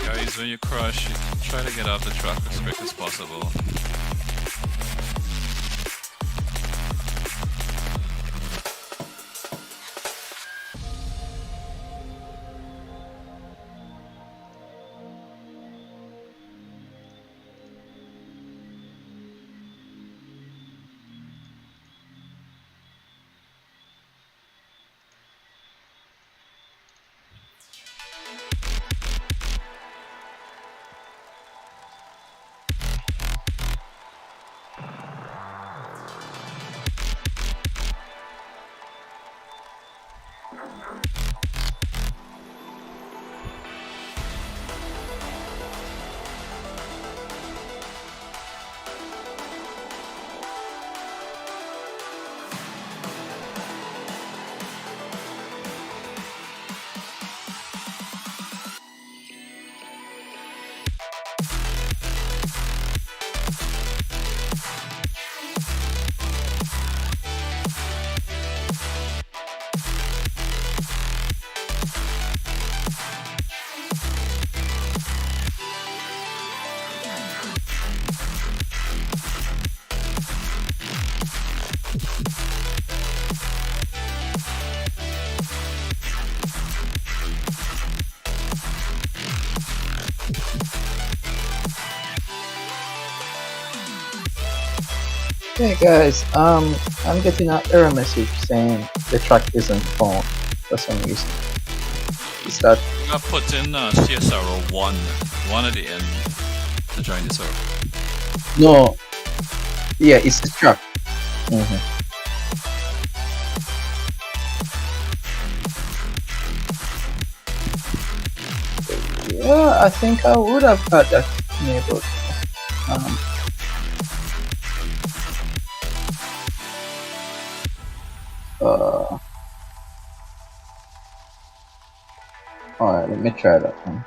Guys, when you crash, you try to get off the track as quick as possible. Hey guys, I'm getting an error message saying the track isn't found for some reason. Is that? I put in CSRO 1 at the end to join the server. No. Yeah, it's the track. Yeah, I think I would have had that enabled. Alright, let me try that one.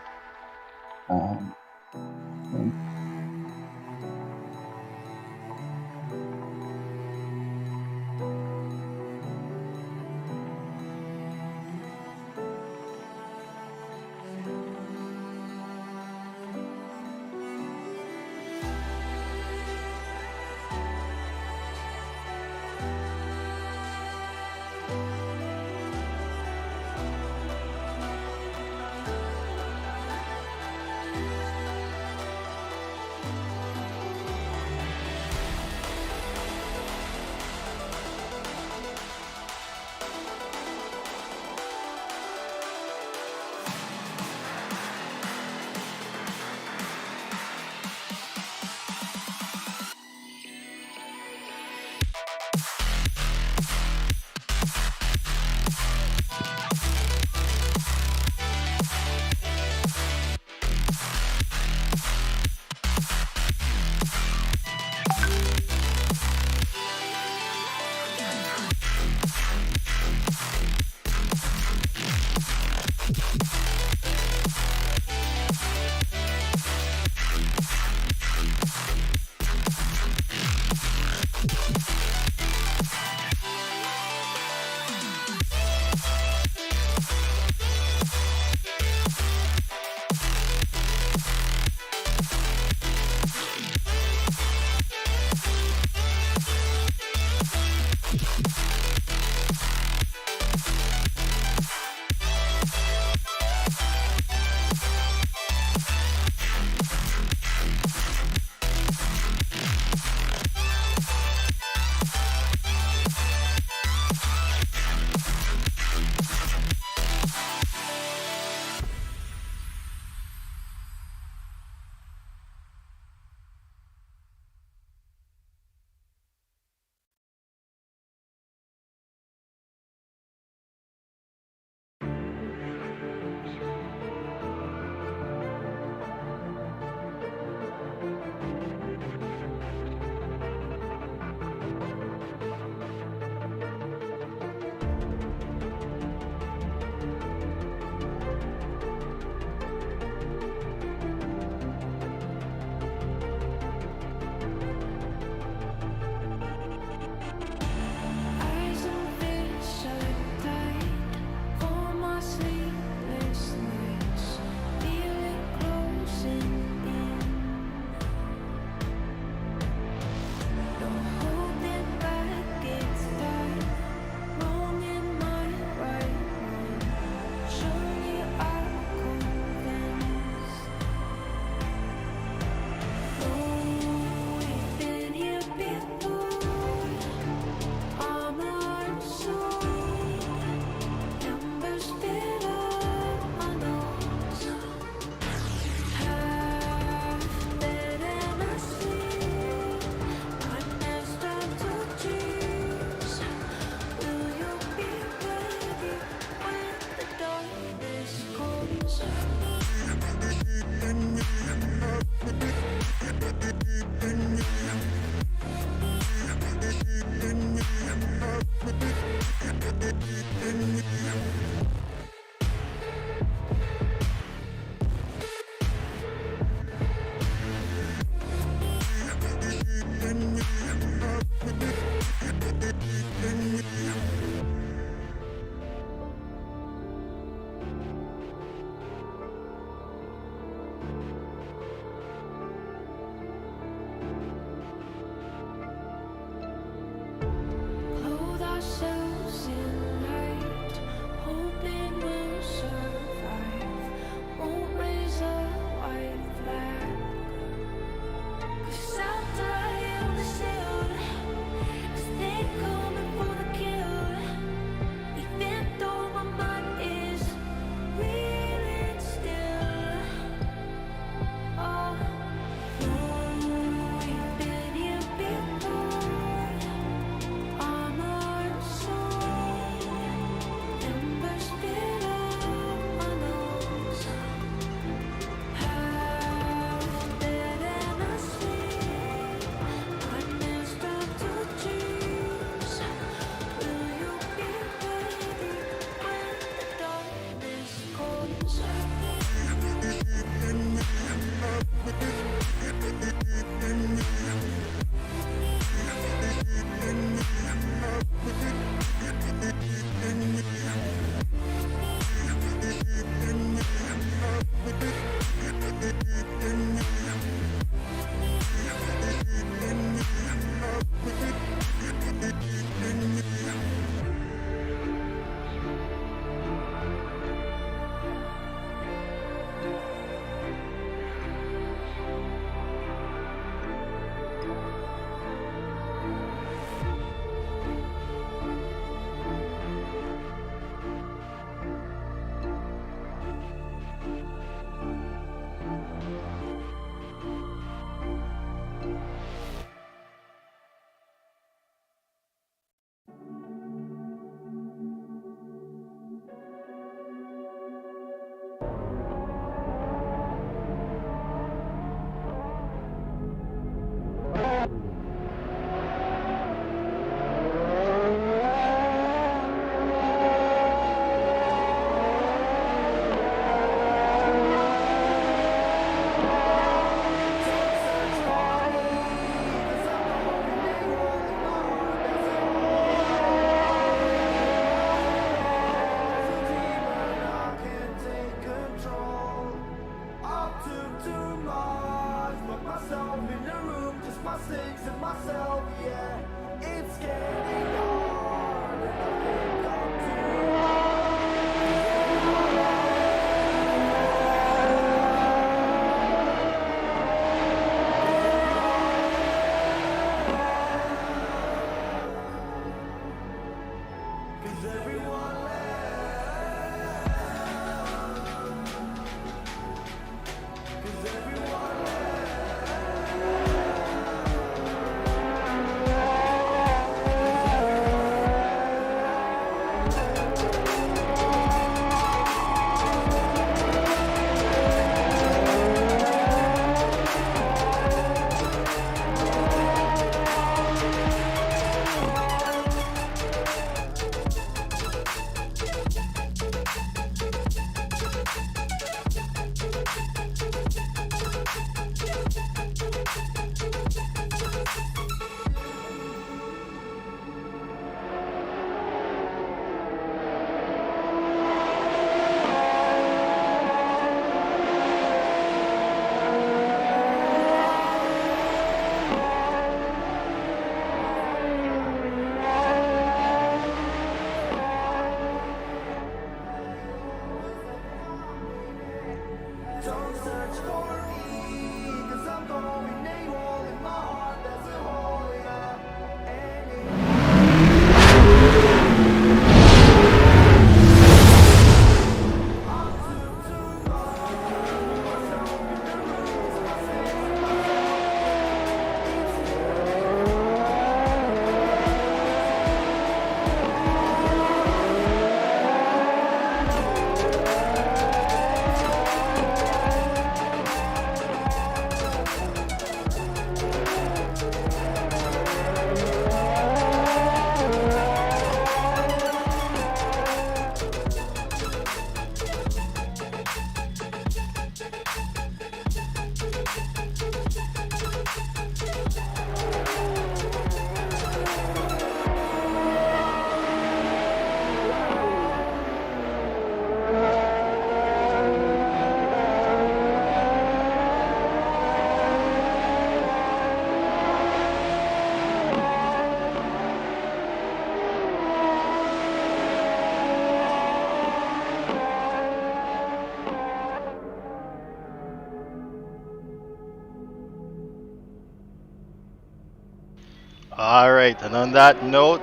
Alright, and on that note,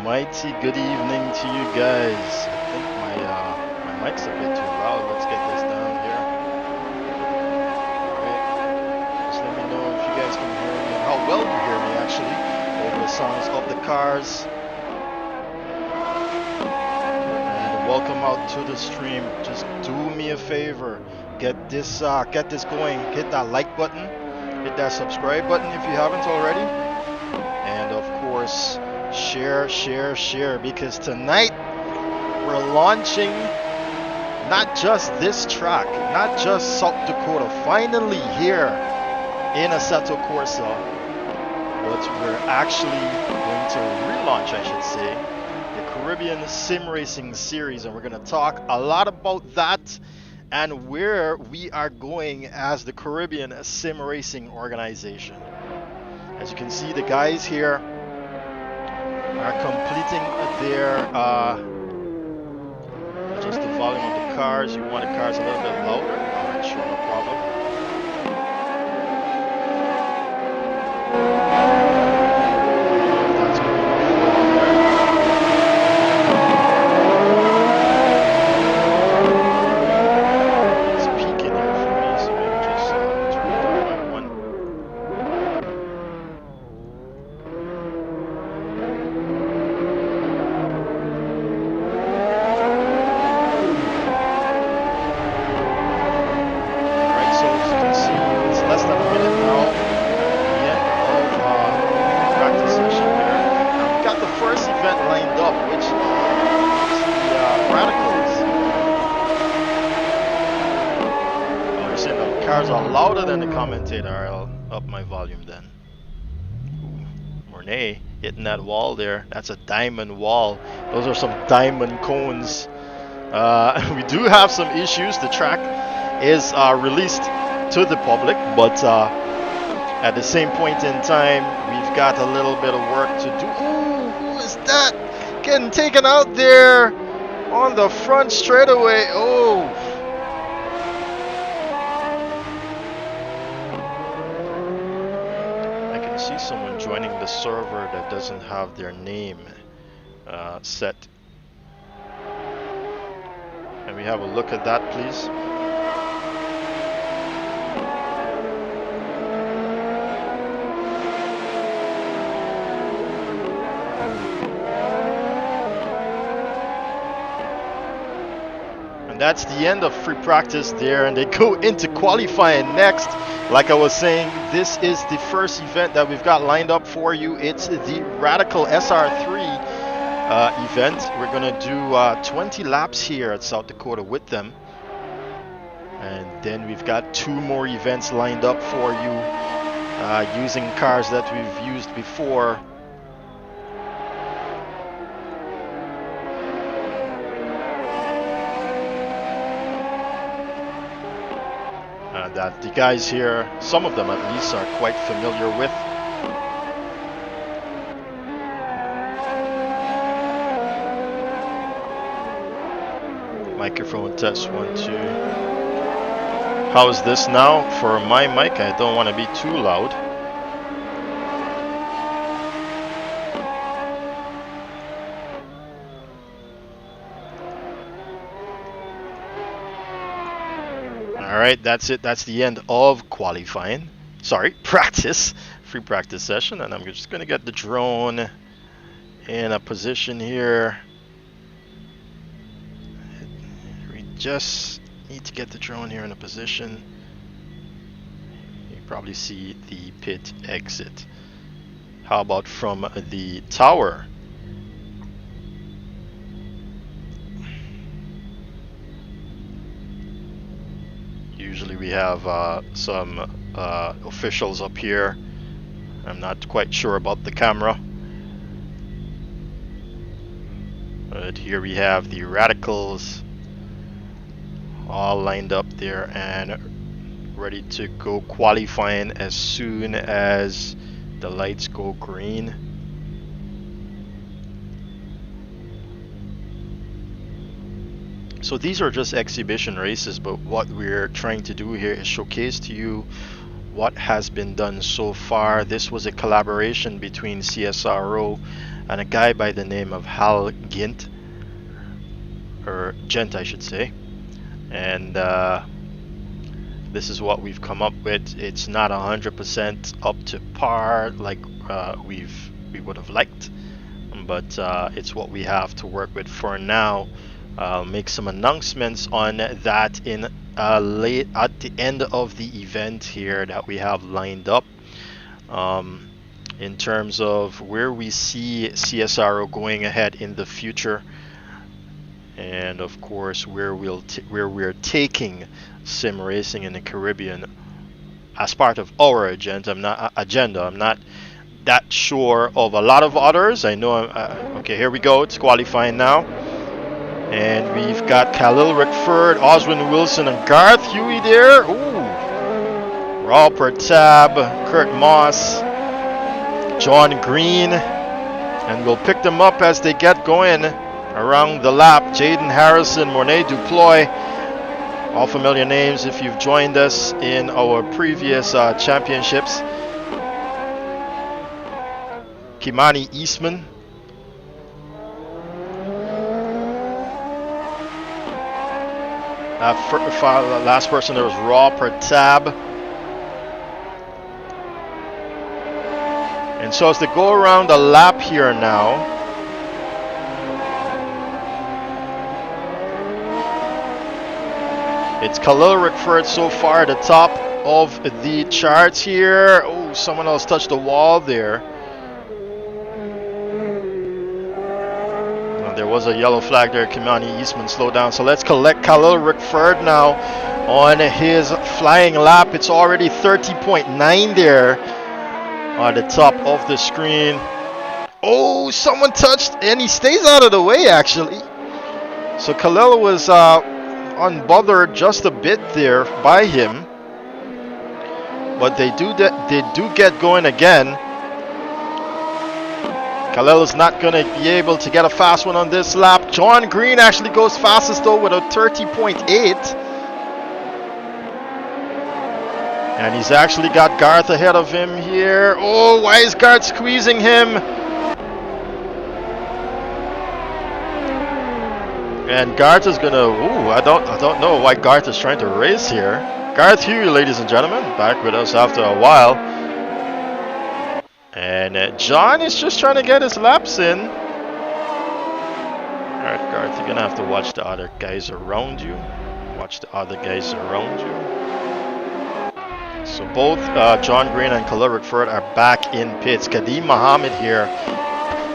mighty good evening to you guys. I think my mic's a bit too loud. Let's get this down here. Alright, just let me know if you guys can hear me and how well you hear me actually over the sounds of the cars. And welcome out to the stream. Just do me a favor, get this going. Hit that like button. Hit that subscribe button if you haven't already, and of course share, because tonight we're launching not just this track, not just South Dakota, finally here in Assetto Corsa, but we're actually going to relaunch, I should say, the Caribbean Sim Racing Series, and we're going to talk a lot about that and where we are going as the Caribbean Sim Racing organization. As you can see, the guys here are completing their just the volume of the cars. You want the cars a little bit louder? Alright, sure, no problem. That's good enough there. I'll up my volume then. Mornay hitting that wall there. That's a diamond wall. Those are some diamond cones. We do have some issues. The track is released to the public, but At the same point in time, we've got a little bit of work to do. Ooh, who is that? Getting taken out there on the front straightaway. Oh. I can see someone joining the server that doesn't have their name set. Can we have a look at that, please? And that's the end of free practice there, and they go into qualifying next. Like I was saying, this is the first event that we've got lined up for you. It's the Radical SR3 event. We're gonna do 20 laps here at South Dakota with them, and then we've got 2 more events lined up for you using cars that we've used before. That the guys here, some of them at least, are quite familiar with. Microphone test 1 2. How is this now for my mic? I don't want to be too loud. Alright, that's it. That's the end of qualifying. Sorry, practice. Free practice session. And I'm just going to get the drone in a position here. We just need to get the drone here in a position. You probably see the pit exit. How about from the tower? Usually we have some officials up here. I'm not quite sure about the camera. But here we have the Radicals all lined up there and ready to go qualifying as soon as the lights go green. So these are just exhibition races, but what we're trying to do here is showcase to you what has been done so far. This was a collaboration between CSRO and a guy by the name of Hal Ghent, or Gent I should say, and this is what we've come up with. It's not 100% up to par like we would have liked, but it's what we have to work with for now. I'll make some announcements on that in late at the end of the event here that we have lined up, in terms of where we see CSRO going ahead in the future, and of course where we're taking sim racing in the Caribbean as part of our agenda. I'm not that sure of a lot of others. I know. Okay, here we go. It's qualifying now. And we've got Khalil Rickford, Oswin Wilson, and Garth Huey there. Ooh. Raul Pertab, Kurt Moss, John Green. And we'll pick them up as they get going around the lap. Jaden Harrison, Mornay Duploy. All familiar names if you've joined us in our previous championships. Kimani Eastman. Last person there was Raw Pertab. And so as they go around the lap here now, it's Khalil Rickford so far at the top of the charts here. Oh, someone else touched the wall there. There was a yellow flag there. Kimani Eastman slowed down. So let's collect Khalil Rickford now on his flying lap. It's already 30.9 there on the top of the screen. Oh, someone touched, and he stays out of the way actually. So Khalil was unbothered just a bit there by him. but they do get going again. Khalil is not going to be able to get a fast one on this lap. John Green actually goes fastest though with a 30.8. And he's actually got Garth ahead of him here. Oh, why is Garth squeezing him? And Garth is gonna. Ooh, I don't know why Garth is trying to race here. Garth Huey, ladies and gentlemen, back with us after a while. And John is just trying to get his laps in. Alright, Garth, you're gonna have to watch the other guys around you. Watch the other guys around you. So both John Green and Khalil Rickford are back in pits. Kadeem Mohammed here,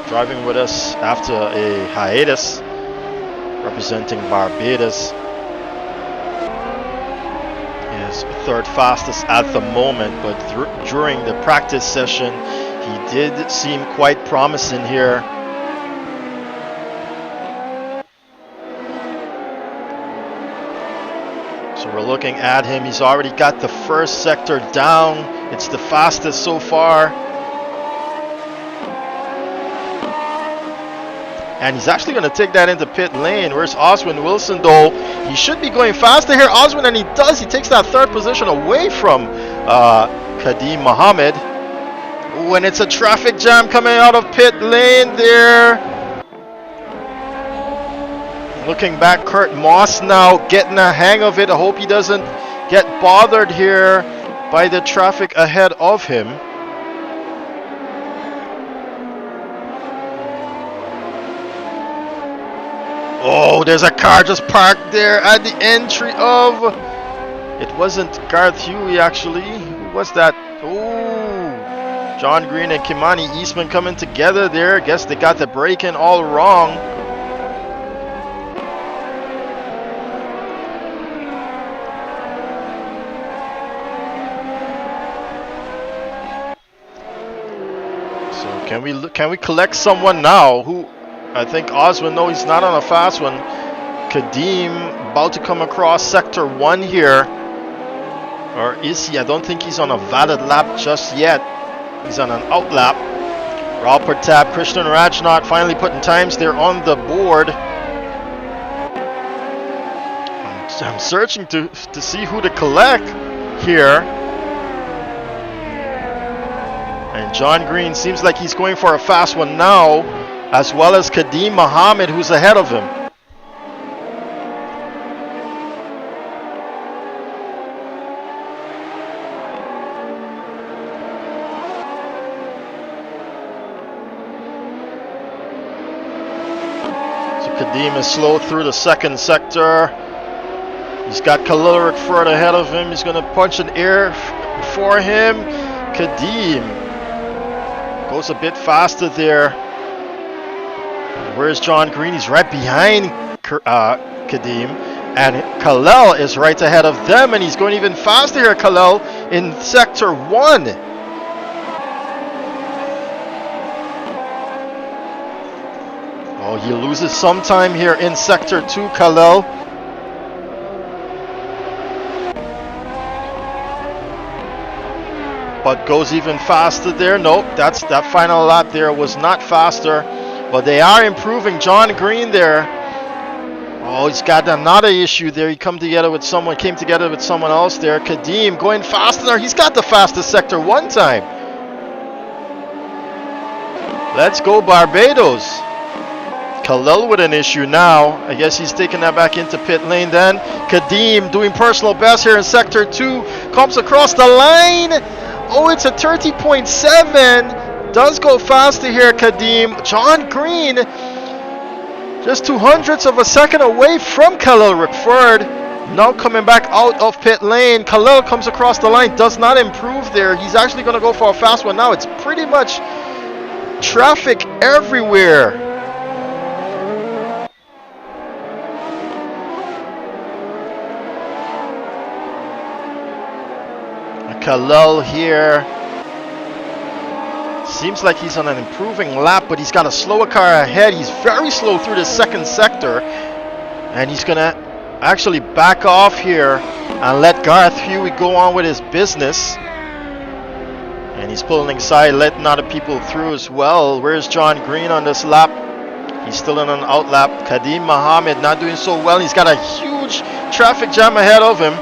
driving with us after a hiatus, representing Barbados. Is third fastest at the moment, but during the practice session, he did seem quite promising here. So we're looking at him. He's already got the first sector down. It's the fastest so far. And he's actually going to take that into pit lane. Where's Oswin Wilson though? He should be going faster here, Oswin, and he does. He takes that third position away from Kadeem Mohammed. Ooh, and it's a traffic jam coming out of pit lane there. Looking back, Kurt Moss now getting a hang of it. I hope he doesn't get bothered here by the traffic ahead of him. Oh, there's a car just parked there at the entry of... It wasn't Garth Huey actually. Who was that? Oh, John Green and Kimani Eastman coming together there. Guess they got the break-in all wrong. Can we collect someone now? Who? I think Oswin. No, he's not on a fast one. Kadeem about to come across sector 1 here, or is he? I don't think he's on a valid lap just yet. He's on an out lap. Raul Pratap, Christian Rajnath finally putting times there on the board. I'm searching to see who to collect here. And John Green seems like he's going for a fast one now, as well as Kadeem Mohammed, who's ahead of him. So Kadeem is slow through the second sector. He's got Khalil Rickford ahead of him. He's going to punch an air for him. Kadeem goes a bit faster there. Where's John Green? He's right behind Kadeem. And Khalil is right ahead of them. And he's going even faster here, Khalil, in sector 1. Oh, he loses some time here in sector 2, Khalil. But goes even faster there. Nope, that final lap there was not faster. But they are improving. John Green there. Oh, he's got another issue there. He came together with someone else there. Kadeem going faster there. He's got the fastest sector 1 time. Let's go Barbados. Khalil with an issue now. I guess he's taking that back into pit lane then. Kadeem doing personal best here in sector 2. Comes across the line. Oh, it's a 30.7. Does go faster here, Kadeem. John Green just 0.02 of a second away from Khalil Rickford. Now coming back out of pit lane. Khalil comes across the line. Does not improve there. He's actually going to go for a fast one now. It's pretty much traffic everywhere. Khalil here. Seems like he's on an improving lap, but he's got a slower car ahead. He's very slow through the second sector. And he's going to actually back off here and let Garth Huey go on with his business. And he's pulling inside, letting other people through as well. Where's John Green on this lap? He's still in an out lap. Kadim Mohammed not doing so well. He's got a huge traffic jam ahead of him.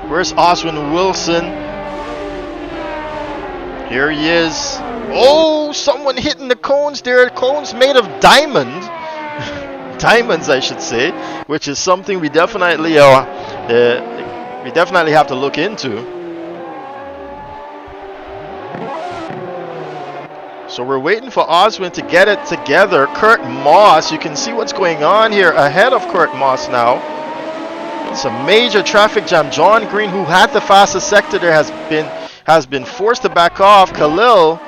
Where's Oswin Wilson? Here he is. Oh, someone hitting the cones there. Cones made of diamond. Diamonds, I should say, which is something we definitely have to look into. So we're waiting for Oswin to get it together. Kurt Moss, you can see what's going on here ahead of Kurt Moss now. It's a major traffic jam. John Green, who had the fastest sector there, has been forced to back off. Khalil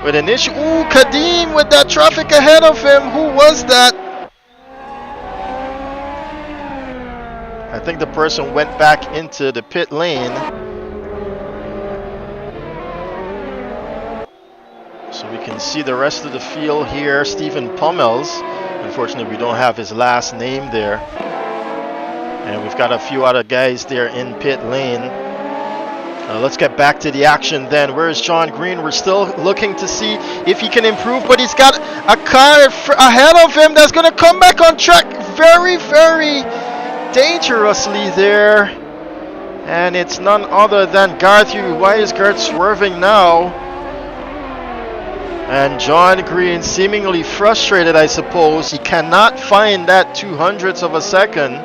with an issue. Ooh, Kadim with that traffic ahead of him. Who was that? I think the person went back into the pit lane. So we can see the rest of the field here. Stephen Pummels. Unfortunately, we don't have his last name there. And we've got a few other guys there in pit lane. Let's get back to the action then. Where's John Green? We're still looking to see if he can improve, but he's got a car ahead of him that's going to come back on track very, very dangerously there. And it's none other than Garth. Why is Garth swerving now? And John Green seemingly frustrated, I suppose. He cannot find that 200th of a second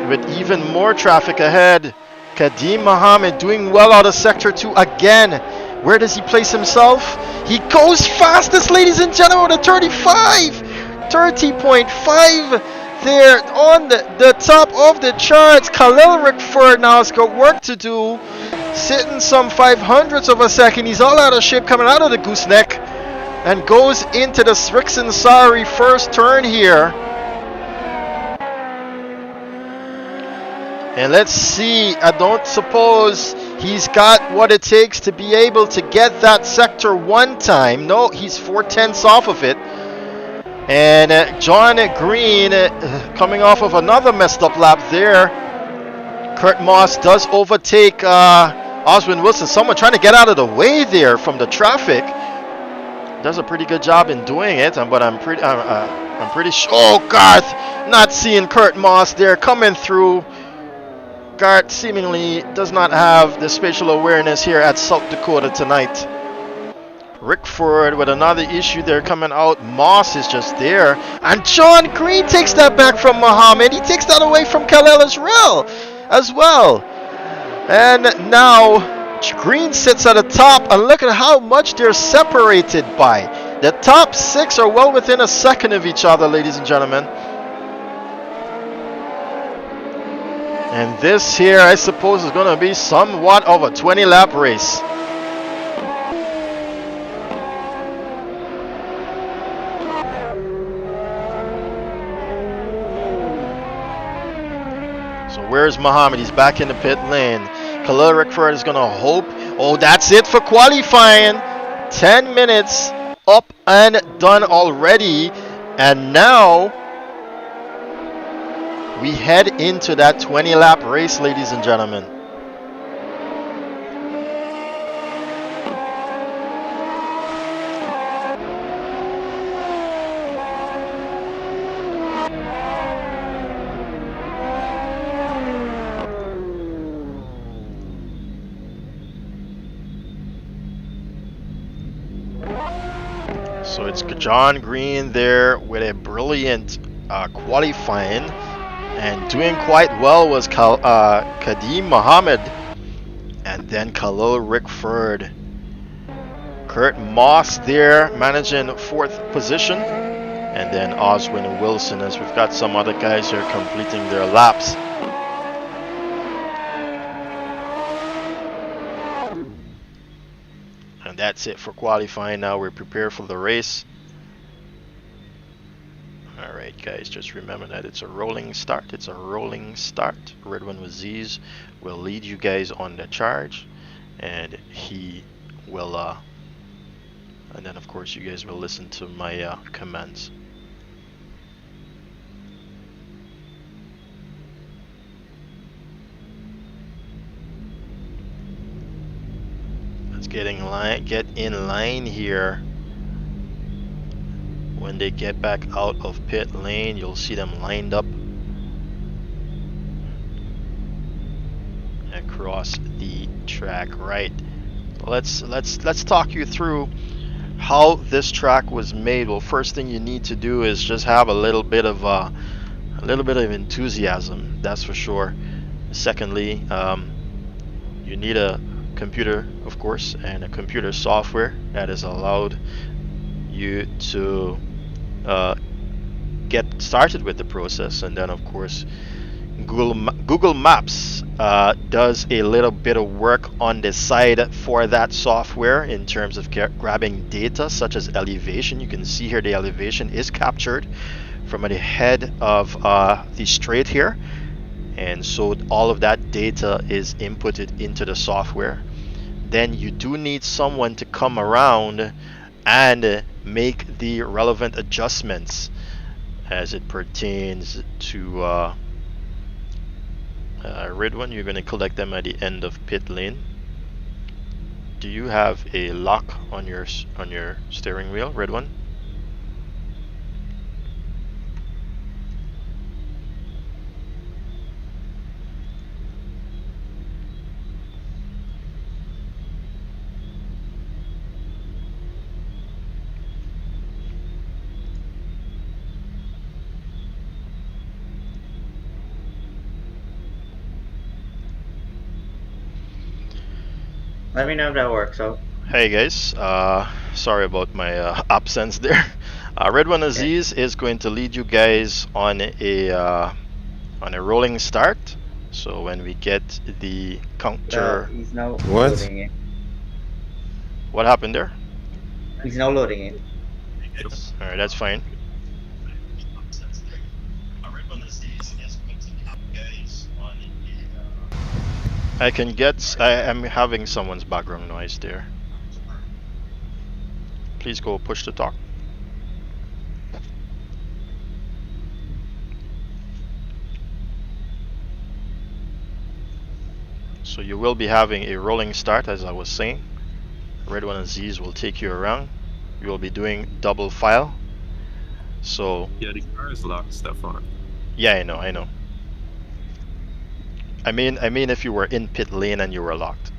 with even more traffic ahead. Kadim Mohammed doing well out of sector 2 again. Where does he place himself? He goes fastest, ladies and gentlemen, with a 30.5 there on the top of the charts. Khalil Rickford now has got work to do. Sitting some 500ths of a second. He's all out of shape coming out of the gooseneck and goes into the STRIX and Sari first turn here. And let's see, I don't suppose he's got what it takes to be able to get that sector 1 time. No, he's 4/10 off of it. And John Green coming off of another messed up lap there. Kurt Moss does overtake Oswin Wilson. Someone trying to get out of the way there from the traffic. Does a pretty good job in doing it, but I'm pretty sure. Oh, Garth, not seeing Kurt Moss there coming through. Garth seemingly does not have the spatial awareness here at South Dakota tonight. Rickford with another issue there coming out. Moss is just there. And John Green takes that back from Muhammad. He takes that away from Khalil as well. And now Green sits at the top. And look at how much they're separated by. The top 6 are well within a second of each other, ladies and gentlemen. And this here, I suppose, is going to be somewhat of a 20-lap race. So where's Muhammad? He's back in the pit lane. Khalil Rickford is going to hope. Oh, that's it for qualifying. 10 minutes up and done already. And now we head into that 20-lap race, ladies and gentlemen. So it's John Green there with a brilliant qualifying. And doing quite well was Kadim Mohammed. And then Khalil Rickford. Kurt Moss there managing 4th position. And then Oswin Wilson, as we've got some other guys here completing their laps. And that's it for qualifying. Now we're prepared for the race. Alright guys, just remember that it's a rolling start. It's a rolling start. Red One with Z's will lead you guys on the charge. And he will, and then of course you guys will listen to my commands. get in line here. When they get back out of pit lane, you'll see them lined up across the track. Right. Let's talk you through how this track was made. Well, first thing you need to do is just have a little bit of enthusiasm. That's for sure. Secondly, you need a computer, of course, and a computer software that has allowed you to get started with the process. And then, of course, Google Maps does a little bit of work on the side for that software in terms of grabbing data such as elevation. You can see here the elevation is captured from the head of the straight here, and so all of that data is inputted into the software. Then you do need someone to come around and make the relevant adjustments as it pertains to red one. You're going to collect them at the end of pit lane. Do you have a lock on your steering wheel, red one? Let me know if that works out. Hey guys, sorry about my absence there. Red One Aziz is going to lead you guys on a rolling start. So when we get the counter, He's now What? loading it. what happened there? He's now loading it. All right, that's fine. I'm having someone's background noise there. Please go push to talk. So you will be having a rolling start, as I was saying. Red One Aziz will take you around. You will be doing double file. So Yeah, the car is locked, Stefan. yeah, I know. I mean if you were in pit lane and you were locked.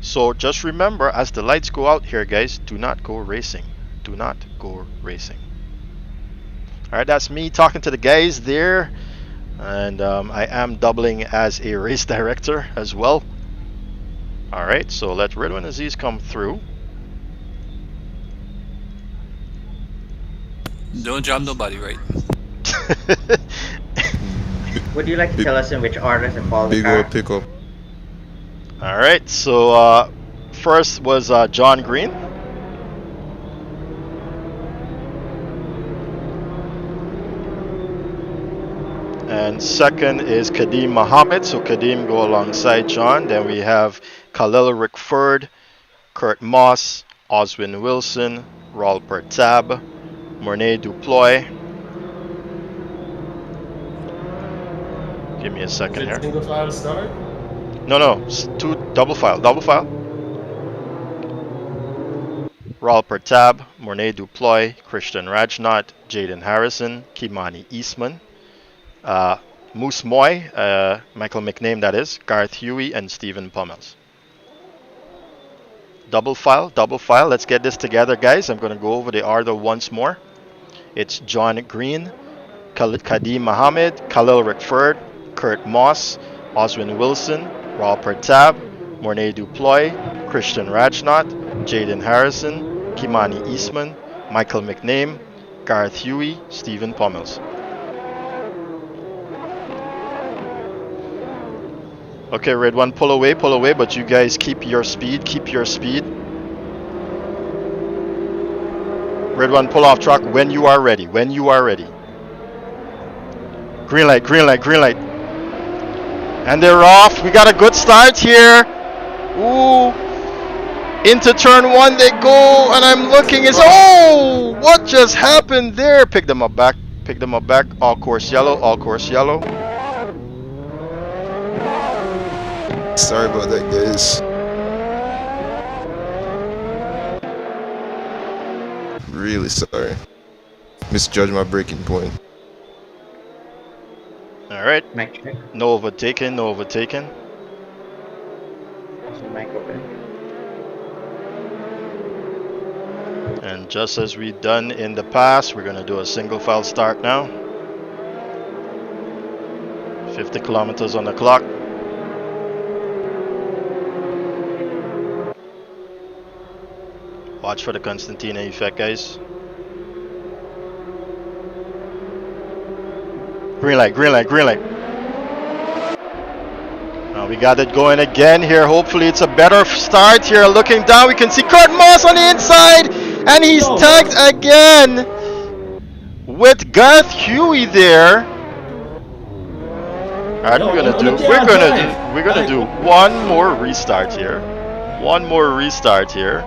So just remember, as the lights go out here, guys, do not go racing. Do not go racing. Alright, that's me talking to the guys there. And I am doubling as a race director as well. Alright, so let Red One Aziz come through. Don't jam nobody, right? Would you like to tell us in which order to follow the Big car? old pickup. Alright, so first was John Green. And second is Kadeem Mohammed. So Kadeem go alongside John. Then we have Khalil Rickford, Kurt Moss, Oswin Wilson, Raul Pertab, Mornay Duploy. Give me a second here. Single file start? No, two double file. Raul Pertab, Mornay Duploy, Christian Rajnath, Jaden Harrison, Kimani Eastman, Moose Moy, Michael McName, that is, Garth Huey, and Stephen Pummels. Double file. Let's get this together, guys. I'm going to go over the order once more. It's John Green, Kadeem Mohammed, Khalil Rickford, Kurt Moss, Oswin Wilson, Raul Pertab, Mornay Duploy, Christian Rajnath, Jaden Harrison, Kimani Eastman, Michael McName, Garth Huey, Stephen Pummels. Okay, Red One, pull away, but you guys keep your speed. Red One, pull off track when you are ready. Green light. And they're off. We got a good start here. Ooh. Into turn one they go, and I'm looking. Oh, what just happened there? Pick them up back. All course yellow. Sorry about that, guys. Really sorry. Misjudged my breaking point. All right. Mic check. No overtaking. No overtaking. Also mic open. And just as we've done in the past, we're gonna do a single file start now. 50 kilometers on the clock. Watch for the Constantina effect, guys. Green light, green light, green light. Now we got it going again here. Hopefully it's a better start here. Looking down, we can see Kurt Moss on the inside. And he's tagged again with Garth Huey there. Alright, we're gonna do one more restart here. One more restart here.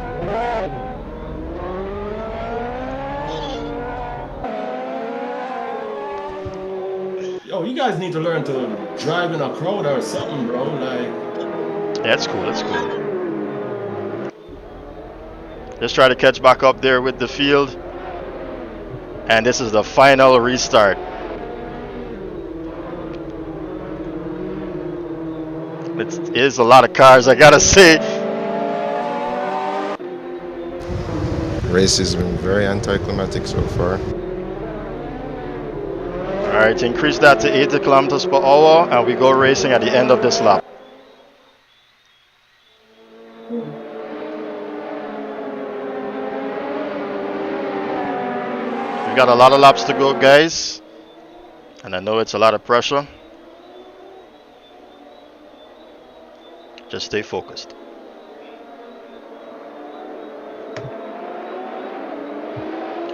Yo, you guys need to learn to drive in a crowd or something, bro. Like, Yeah, that's cool, that's cool. Let's try to catch back up there with the field. And this is the final restart. It is a lot of cars, I gotta say. Race has been very anticlimactic so far. Alright, increase that to 80 kilometers per hour and we go racing at the end of this lap. We got a lot of laps to go, guys. And I know it's a lot of pressure. Just stay focused.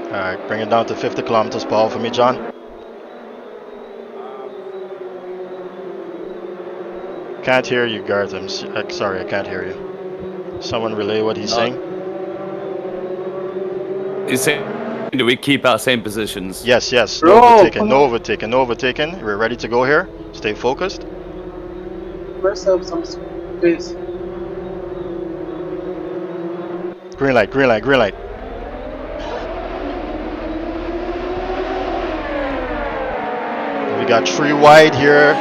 Alright, bring it down to 50 kilometers per hour for me, John. Can't hear you, guards. I'm sorry, I can't hear you. Someone relay what he's saying. He's saying, do we keep our same positions? Yes, yes. No Bro, overtaking, come no on. overtaking, no overtaking. We're ready to go here. Stay focused. Press up some space. Green light, green light, green light. We got 3 wide here.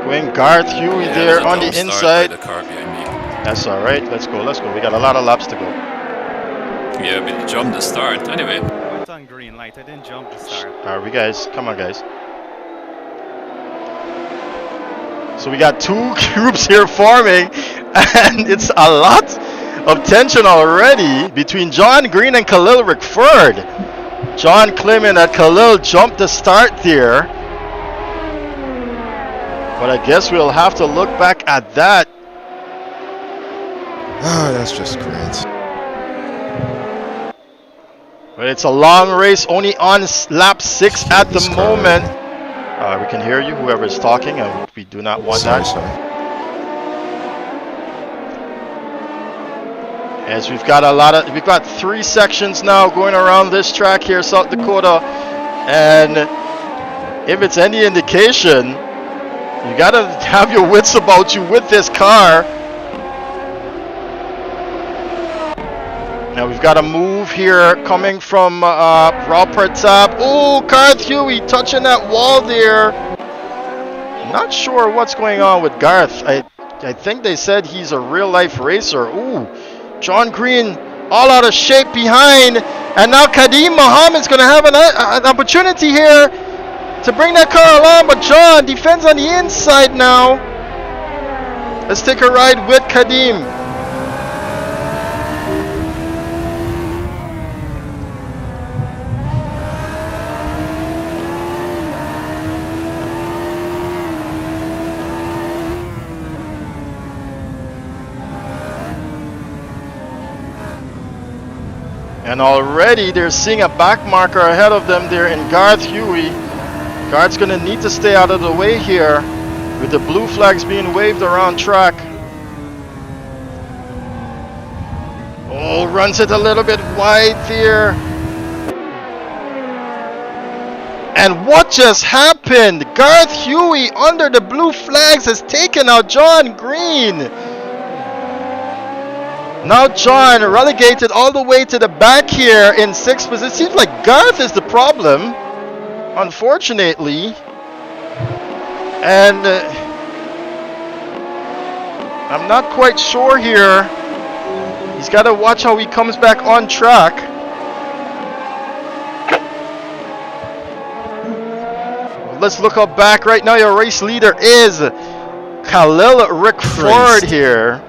Going Garth Huey Yeah, there there's a on the dump start inside. by the car behind me. That's alright. Let's go, let's go. We got a lot of laps to go. Yeah, we jumped the start. Anyway, I went on green light, I didn't jump the start. Alright, we guys. Come on, guys. So we got 2 groups here forming. And it's a lot of tension already between John Green and Khalil Rickford. John claiming that Khalil jumped the start there. But I guess we'll have to look back at that. Ah, that's just great. But it's a long race, only on lap 6 at the moment. We can hear you, whoever is talking, and we do not want Sorry, that. sorry. As we've got we've got 3 sections now going around this track here, South Dakota. And if it's any indication, you gotta have your wits about you with this car. Now we've got a move here coming from Robert Tab. Oh, Garth Huey touching that wall there. Not sure what's going on with Garth. I think they said he's a real life racer. Ooh, John Green all out of shape behind. And now Kadeem Muhammad's going to have an opportunity here to bring that car along. But John defends on the inside now. Let's take a ride with Kadeem. And already they're seeing a back marker ahead of them there in Garth Huey. Garth's going to need to stay out of the way here with the blue flags being waved around track. Oh, runs it a little bit wide there. And what just happened? Garth Huey under the blue flags has taken out John Green. Now John relegated all the way to the back here in 6th position. It seems like Garth is the problem, unfortunately. And I'm not quite sure here. He's got to watch how he comes back on track. Let's look up back right now. Your race leader is Khalil Rickford here.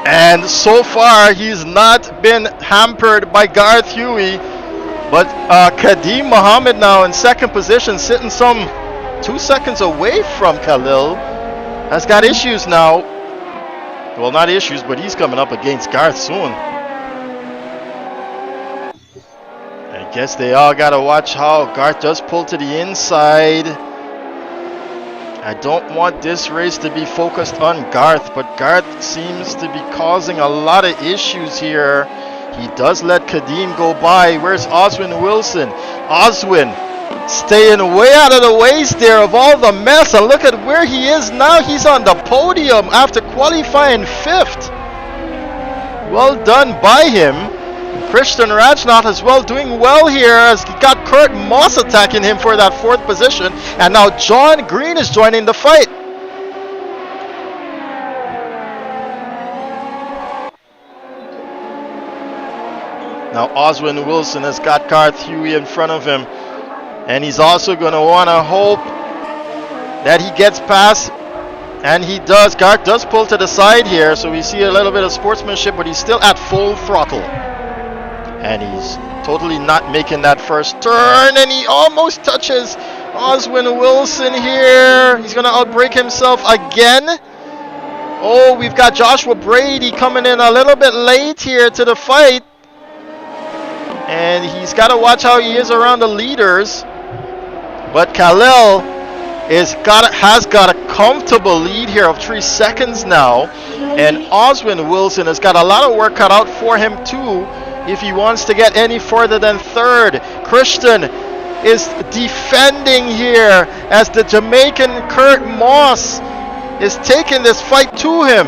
And so far, he's not been hampered by Garth Huey. But Kadeem Mohammed now in 2nd position, sitting some 2 seconds away from Khalil, has got issues now. Well, not issues, but he's coming up against Garth soon. I guess they all got to watch how Garth does pull to the inside. I don't want this race to be focused on Garth, but Garth seems to be causing a lot of issues here. He does let Kadeem go by. Where's Oswin Wilson? Oswin staying way out of the ways there of all the mess. And look at where he is now. He's on the podium after qualifying 5th. Well done by him. Christian Rajnath as well doing well here as he got Kurt Moss attacking him for that 4th position. And now John Green is joining the fight. Now Oswin Wilson has got Garth Huey in front of him. And he's also going to want to hope that he gets past. And he does. Garth does pull to the side here. So we see a little bit of sportsmanship, but he's still at full throttle. And he's totally not making that first turn. And he almost touches Oswin Wilson here. He's going to outbrake himself again. Oh, we've got Joshua Brady coming in a little bit late here to the fight. And he's got to watch how he is around the leaders. But Khalil has got a comfortable lead here of 3 seconds now. And Oswin Wilson has got a lot of work cut out for him too, if he wants to get any further than 3rd. Christian is defending here as the Jamaican Kurt Moss is taking this fight to him.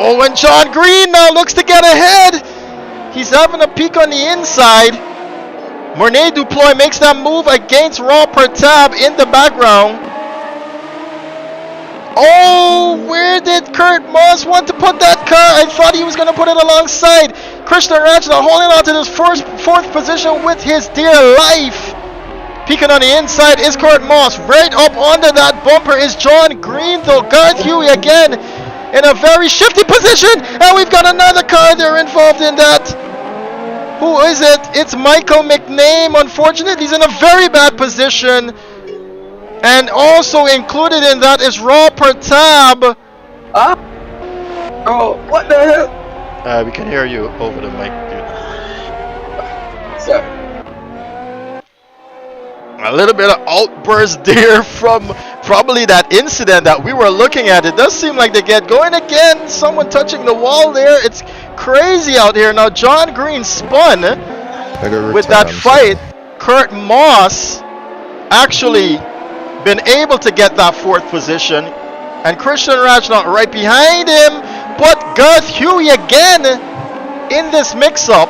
Oh, and John Green now looks to get ahead. He's having a peek on the inside. Mornay Duploy makes that move against Raw Pertab in the background. Oh, where did Kurt Moss want to put that car? I thought he was going to put it alongside. Christian Rajna holding on to this 4th position with his dear life. Peeking on the inside is Kurt Moss. Right up under that bumper is John Green, though. Garth Huey again in a very shifty position. And we've got another car there involved in that. Who is it? It's Michael McName. Unfortunately, he's in a very bad position. And also included in that is Raw Pertab. Oh, what the hell? We can hear you over the mic, dude. Sorry. A little bit of outburst there from probably that incident that we were looking at. It does seem like they get going again. Someone touching the wall there. It's crazy out here. Now John Green spun with that fight. Kurt Moss actually been able to get that 4th position, and Christian Rajnath right behind him, but Garth Huey again in this mix-up,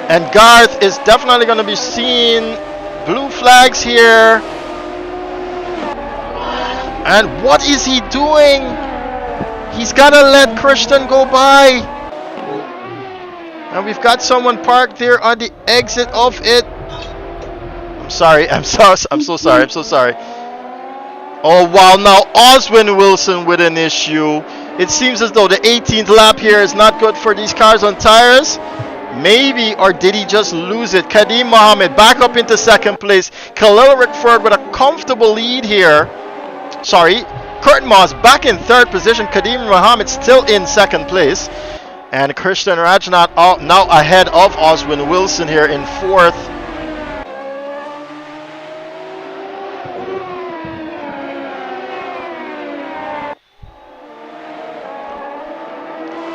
and Garth is definitely going to be seeing blue flags here. And what is he doing? He's got to let Christian go by, and we've got someone parked there on the exit of it. I'm so sorry. Oh wow, now Oswin Wilson with an issue. It seems as though the 18th lap here is not good for these cars on tires. Maybe, or did he just lose it? Kadeem Mohammed back up into 2nd place. Khalil Rickford with a comfortable lead here. Sorry, Kurt Moss back in 3rd position. Kadeem Mohammed still in 2nd place. And Christian Rajnath now ahead of Oswin Wilson here in 4th.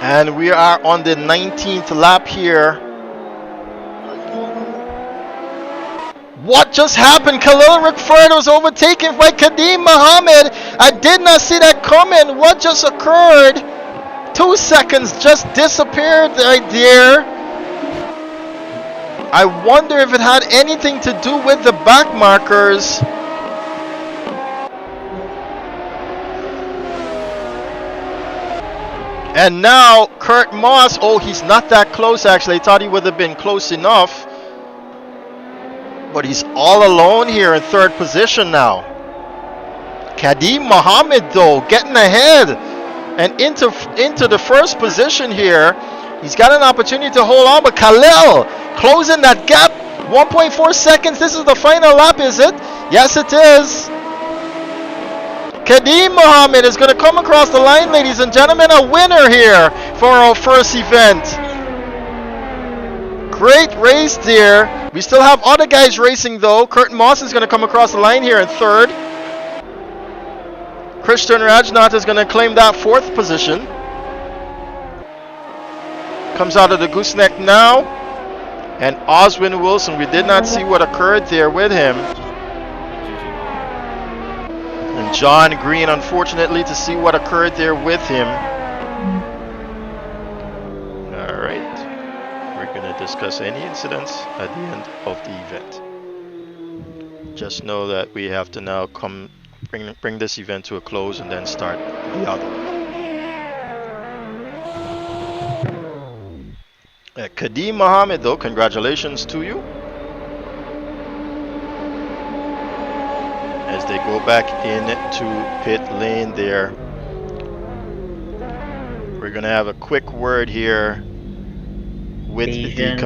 And we are on the 19th lap here. What just happened? Khalil Rickford was overtaken by Kadeem Mohammed. I did not see that coming. What just occurred? 2 seconds just disappeared right there. I wonder if it had anything to do with the back markers. And now Kurt Moss, oh, he's not that close actually. I thought he would have been close enough. But he's all alone here in third position now. Kadeem Mohammed though, getting ahead and into the first position here. He's got an opportunity to hold on, but Khalil closing that gap. 1.4 seconds. This is the final lap, is it? Yes, it is. Kadeem Mohammed is going to come across the line, ladies and gentlemen. A winner here for our first event. Great race there. We still have other guys racing though. Kurt Moss is going to come across the line here in third. Christian Rajnath is going to claim that fourth position. Comes out of the gooseneck now. And Oswin Wilson, we did not see what occurred there with him. And John Green, unfortunately, to see what occurred there with him. Alright. We're going to discuss any incidents at the end of the event. Just know that we have to now bring this event to a close and then start the other one. Kadeem Mohammed though, congratulations to you. As they go back into pit lane there. We're going to have a quick word here with the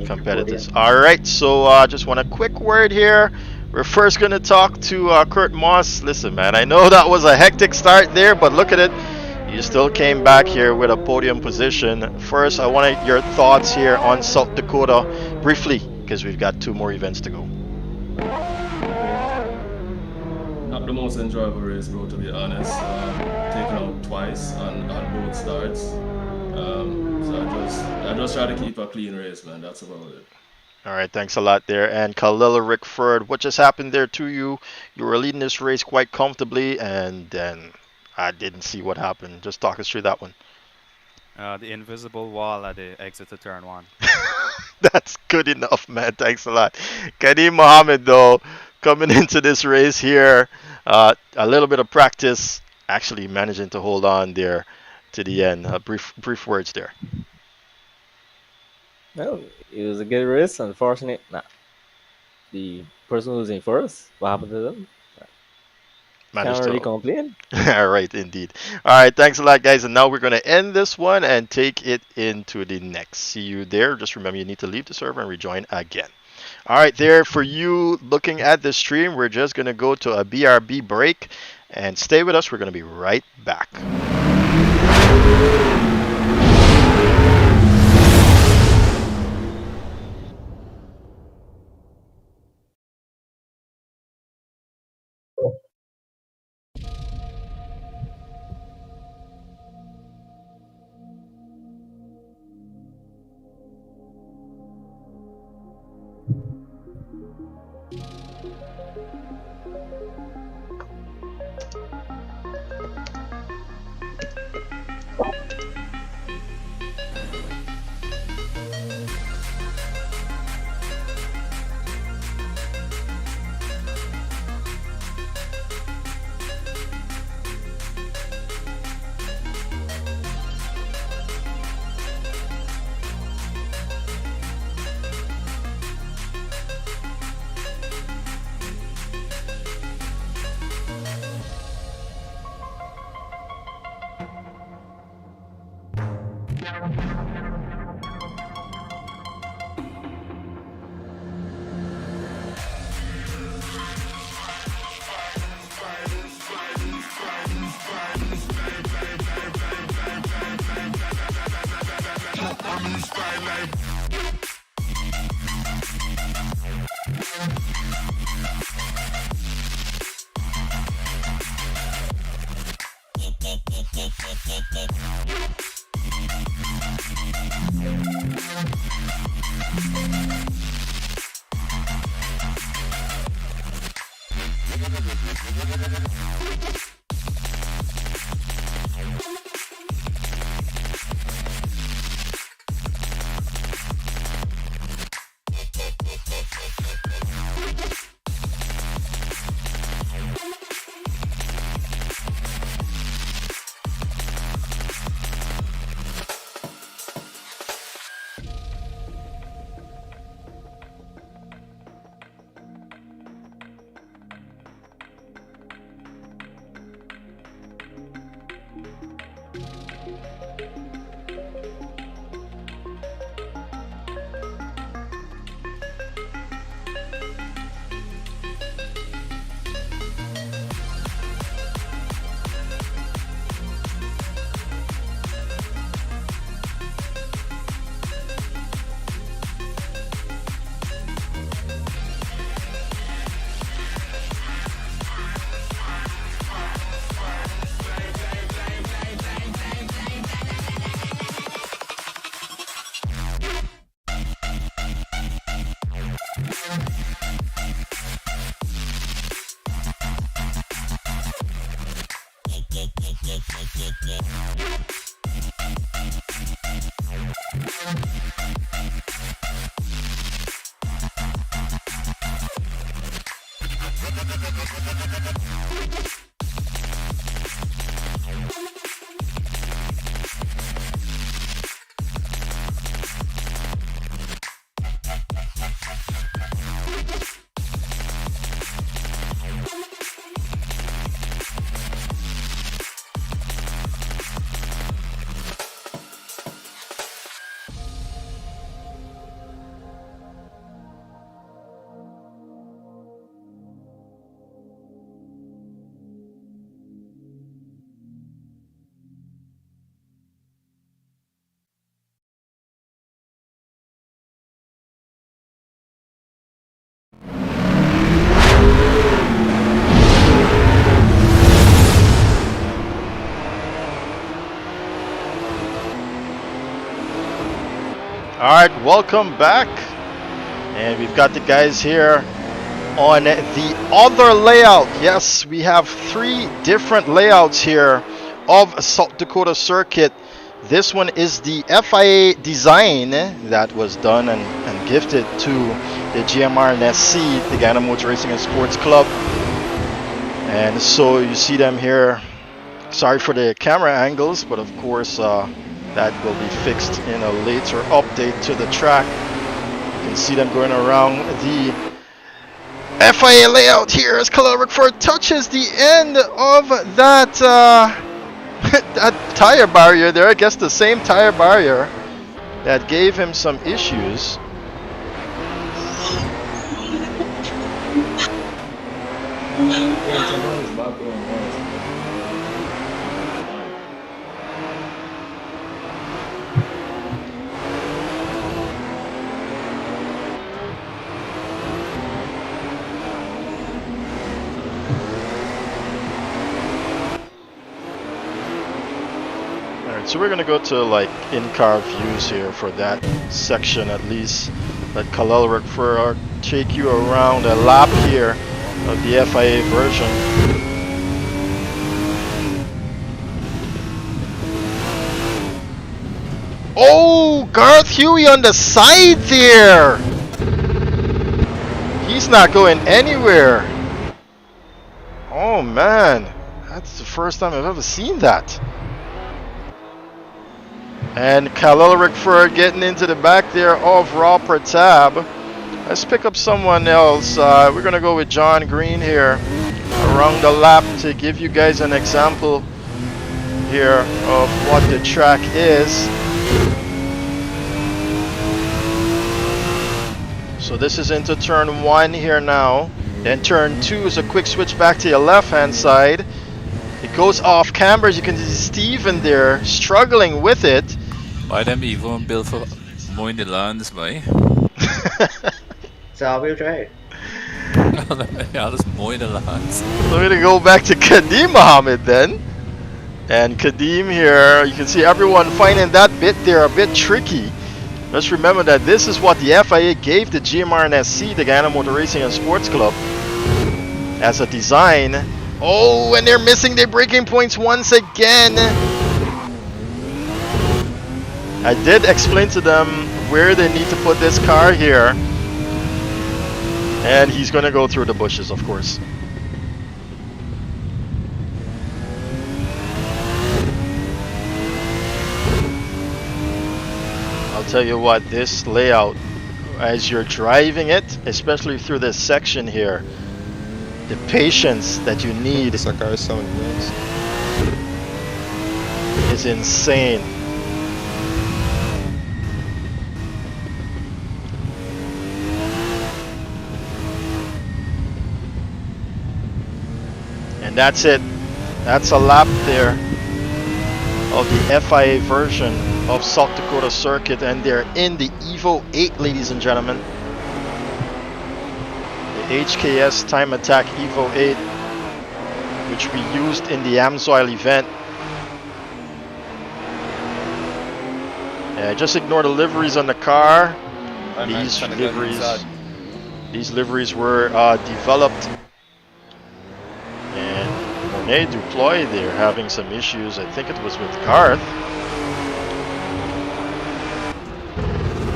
competitors. Alright, so just want a quick word here. We're first going to talk to Kurt Moss. Listen, man, I know that was a hectic start there, but look at it. You still came back here with a podium position. First, I wanted your thoughts here on South Dakota briefly, because we've got 2 more events to go. Not the most enjoyable race, bro, to be honest. Taken out twice on both starts. So I just try to keep a clean race, man. That's about it. All right, thanks a lot there. And Khalil Rickford, what just happened there to you? You were leading this race quite comfortably, and then I didn't see what happened. Just talk us through that one. The invisible wall at the exit to turn 1. That's good enough, man. Thanks a lot. Kadeem Mohammed, though, coming into this race here, a little bit of practice, actually managing to hold on there to the end. Brief words there. Well, it was a good race. Unfortunately, the person who's in first, what happened to them? Can't really complain. All right, indeed. All right, thanks a lot, guys. And now we're going to end this one and take it into the next. See you there. Just remember, you need to leave the server and rejoin again. All right, there for you looking at the stream, we're just going to go to a BRB break and stay with us. We're going to be right back. Alright, welcome back. And we've got the guys here on the other layout. Yes, we have 3 different layouts here of South Dakota Circuit. This one is the FIA design that was done and gifted to the GMR and SC, the Ghana Motor Racing and Sports Club. And so you see them here. Sorry for the camera angles, but of course that will be fixed in a later update to the track. You can see them going around the FIA layout here as Khalil Rookford touches the end of that that tire barrier there. I guess the same tire barrier that gave him some issues. So we're gonna go to like in-car views here for that section at least. Let Khalil Rookford take you around a lap here of the FIA version. Oh, Garth Huey on the side there! He's not going anywhere. Oh man, that's the first time I've ever seen that. And Khalil Rookford getting into the back there of Raw Pratap. Let's pick up someone else. We're going to go with John Green here around the lap to give you guys an example here of what the track is. So this is into turn 1 here now. Then turn 2 is a quick switch back to your left hand side. It goes off camber, as you can see Steven there struggling with it. Why them even built for mowing the lawns, boy? It's all-wheel drive. Yeah, just mowing the lawns. We're gonna go back to Kadeem Mohammed then. And Kadeem here, you can see everyone finding that bit there a bit tricky. Just remember that this is what the FIA gave the GMR and SC, the Ghana Motor Racing and Sports Club, as a design. Oh, and they're missing their braking points once again. I did explain to them where they need to put this car here. And he's going to go through the bushes, of course. I'll tell you what, this layout, as you're driving it, especially through this section here, the patience that you need is insane. And that's it. That's a lap there of the FIA version of South Dakota Circuit, and they're in the Evo 8, ladies and gentlemen. The HKS Time Attack Evo 8, which we used in the AMSA event. Just ignore the liveries on the car. These liveries were developed and Rene Duploy there having some issues. I think it was with Garth.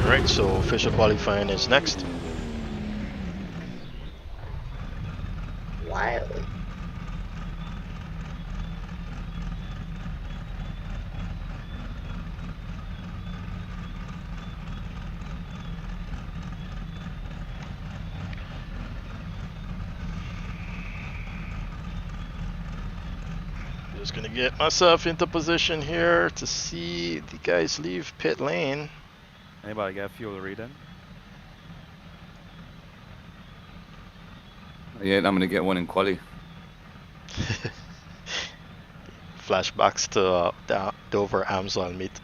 Alright, so official qualifying is next. Wild. Just gonna get myself into position here to see the guys leave pit lane. Anybody got fuel reading? Yeah, I'm gonna get one in quali. Flashbacks to Dover Amstel meet.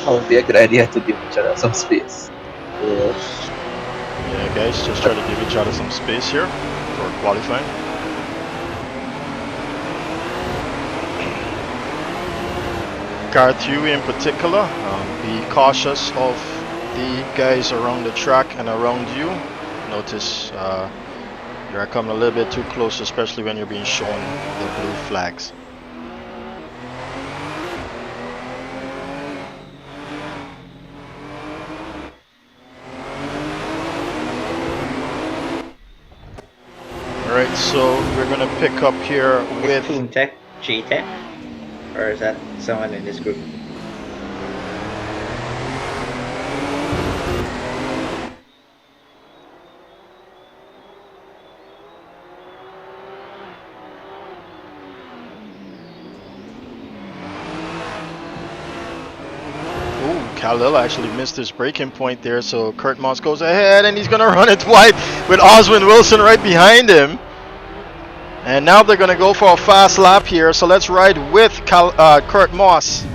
That would be a good idea to give each other some space. Yes. Yeah, guys, just try to give each other some space here for qualifying. Garth, you in particular, be cautious of the guys around the track and around you. Notice you're coming a little bit too close, especially when you're being shown the blue flags. Alright, so we're gonna pick up here with Is Team Tech G-Tech? Or is that someone in this group? Khalil actually missed his braking point there, so Kurt Moss goes ahead and he's gonna run it wide with Oswin Wilson right behind him. And now they're gonna go for a fast lap here, so let's ride with Kurt Moss.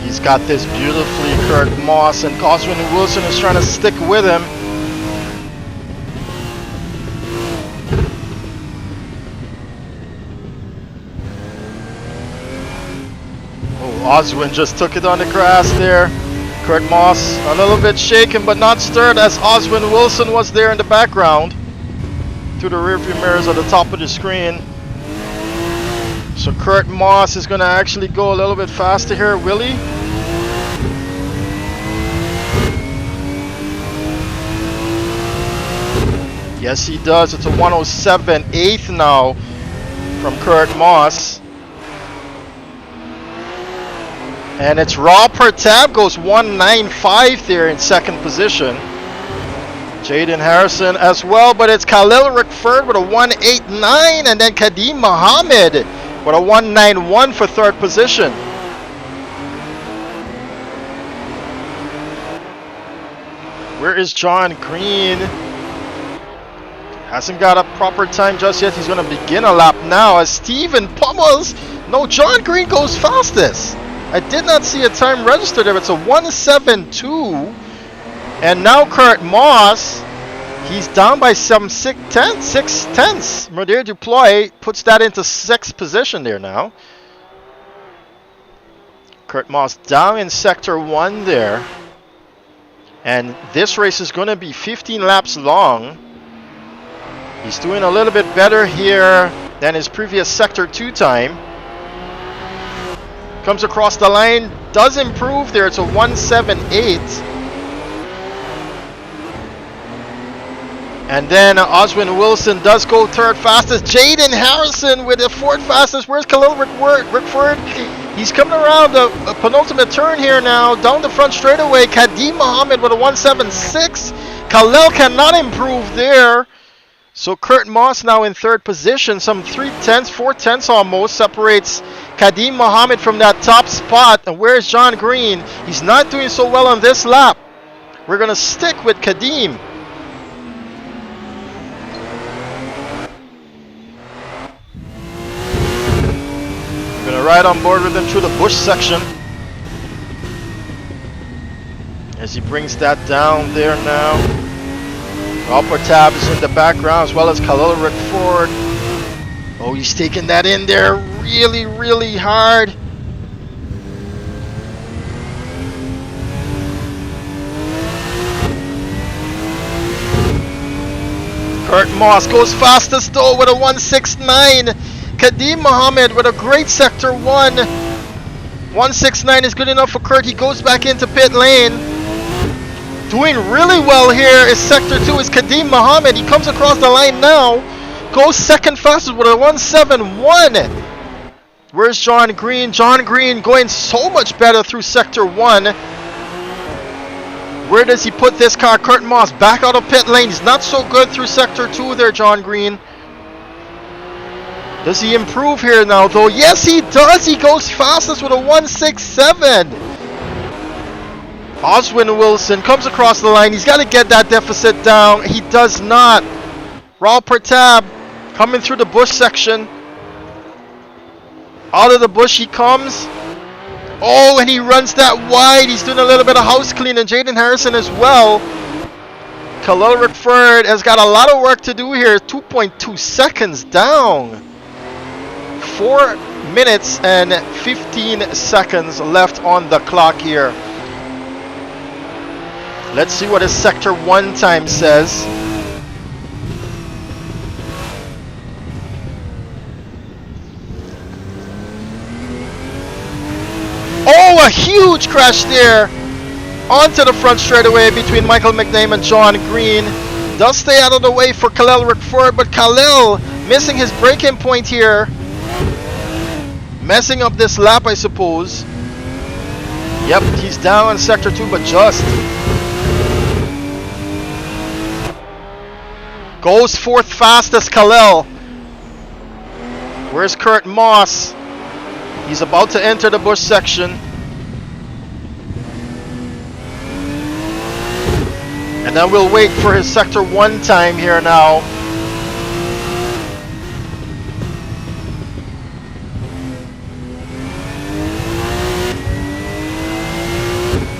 He's got this beautifully, Kurt Moss, and Oswin Wilson is trying to stick with him. Oh, Oswin just took it on the grass there. Kurt Moss a little bit shaken but not stirred as Oswin Wilson was there in the background through the rearview mirrors at the top of the screen. So Kurt Moss is going to actually go a little bit faster here. Willie? Yes, he does. It's a 107.8 now from Kurt Moss. And it's Raw per tab goes 195 there in second position. Jaden Harrison as well, but it's Khalil Rickford with a 189, and then Kadeem Mohammed with a 191 for third position. Where is John Green? Hasn't got a proper time just yet. He's going to begin a lap now as Steven pummels. No, John Green goes fastest. I did not see a time registered there. It's a 172. And now Kurt Moss, he's down by some 6 tenths. Modere Duploy puts that into 6th position there now. Kurt Moss down in sector 1 there. And this race is going to be 15 laps long. He's doing a little bit better here than his previous Sector 2 time. Comes across the line, does improve there. It's a 178. And then Oswin Wilson does go third fastest. Jaden Harrison with the fourth fastest. Where's Khalil Rickford? He's coming around the penultimate turn here now. Down the front straightaway. Kadim Mohammed with a 176. Khalil cannot improve there. So Kurt Moss now in third position. Some 3/10, 4/10 almost separates Kadim Mohammed from that top spot. And where's John Green? He's not doing so well on this lap. We're going to stick with Kadim. Gonna ride on board with him through the bush section as he brings that down there now. Robert Tab is in the background as well as Khalil Rickford. Oh, he's taking that in there really, really hard. Kurt Moss goes fastest though with a 169. Kadim Mohammed with a great Sector 1. 169 is good enough for Kurt. He goes back into pit lane. Doing really well here is Sector 2 is Kadim Mohammed. He comes across the line now. Goes second fastest with a 171. Where's John Green? John Green going so much better through Sector 1. Where does he put this car? Kurt Moss back out of pit lane. He's not so good through Sector 2 there, John Green. Does he improve here now though? Yes he does! He goes fastest with a 167! Oswin Wilson comes across the line. He's got to get that deficit down. He does not. Raul Pertab coming through the bush section. Out of the bush he comes. Oh, and he runs that wide. He's doing a little bit of house cleaning. Jaden Harrison as well. Khalil Rickford has got a lot of work to do here. 2.2 seconds down. 4 minutes and 15 seconds left on the clock here. Let's see what his Sector 1 time says. Oh, a huge crash there onto the front straightaway between Michael McName and John Green. Does stay out of the way for Khalil Rickford, but Khalil missing his braking point here. Messing up this lap, I suppose. Yep, he's down in Sector 2, but just. Goes fourth fastest, Khalil. Where's Kurt Moss? He's about to enter the bush section. And then we'll wait for his Sector 1 time here now.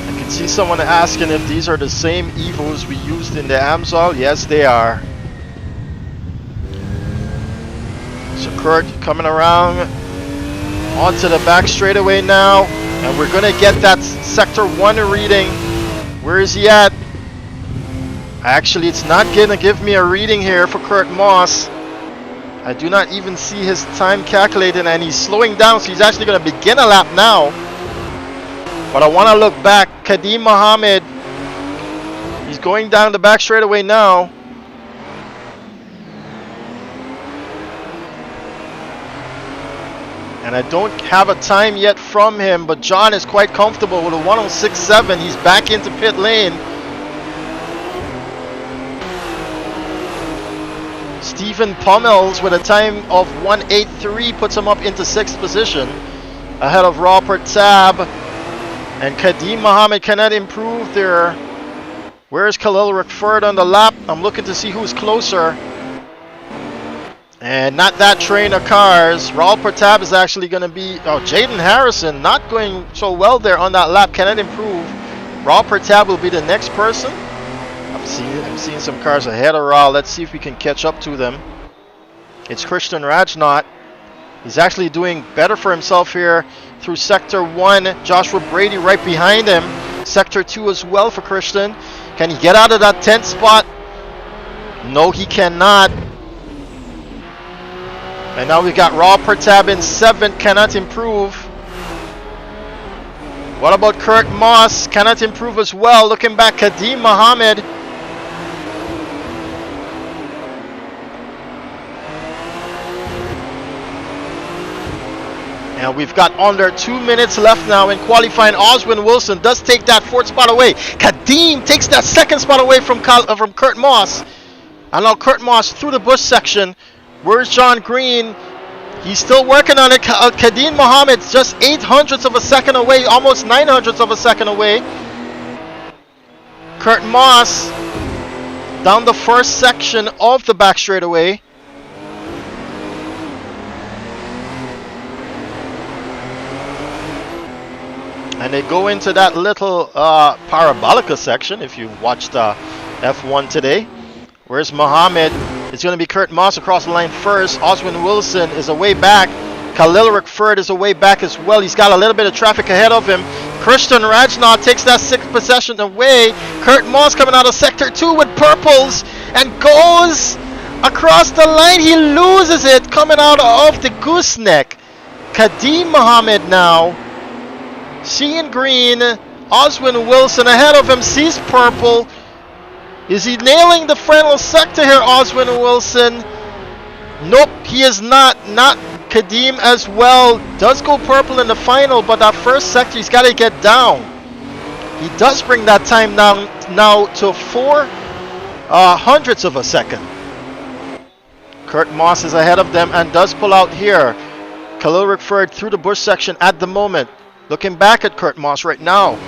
I can see someone asking if these are the same Evos we used in the AMSA. Yes, they are. So Kurt coming around onto the back straightaway now, and we're gonna get that Sector 1 reading. Where is he at? Actually, it's not gonna give me a reading here for Kurt Moss. I do not even see his time calculated, and he's slowing down, so he's actually gonna begin a lap now. But I wanna look back. Kadim Mohammed, he's going down the back straightaway now. And I don't have a time yet from him, but John is quite comfortable with a 106.7. He's back into pit lane. Stephen Pummels with a time of 1:08.3 puts him up into 6th position. Ahead of Robert Tab. And Kadim Mohammed cannot improve there. Where's Khalil Rickford on the lap? I'm looking to see who's closer. And not that train of cars. Raul Pertab is actually going to be... Oh, Jaden Harrison not going so well there on that lap. Cannot improve. Raul Pertab will be the next person. I'm seeing some cars ahead of Raul. Let's see if we can catch up to them. It's Christian Rajnot. He's actually doing better for himself here through Sector 1. Joshua Brady right behind him. Sector 2 as well for Christian. Can he get out of that 10th spot? No, he cannot. And now we've got Raw Pertab in 7th, cannot improve. What about Kurt Moss? Cannot improve as well. Looking back, Kadeem Mohammed. And we've got under 2 minutes left now in qualifying. Oswin Wilson does take that 4th spot away. Kadeem takes that 2nd spot away from Kurt Moss. And now Kurt Moss through the bush section. Where's John Green? He's still working on it. Kadeem Mohammed's just 0.08 of a second away, almost 0.09 of a second away. Kurt Moss down the 1st section of the back straightaway. And they go into that little parabolica section, if you watched F1 today. Where's Mohammed? It's going to be Kurt Moss across the line first. Oswin Wilson is away back. Khalil Rickford is away back as well. He's got a little bit of traffic ahead of him. Christian Rajnath takes that 6th possession away. Kurt Moss coming out of sector 2 with purples and goes across the line. He loses it coming out of the gooseneck. Kadeem Mohammed now seeing green. Oswin Wilson ahead of him sees purple. Is he nailing the final sector here, Oswin Wilson? Nope, he is not. Not Kadeem as well. Does go purple in the final, but that 1st sector he's got to get down. He does bring that time down now to 0.04 of a second. Kurt Moss is ahead of them and does pull out here. Khalil Rickford through the bush section at the moment. Looking back at Kurt Moss right now.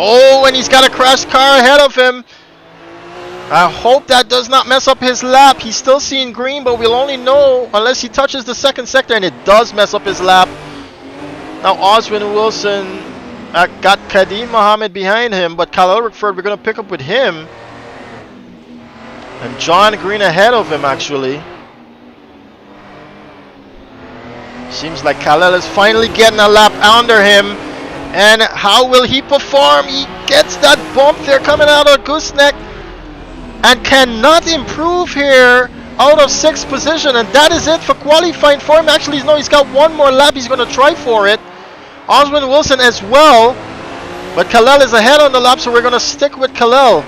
Oh, and he's got a crashed car ahead of him. I hope that does not mess up his lap. He's still seeing green, but we'll only know unless he touches the 2nd sector, and it does mess up his lap. Now Oswin Wilson got Kadeem Mohammed behind him, but Khalil Rickford, we're going to pick up with him. And John Green ahead of him, actually. Seems like Khalil is finally getting a lap under him. And how will he perform? He gets that bump there coming out of gooseneck and cannot improve here out of 6th position. And that is it for qualifying for him. Actually, no, he's got one more lap. He's going to try for it. Oswin Wilson as well. But Khalil is ahead on the lap, so we're going to stick with Khalil.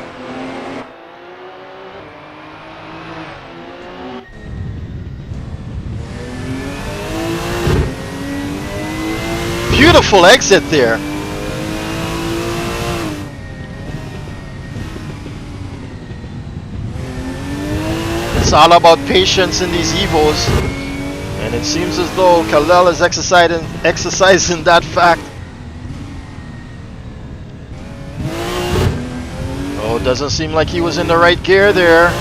Beautiful exit there. It's all about patience in these Evos. And it seems as though Khalil is exercising that fact. Oh, it doesn't seem like he was in the right gear there.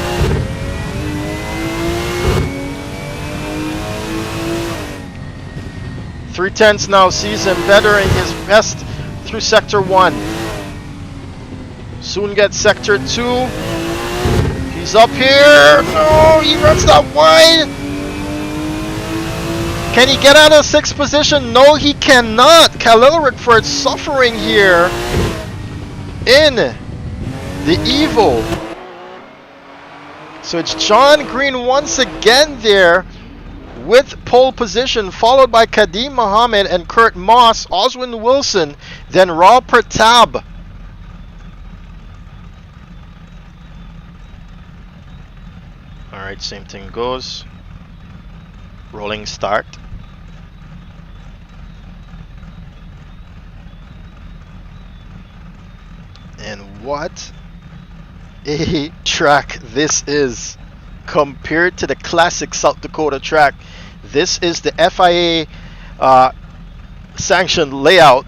Three tenths now sees him bettering his best through sector 1. Soon gets sector 2. He's up here. No, he runs that wide. Can he get out of 6th position? No, he cannot. Khalil Rickford suffering here in the Evo. So it's John Green once again there with pole position, followed by Kadeem Mohammed and Kurt Moss, Oswin Wilson, then Raw Pertab. Alright, same thing goes. Rolling start. And what a track this is compared to the classic South Dakota track. This is the FIA sanctioned layout.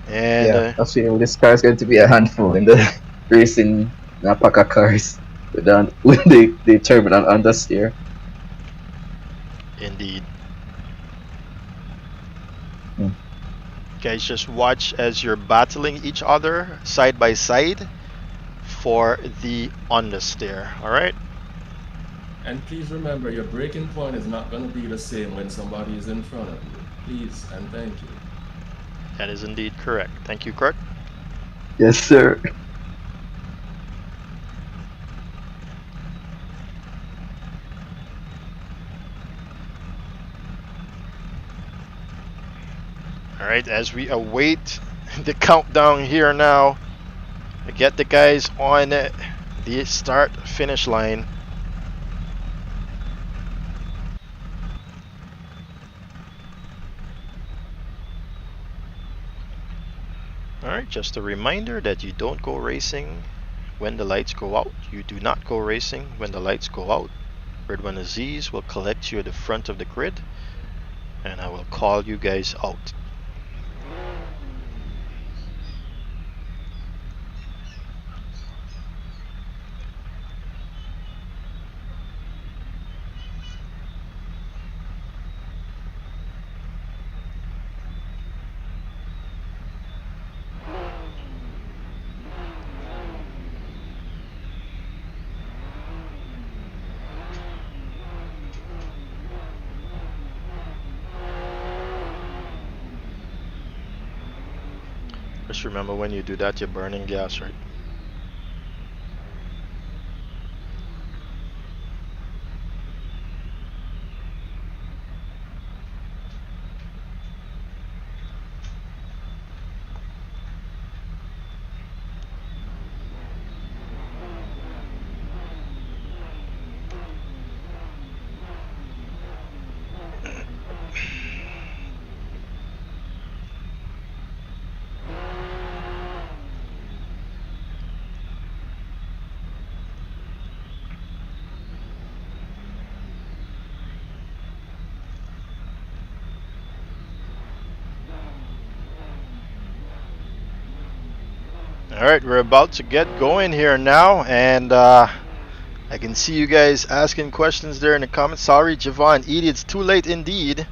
And yeah, I feel this car is going to be a handful in the racing Napaka cars with the turbo and understeer. Indeed. Guys, just watch as you're battling each other side by side for the understeer. Alright? And please remember, your braking point is not going to be the same when somebody is in front of you. Please and thank you. That is indeed correct. Thank you, Kurt. Yes, sir. Alright, as we await the countdown here now, to get the guys on the start finish line. Alright, just a reminder that you don't go racing when the lights go out. You do not go racing when the lights go out. Red One Aziz will collect you at the front of the grid, and I will call you guys out. Just remember, when you do that, you're burning gas, right? Alright, we're about to get going here now, and I can see you guys asking questions there in the comments. Sorry, Javon, Edie, it's too late indeed.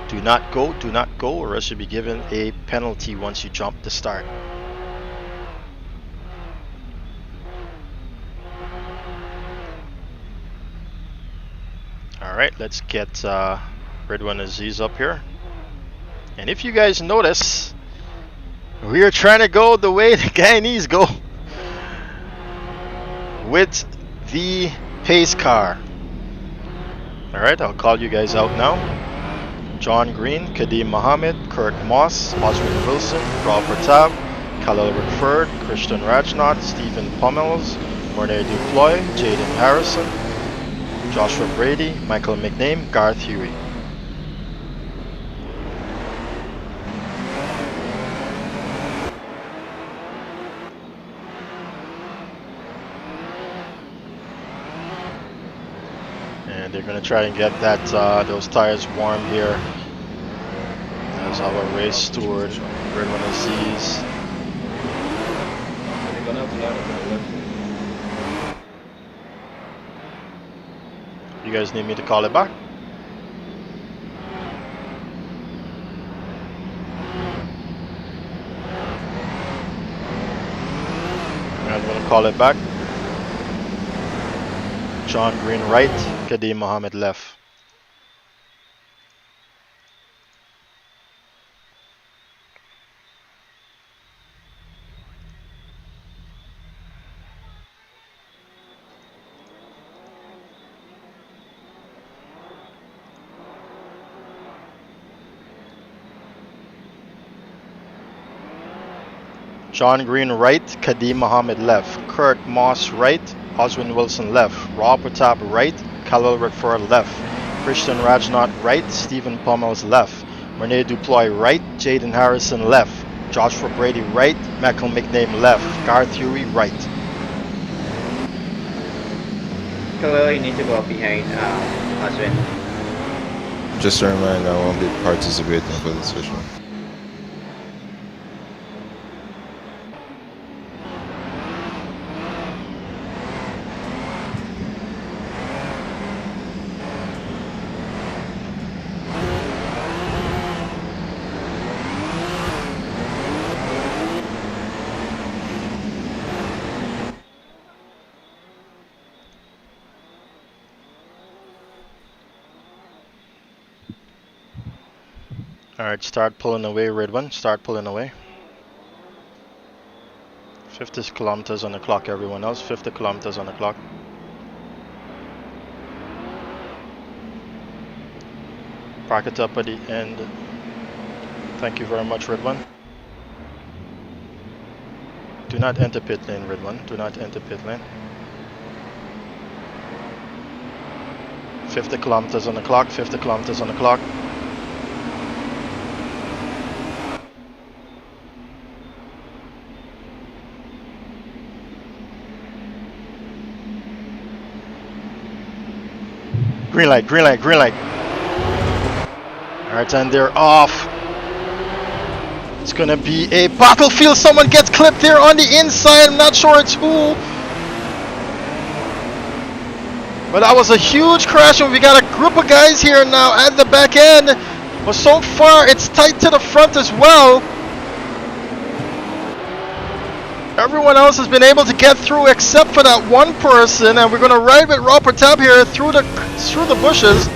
Do not go, or else you'll be given a penalty once you jump the start. Alright, let's get Red One Aziz up here. And if you guys notice, we are trying to go the way the Guyanese go with the pace car. Alright, I'll call you guys out now. John Green, Kadeem Mohammed, Kurt Moss, Oswin Wilson, Raul Pratap, Khalil Rickford, Christian Rajnath, Stephen Pummels, Mornay Duploy, Jaden Harrison, Joshua Brady, Michael McName, Garth Huey. They're gonna try and get that those tires warm here. As our race steward, Red One Aziz. You guys need me to call it back? I'm gonna call it back. John Green right, Kadeem Mohammed left. John Green right, Kadeem Mohammed left. Kurt Moss right, Oswin Wilson left. Raw Pratap right, Khalil Rickford left. Christian Rajnath right, Stephen Pummels left. Mornay Duploy right, Jaden Harrison left. Joshua Brady right, Michael McName left. Garth Huey right. Khalil, you need to go behind Oswin. Just a reminder, I won't be participating for this session. Alright, start pulling away, Red One. Start pulling away. 50 kilometers on the clock, everyone else. 50 kilometers on the clock. Park it up at the end. Thank you very much, Ridwan. Do not enter pit lane, Ridwan. Do not enter pit lane. 50 kilometers on the clock, 50 kilometers on the clock. Green light, green light, green light. Alright, and they're off. It's gonna be a battlefield. Someone gets clipped there on the inside. I'm not sure it's who. But that was a huge crash, and we got a group of guys here now at the back end. But so far, it's tight to the front as well. Everyone else has been able to get through except for that one person, and we're going to ride with Raw Tab here through the bushes,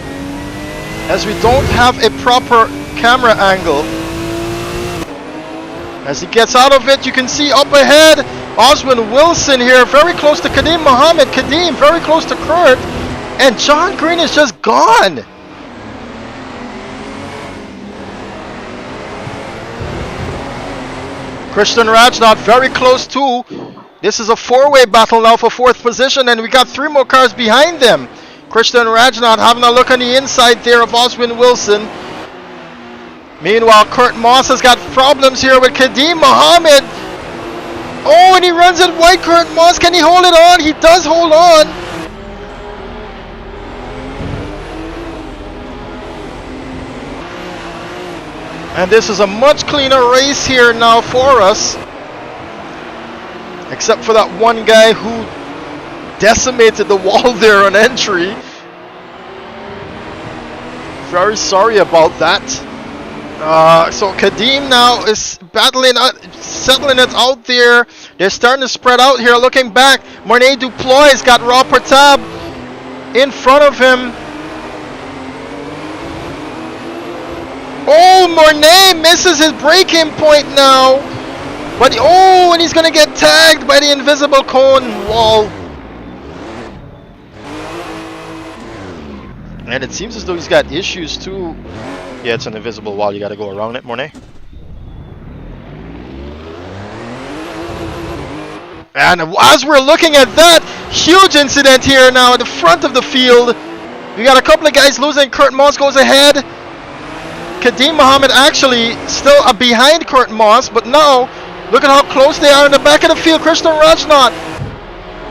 as we don't have a proper camera angle. As he gets out of it, you can see up ahead Oswin Wilson here, very close to Kadeem Mohammed. Kadeem very close to Kurt, and John Green is just gone. Christian Rajnath very close too. This is a four-way battle now for 4th position, and we got 3 more cars behind them. Christian Rajnath having a look on the inside there of Oswin Wilson. Meanwhile, Kurt Moss has got problems here with Kadeem Mohammed. Oh, and he runs it wide. Kurt Moss, can he hold it on? He does hold on. And this is a much cleaner race here now for us. Except for that one guy who decimated the wall there on entry. Very sorry about that. So Kadeem now is battling, settling it out there. They're starting to spread out here. Looking back, Mornay Duploi got Raw Tab in front of him. Oh, Mornay misses his braking point now. But oh, and he's gonna get tagged by the invisible cone wall. And it seems as though he's got issues too. Yeah, it's an invisible wall. You gotta go around it, Mornay. And as we're looking at that huge incident here now at the front of the field, we got a couple of guys losing. Kurt Moss goes ahead. Kadeem Mohammed actually still behind Kurt Moss, but now look at how close they are in the back of the field. Christian Rajnath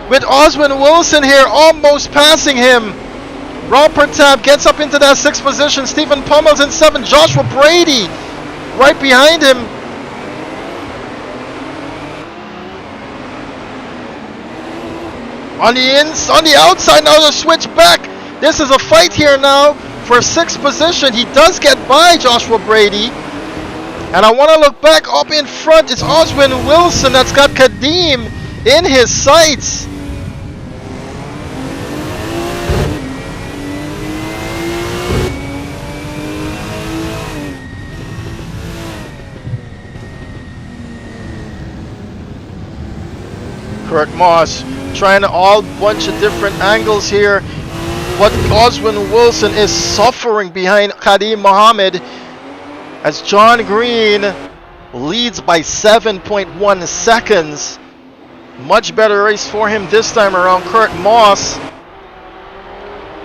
with Oswin Wilson here almost passing him. Raw Tab gets up into that 6th position. Stephen Pummels in 7th. Joshua Brady right behind him. On the outside now, the switch back. This is a fight here now for 6th position. He does get by Joshua Brady. And I want to look back up in front. It's Oswin Wilson that's got Kadeem in his sights. Kurt Moss trying a all bunch of different angles here, but Oswin Wilson is suffering behind Kadeem Mohammed as John Green leads by 7.1 seconds. Much better race for him this time around. Kurt Moss,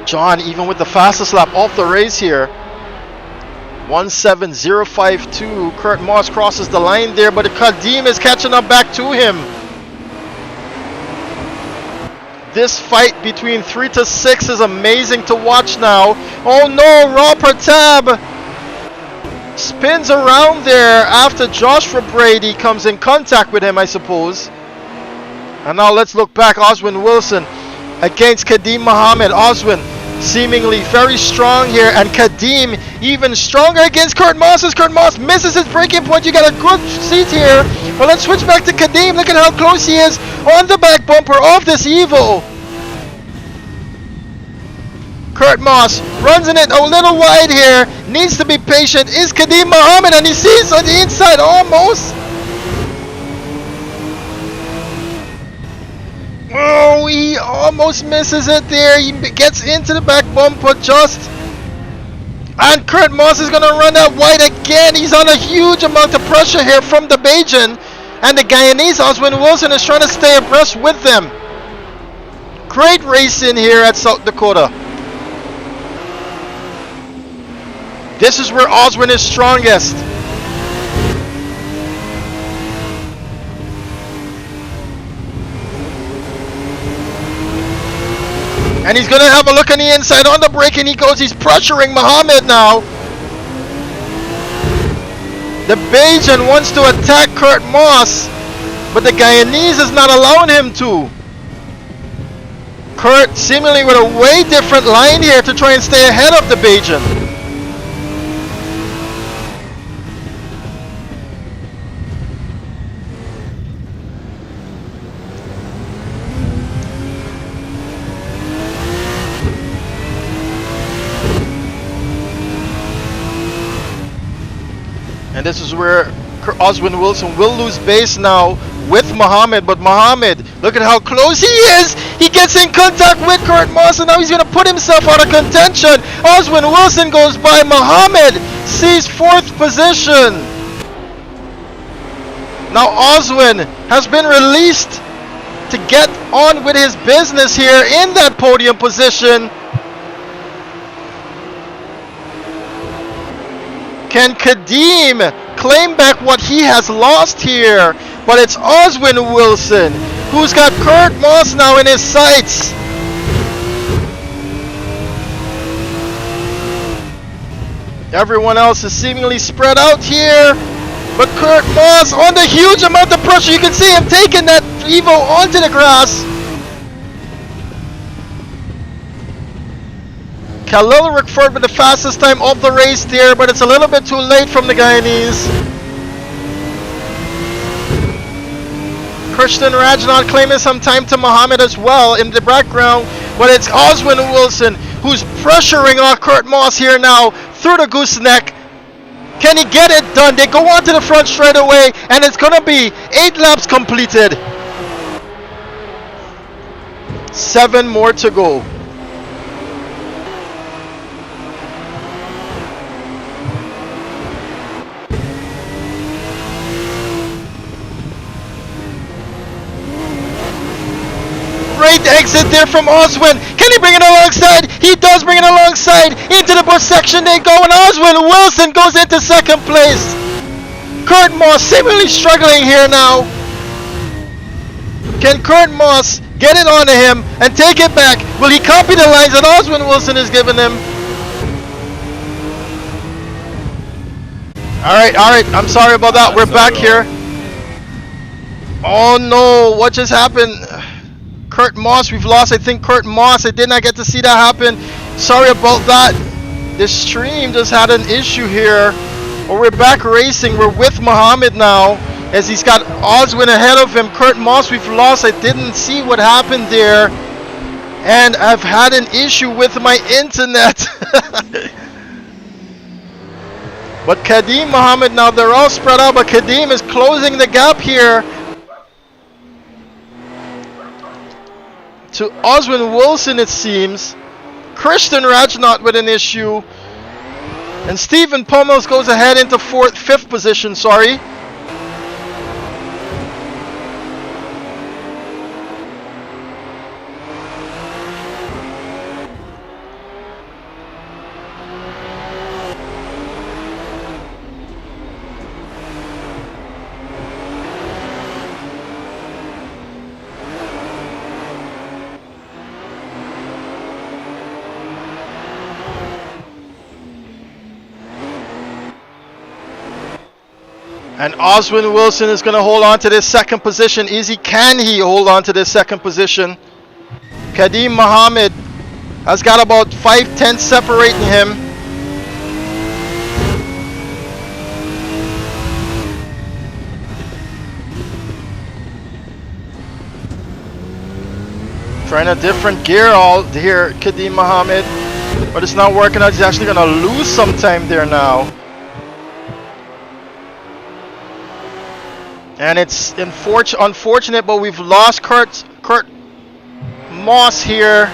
John even with the fastest lap off the race here, 17052. Kurt Moss crosses the line there, but Kadeem is catching up back to him. This fight between 3 to 6 is amazing to watch now. Oh no, Raw Tab spins around there after Joshua Brady comes in contact with him, I suppose. And now let's look back. Oswin Wilson against Kadeem Mohammed. Oswin seemingly very strong here, and Kadeem even stronger against Kurt Moss as Kurt Moss misses his braking point. You got a good seat here. Well, let's switch back to Kadeem. Look at how close he is on the back bumper of this Evo. Kurt Moss runs in it a little wide here. Needs to be patient. Is Kadeem Mohammed, and he sees on the inside almost. Oh, he almost misses it there. He gets into the back bumper just. And Kurt Moss is going to run that wide again. He's on a huge amount of pressure here from the Bajan. And the Guyanese, Oswin Wilson, is trying to stay abreast with them. Great racing here at South Dakota. This is where Oswin is strongest. And he's going to have a look on the inside on the brake, and he goes, he's pressuring Muhammad now. The Bajan wants to attack Kurt Moss, but the Guyanese is not allowing him to. Kurt seemingly with a way different line here to try and stay ahead of the Bajan. And this is where Oswin Wilson will lose base now with Muhammad. But Muhammad, look at how close he is. He gets in contact with Kurt Moss, and now he's going to put himself out of contention. Oswin Wilson goes by. Muhammad sees 4th position. Now Oswin has been released to get on with his business here in that podium position. Can Kadeem claim back what he has lost here? But it's Oswin Wilson who's got Kurt Moss now in his sights. Everyone else is seemingly spread out here. But Kurt Moss under huge amount of pressure. You can see him taking that Evo onto the grass. Khalil Rickford with the fastest time of the race there, but it's a little bit too late from the Guyanese. Christian Rajnath claiming some time to Muhammad as well in the background, but it's Oswin Wilson who's pressuring on Kurt Moss here now through the gooseneck. Can he get it done? They go on to the front straight away, and it's going to be 8 laps completed. 7 more to go. Great exit there from Oswin. Can he bring it alongside? He does bring it alongside. Into the bush section they go, and Oswin Wilson goes into 2nd place. Kurt Moss seemingly struggling here now. Can Kurt Moss get it onto him and take it back? Will he copy the lines that Oswin Wilson has given him? Alright, I'm sorry about that. We're back here. Oh no, what just happened? Kurt Moss, we've lost, I think, Kurt Moss. I did not get to see that happen. Sorry about that. This stream just had an issue here. But we're back racing. We're with Muhammad now, as he's got Oswin ahead of him. Kurt Moss, we've lost. I didn't see what happened there. And I've had an issue with my internet. But Kadeem Muhammad now, they're all spread out, but Kadeem is closing the gap here to Oswin Wilson, it seems. Christian Rajnath with an issue. And Stephen Pummels goes ahead into 5th position, sorry. And Oswin Wilson is going to hold on to this 2nd position. Can he hold on to this 2nd position? Kadeem Muhammad has got about 5/10 separating him. Trying a different gear all here, Kadeem Muhammad. But it's not working out. He's actually going to lose some time there now. And it's unfortunate, but we've lost Kurt Moss here.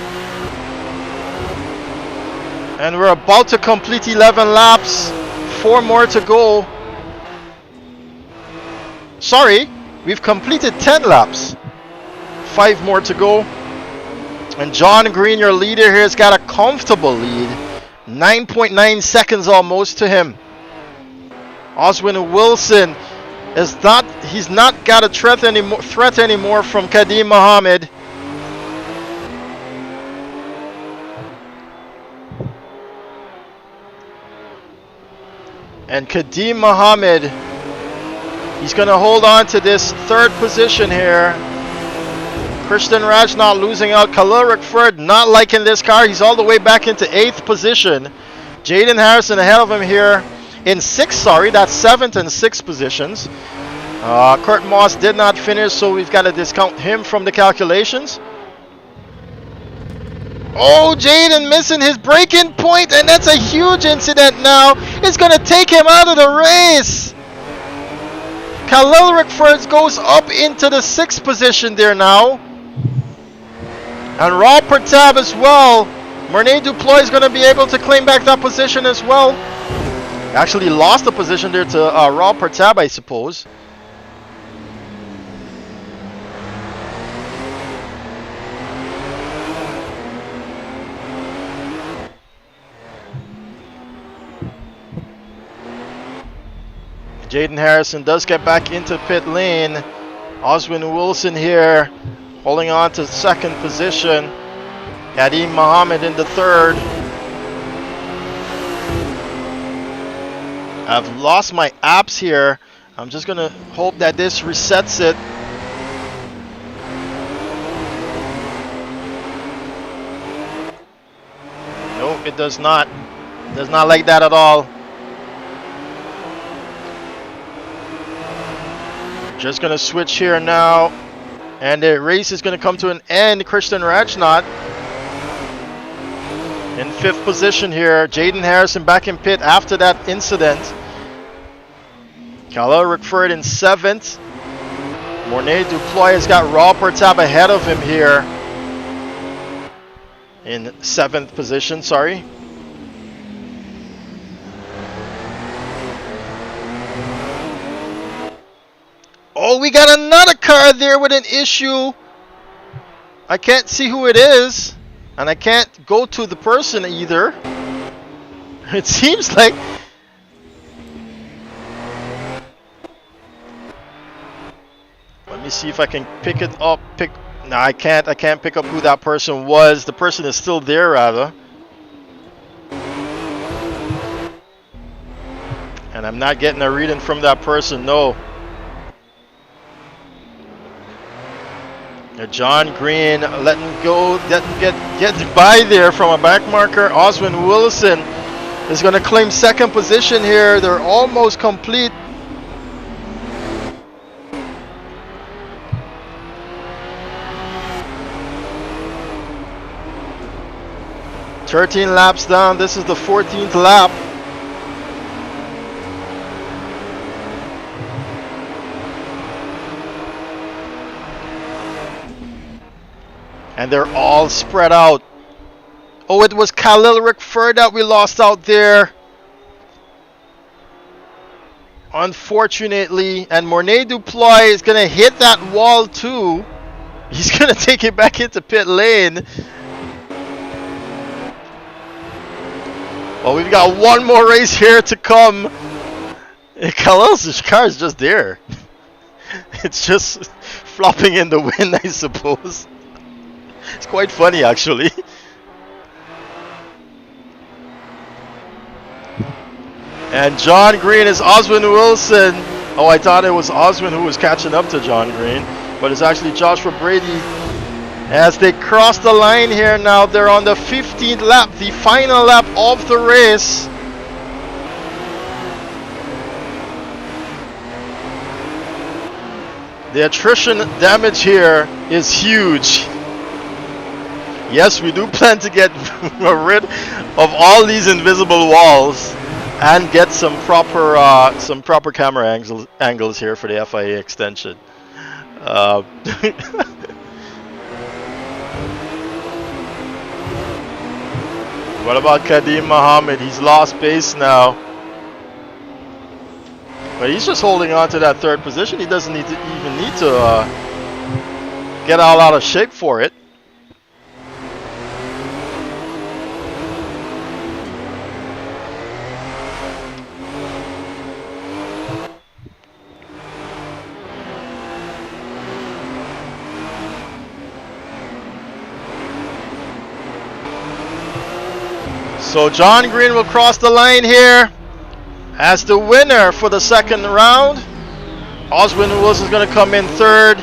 And we're about to complete 11 laps. 4 more to go. Sorry, we've completed 10 laps. 5 more to go. And John Green, your leader here, has got a comfortable lead. 9.9 seconds almost to him. Oswin Wilson he's not got a threat anymore from Kadim Mohammed. And Kadim Mohammed, he's going to hold on to this 3rd position here. Christian Raj not losing out. Khalil Rickford not liking this car. He's all the way back into 8th position. Jaden Harrison ahead of him here in 6th, sorry. That's 7th and 6th positions. Kurt Moss did not finish, so we've got to discount him from the calculations. Oh, Jaden missing his break-in point, and that's a huge incident now. It's going to take him out of the race. Khalil Rickford goes up into the 6th position there now. And Rob Pertab as well. Merne Duploy is going to be able to claim back that position as well. Actually lost the position there to Rob Pertab, I suppose. Jaden Harrison does get back into pit lane. Oswin Wilson here holding on to 2nd position. Kadim Mohammed in the 3rd. I've lost my apps here. I'm just gonna hope that this resets it. Nope, it does not. It does not like that at all. Just gonna switch here now, and the race is gonna come to an end. Christian Rajnat in 5th position here. Jaden Harrison back in pit after that incident. Khalil Rickford in 7th. Mornay Duploy has got Rob Pertab ahead of him here in 7th position, sorry. Oh, we got another car there with an issue. I can't see who it is, and I can't go to the person either. It seems like... Let me see if I can pick it up. No, I can't. I can't pick up who that person was. The person is still there, rather. And I'm not getting a reading from that person, no. John Green letting go, letting get by there from a back marker. Oswin Wilson is going to claim 2nd position here. They're almost complete. "13 laps down. This is the 14th lap. And they're all spread out. Oh, it was Khalil Rickford that we lost out there. Unfortunately. And Mornay Duploy is going to hit that wall too. He's going to take it back into pit lane. Well, we've got one more race here to come. Khalil's car is just there. It's just flopping in the wind, I suppose. It's quite funny, actually. And John Green is Oswin Wilson. Oh, I thought it was Oswin who was catching up to John Green, but it's actually Joshua Brady. As they cross the line here now, they're on the 15th lap, the final lap of the race. The attrition damage here is huge. Yes, we do plan to get rid of all these invisible walls and get some proper camera angles here for the FIA extension. What about Kadim Mohammed? He's lost pace now. But he's just holding on to that third position. He doesn't even need to get all out of shape for it. So John Green will cross the line here as the winner for the second round. Oswin Wilson is going to come in third.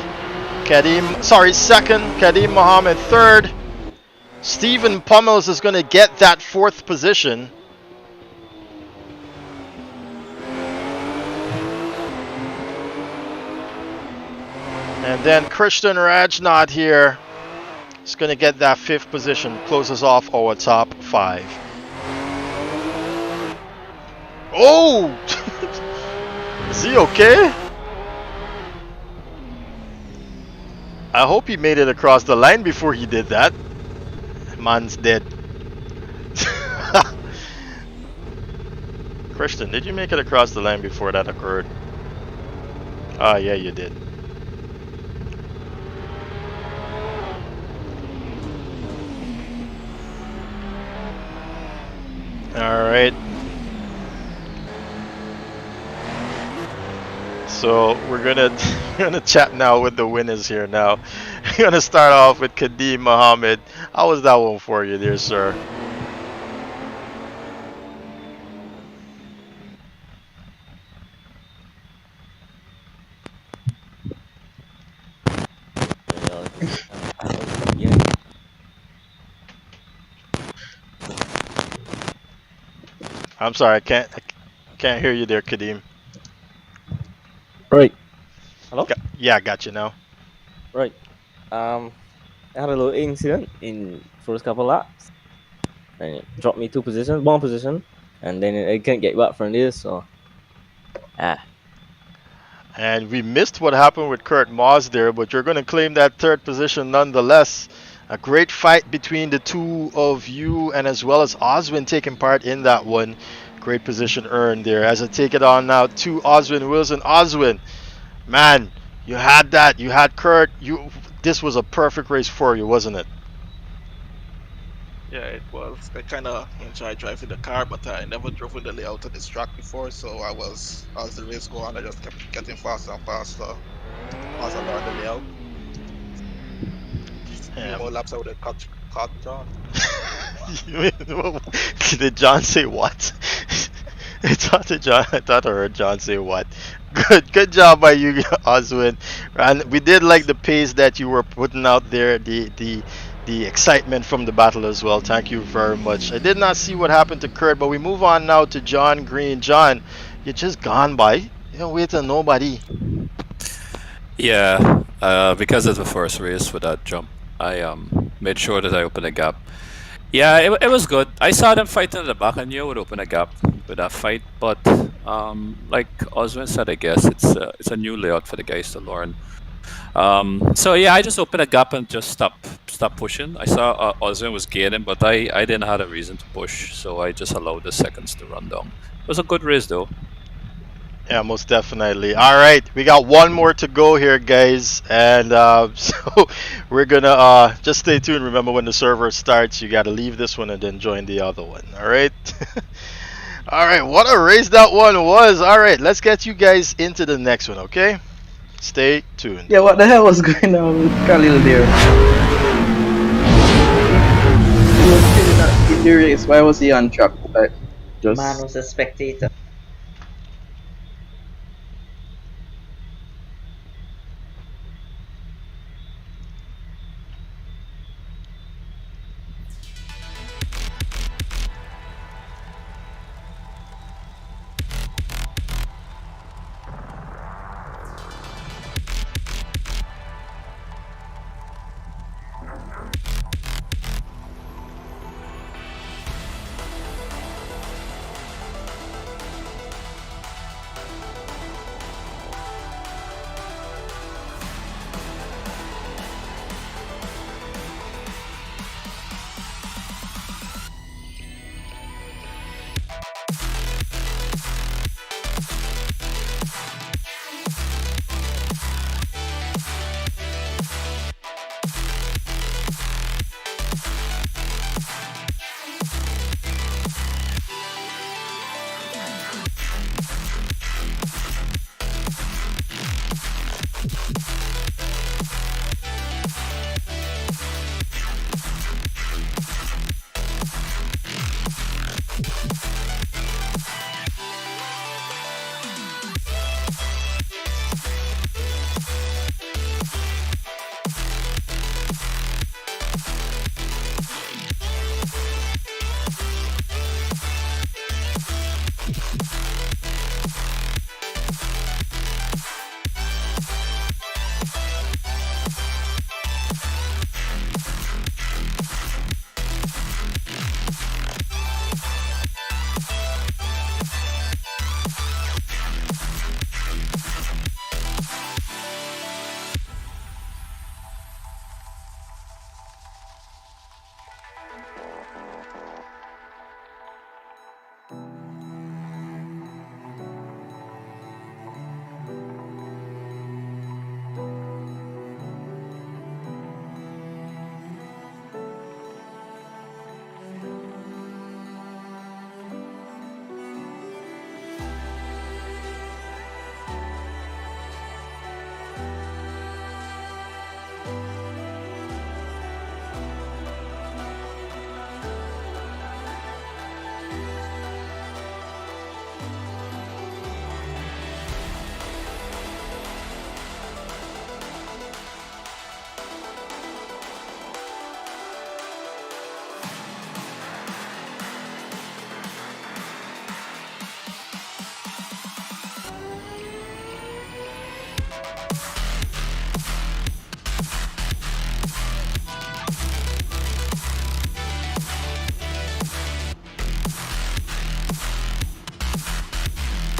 Second. Kadim Mohammed third. Stephen Pummels is going to get that fourth position. And then Christian Rajnath here is going to get that fifth position. Closes off our top 5. Oh! Is he okay? I hope he made it across the line before he did that. Man's dead. Christian, did you make it across the line before that occurred? Ah, yeah, you did. Alright. So we're gonna chat now with the winners here now. We're gonna start off with Kadim Mohammed. How was that one for you, dear sir? I'm sorry, I can't hear you there, Kadim. Right. Hello? Yeah, got you now. Right. I had a little incident in first couple laps. And it dropped me one position. And then I can't get back from this, so... And we missed what happened with Kurt Moss there, but you're going to claim that third position nonetheless. A great fight between the two of you, and as well as Oswin taking part in that one. Great position earned there. As I take it on now to Oswin Wilson. Oswin, man, you had that. You had Kurt. This was a perfect race for you, wasn't it? Yeah, it was. I kind of enjoyed driving the car, but I never drove with the layout of this track before. So as the race go on, I just kept getting faster and faster as I learned the layout. Yeah. More laps I would have caught John. Did John say what? I thought I heard John say what. Good job by you, Oswin. And we did like the pace that you were putting out there, the excitement from the battle as well. Thank you very much. I did not see what happened to Kurt, but we move on now to John Green. John, you just gone by. You don't wait till nobody. Yeah, because of the first race with that jump, I made sure that I opened a gap. Yeah, it was good. I saw them fighting at the back. I knew I would open a gap with that fight, but like Oswin said, I guess it's a new layout for the guys to learn. So yeah, I just opened a gap and just stopped pushing. I saw Oswin was gaining, but I didn't have a reason to push, so I just allowed the seconds to run down. It was a good race though. Yeah, most definitely. All right, we got one more to go here, guys, and so we're gonna just stay tuned. Remember, when the server starts, you gotta leave this one and then join the other one. All right. All right, what a race that one was. All right, let's get you guys into the next one. Okay, stay tuned. Yeah, what the hell was going on with Khalil there? He was still not in the race. Why was he on track? Like, just... Man was a spectator.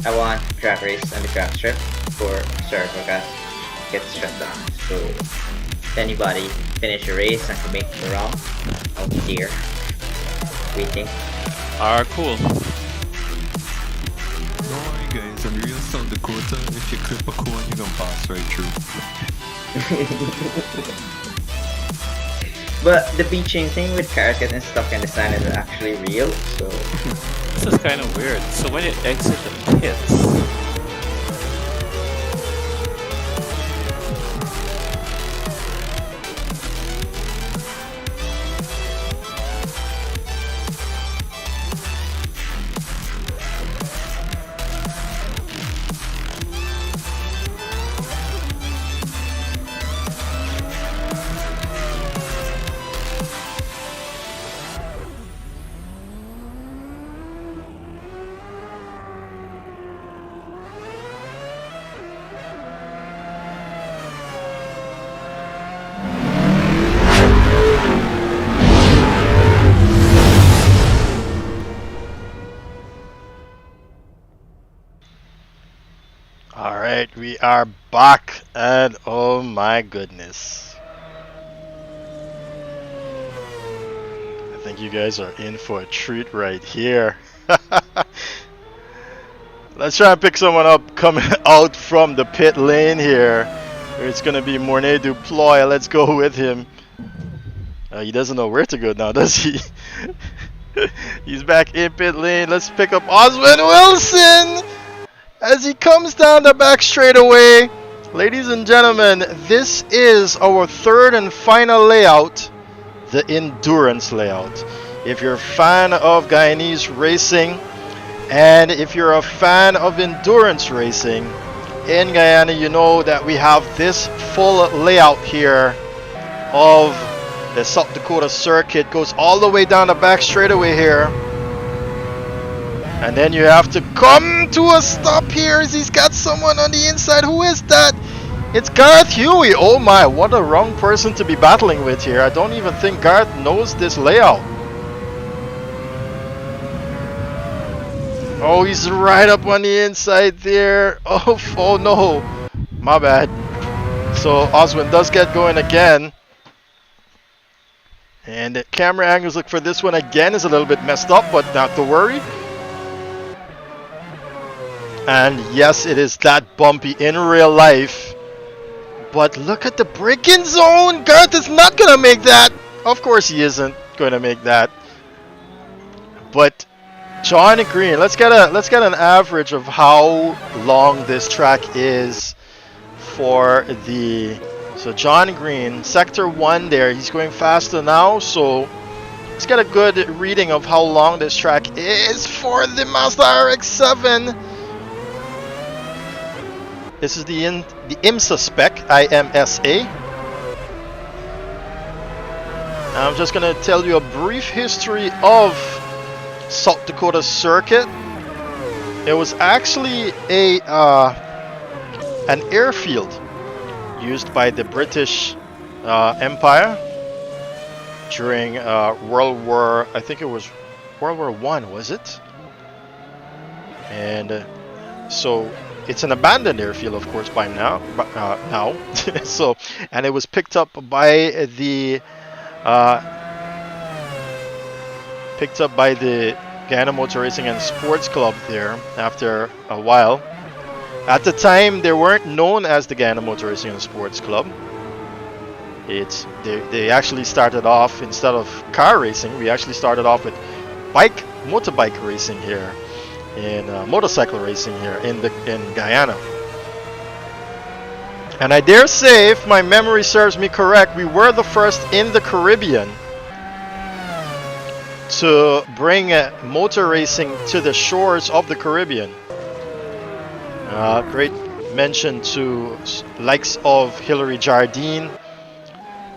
I want track race on the track strip before start forecast gets shut down. So if anybody finish a race and can make the round, I'll be here waiting. Alright, cool. Don't worry guys, on real South Dakota, if you clip a cone, you're gonna pass right through. But the beaching thing with cars getting stuck in the sand is actually real, so... This is kind of weird. So when you exit the pits, Alright, we are back, and oh my goodness. I think you guys are in for a treat right here. Let's try and pick someone up coming out from the pit lane here. It's gonna be Mornay Duploy. Let's go with him. He doesn't know where to go now, does he? He's back in pit lane. Let's pick up Oswin Wilson as he comes down the back straightaway. Ladies and gentlemen, this is our third and final layout, the endurance layout. If you're a fan of Guyanese racing, and if you're a fan of endurance racing in Guyana, you know that we have this full layout here of the South Dakota Circuit. Goes all the way down the back straightaway here. And then you have to come to a stop here as he's got someone on the inside. Who is that? It's Garth Huey. Oh my, what a wrong person to be battling with here. I don't even think Garth knows this layout. Oh, he's right up on the inside there. Oh no. My bad. So Oswin does get going again. And the camera angles look for this one again is a little bit messed up, but not to worry. And yes, it is that bumpy in real life. But look at the braking zone. Garth is not going to make that. Of course he isn't going to make that. But John Green, let's get an average of how long this track is for the... So John Green, sector 1 there, he's going faster now, so let's get a good reading of how long this track is for the Mazda RX-7. This is the IMSA spec, IMSA. I'm just going to tell you a brief history of South Dakota Circuit. It was actually an airfield used by the British Empire during World War, I think it was World War I, was it? And so it's an abandoned airfield, of course, by now. So, and it was picked up by the Guyana Motor Racing and Sports Club there after a while. At the time, they weren't known as the Guyana Motor Racing and Sports Club. They actually started off, instead of car racing, we actually started off with motorbike racing here, and motorcycle racing here in Guyana. And I dare say, if my memory serves me correct, we were the first in the Caribbean to bring motor racing to the shores of the Caribbean. Great mention to likes of Hilary Jardine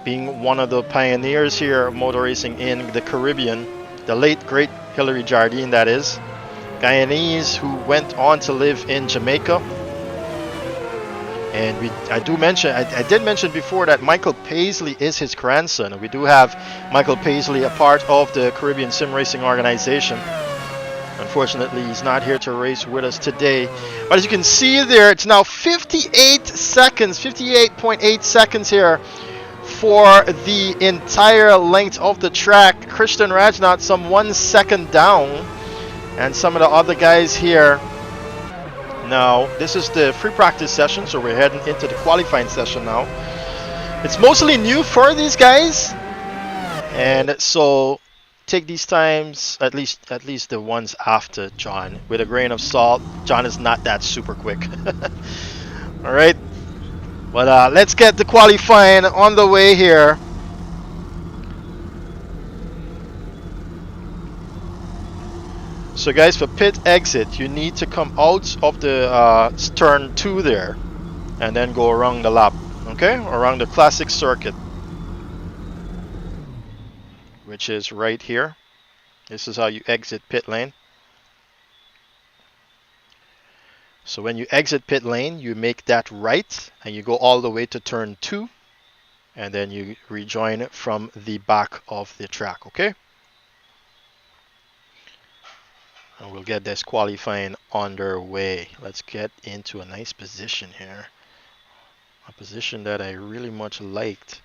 being one of the pioneers here of motor racing in the Caribbean. The late great Hilary Jardine, that is. Guyanese who went on to live in Jamaica. And I did mention before that Michael Paisley is his grandson. We do have Michael Paisley, a part of the Caribbean Sim Racing organization. And Unfortunately, he's not here to race with us today. But as you can see there, it's now 58 seconds, 58.8 seconds here for the entire length of the track. Christian Rajnath some 1 second down, and some of the other guys here. Now, this is the free practice session, so we're heading into the qualifying session now. It's mostly new for these guys, and so take these times, at least the ones after John, with a grain of salt. John is not that super quick. All right, but let's get the qualifying on the way here. So guys, for pit exit, you need to come out of the turn 2 there, and then go around the lap, okay, around the classic circuit, which is right here. This is how you exit pit lane. So when you exit pit lane, you make that right, and you go all the way to turn 2, and then you rejoin from the back of the track, okay? And we'll get this qualifying underway. Let's get into a nice position here. A position that I really much liked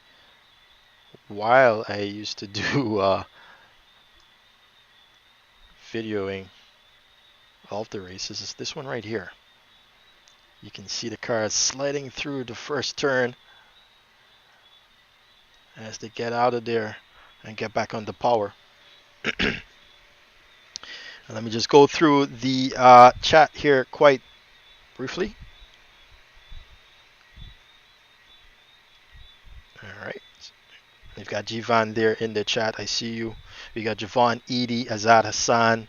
while I used to do videoing of the races. Is this one right here. You can see the cars sliding through the first turn as they get out of there and get back on the power. And let me just go through the chat here quite briefly. All right. We've got Jivan there in the chat. I see you. We got Javon, Edie, Azad Hassan,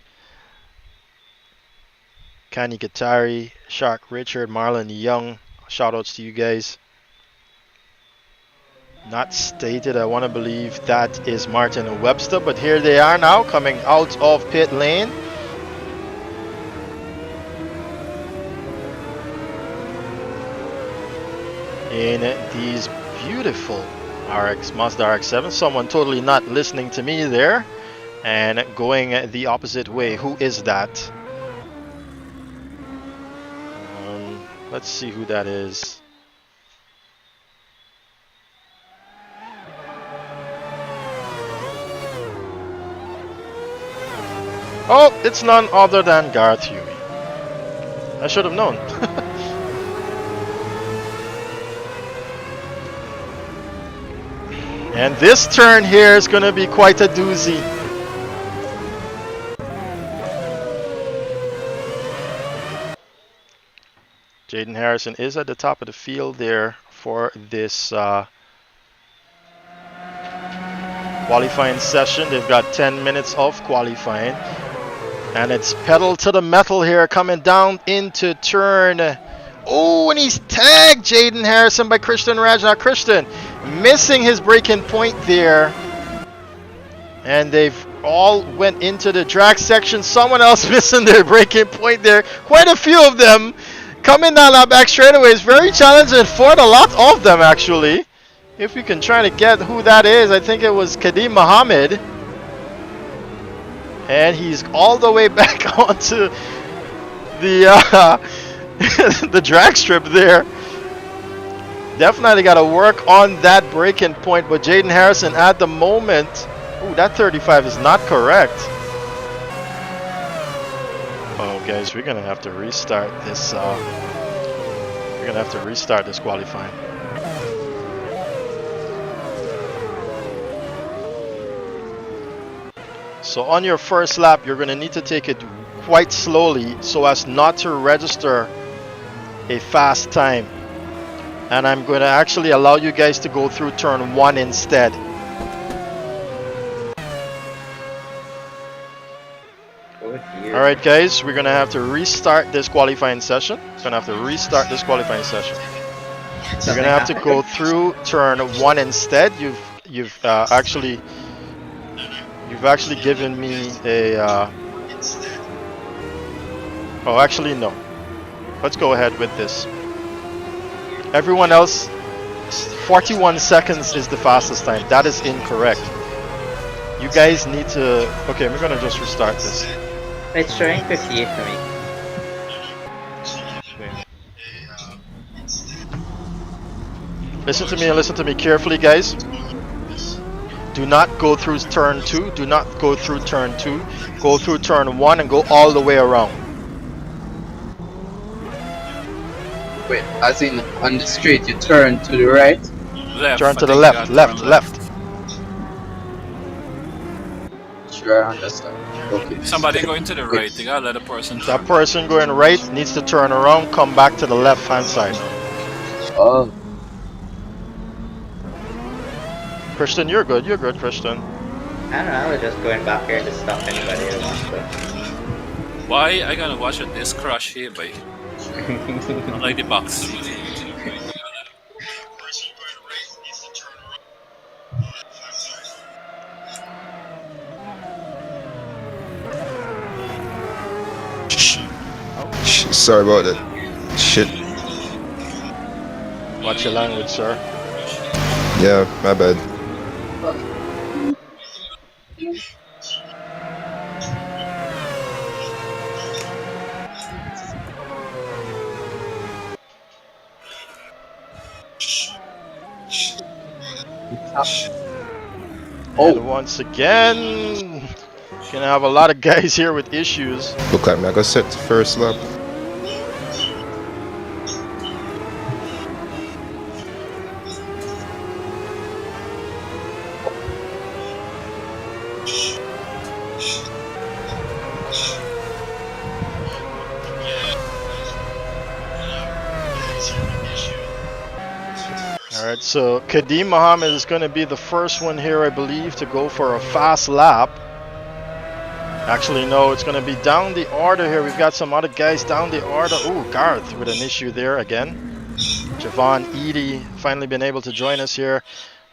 Kani Katari, Shark Richard, Marlon Young. Shout outs to you guys. Not stated. I want to believe that is Martin and Webster, but here they are now coming out of pit lane. In these beautiful Mazda RX-7. Someone totally not listening to me there and going the opposite way. Who is that? Let's see who that is. Oh, it's none other than Garth Huey. I should have known. And this turn here is going to be quite a doozy. Jaden Harrison is at the top of the field there for this qualifying session. They've got 10 minutes of qualifying. And it's pedal to the metal here, coming down into turn. Oh, and he's tagged, Jaden Harrison, by Christian Rajna. Christian missing his breaking point there. And they've all went into the drag section. Someone else missing their breaking point there. Quite a few of them coming down that back straightaway. Is very challenging for the lot of them, actually. If we can try to get who that is, I think it was Kadim Mohammed. And he's all the way back onto the the drag strip there. Definitely got to work on that breaking point, but Jaden Harrison at the moment, ooh, that 35 is not correct. Oh, guys, we're gonna have to restart this. We're gonna have to restart this qualifying. So on your first lap, you're gonna need to take it quite slowly so as not to register a fast time. And I'm going to actually allow you guys to go through turn 1 instead. Alright guys, we're going to have to restart this qualifying session. We're going to have to restart this qualifying session. You're going to have to go through turn 1 instead. You've actually given me a oh, actually no. Let's go ahead with this. Everyone else, 41 seconds is the fastest time. That is incorrect. You guys need to... Okay, we're going to just restart this. It's showing 58 for me. Listen to me and listen to me carefully, guys. Do not go through turn 2. Do not go through turn 2. Go through turn 1 and go all the way around. Wait, as in on the street, you turn to the right? Left. Turn I to the think you left, gotta left, turn left. Sure, I understand. Okay. Somebody going to the right. You gotta let a person turn. That person going right needs to turn around, come back to the left hand side. Oh. Christian, you're good. You're good, Christian. I don't know, I was just going back here to stop anybody who wants to. Why I gotta watch a disc crash here, boy? Not like the box. Sorry about that. Shit. Watch your language, sir. Yeah, my bad. And once again, gonna have a lot of guys here with issues. Look like me, I got set to first lap. Alright, so Kadeem Mohammed is going to be the first one here, I believe, to go for a fast lap. Actually, no, it's going to be down the order here. We've got some other guys down the order. Ooh, Garth with an issue there again. Javon Edie finally been able to join us here,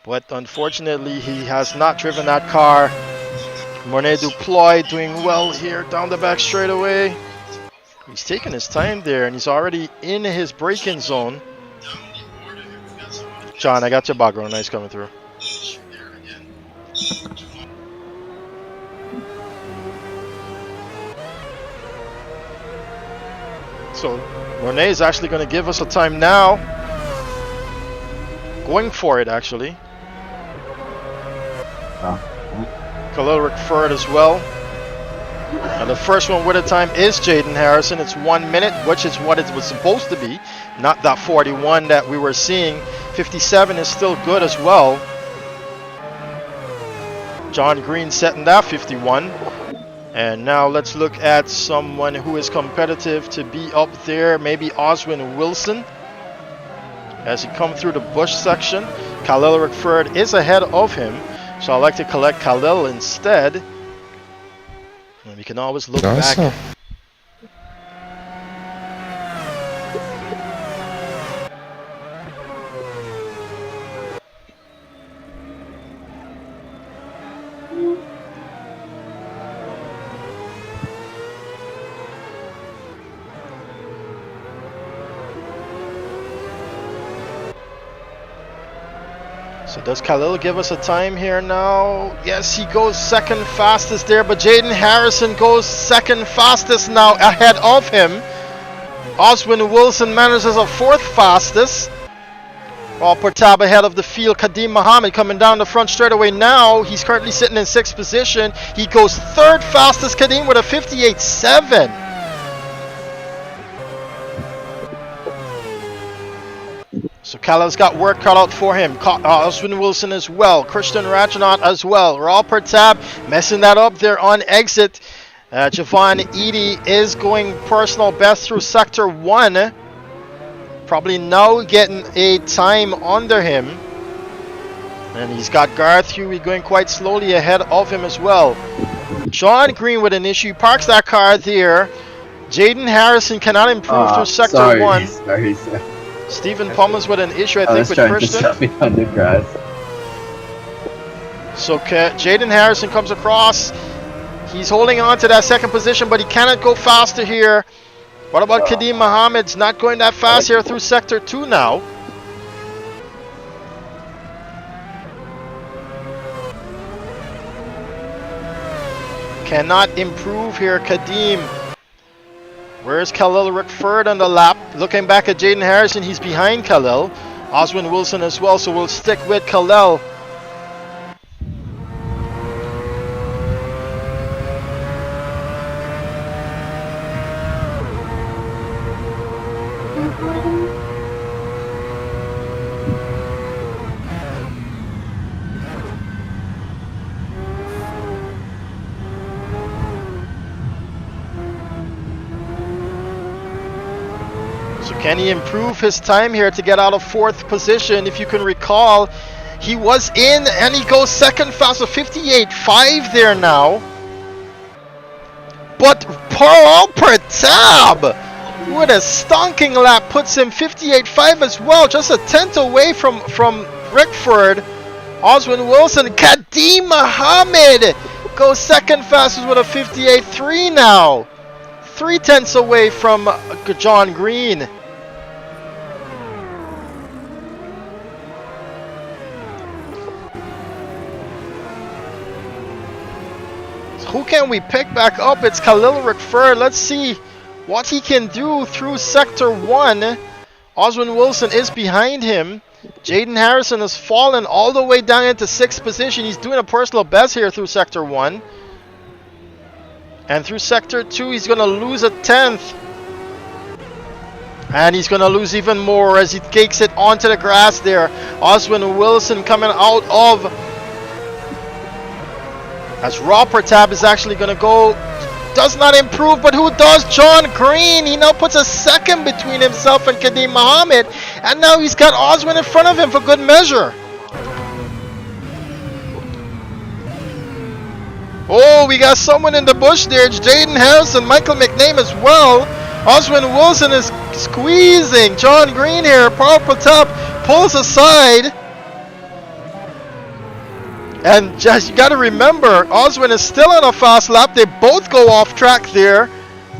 but unfortunately he has not driven that car. Mornay Duploy doing well here down the back straightaway. He's taking his time there and he's already in his braking zone. John, I got your background noise coming through. So Mornay is actually going to give us a time now. Going for it, actually. Khalil Rickford as well. And the first one with a time is Jaden Harrison. It's 1 minute, which is what it was supposed to be. Not that 41 that we were seeing. 57 is still good as well. John Green setting that 51. And now let's look at someone who is competitive to be up there. Maybe Oswin Wilson. As he come through the bush section. Khalil Rickford is ahead of him. So I like to collect Khalil instead. And we can always look back. So does Khalil give us a time here now? Yes, he goes second fastest there, but Jaden Harrison goes second fastest now ahead of him. Oswin Wilson manages a fourth fastest. All Portab ahead of the field. Kadeem Mohammed coming down the front straightaway now. He's currently sitting in sixth position. He goes third fastest, Kadeem, with a 58.7. So Khalil's got work cut out for him. Oswin Wilson as well. Christian Rajanath as well. Raul Pertab messing that up there on exit. Javon Edie is going personal best through sector 1. Probably now getting a time under him. And he's got Garth Huey going quite slowly ahead of him as well. John Green with an issue. Parks that car there. Jaden Harrison cannot improve through sector 1. Sorry, sir. Stephen Pummels with an issue, I think, with Christian. So Jaden Harrison comes across. He's holding on to that second position, but he cannot go faster here. What about Kadeem Mohammed's not going that fast here through sector 2 now? Cannot improve here, Kadim. Where's Khalil Rickford on the lap? Looking back at Jaden Harrison, he's behind Khalil. Oswin Wilson as well, so we'll stick with Khalil. So can he improve his time here to get out of 4th position? If you can recall, he was in and he goes second fast, so 58.5 there now. But Paul Pratap with a stonking lap puts him 58.5 as well, just a tenth away from Rickford. Oswin Wilson, Kadim Mohammed goes second fastest with a 58.3 now. 3/10 away from John Green. So who can we pick back up? It's Khalil Rickford. Let's see what he can do through Sector 1. Oswin Wilson is behind him. Jaden Harrison has fallen all the way down into 6th position. He's doing a personal best here through Sector 1. And through Sector 2, he's going to lose a 10th. And he's going to lose even more as he takes it onto the grass there. Oswin Wilson coming out of... As Rob Pratap is actually going to go... Does not improve, but who does? John Green. He now puts a second between himself and Kadim Mohammed. And now he's got Oswin in front of him for good measure. Oh, we got someone in the bush there. It's Jaden Harrison, Michael McName as well. Oswin Wilson is squeezing John Green here. Paul Pratap pulls aside. And just you got to remember, Oswin is still on a fast lap. They both go off track there.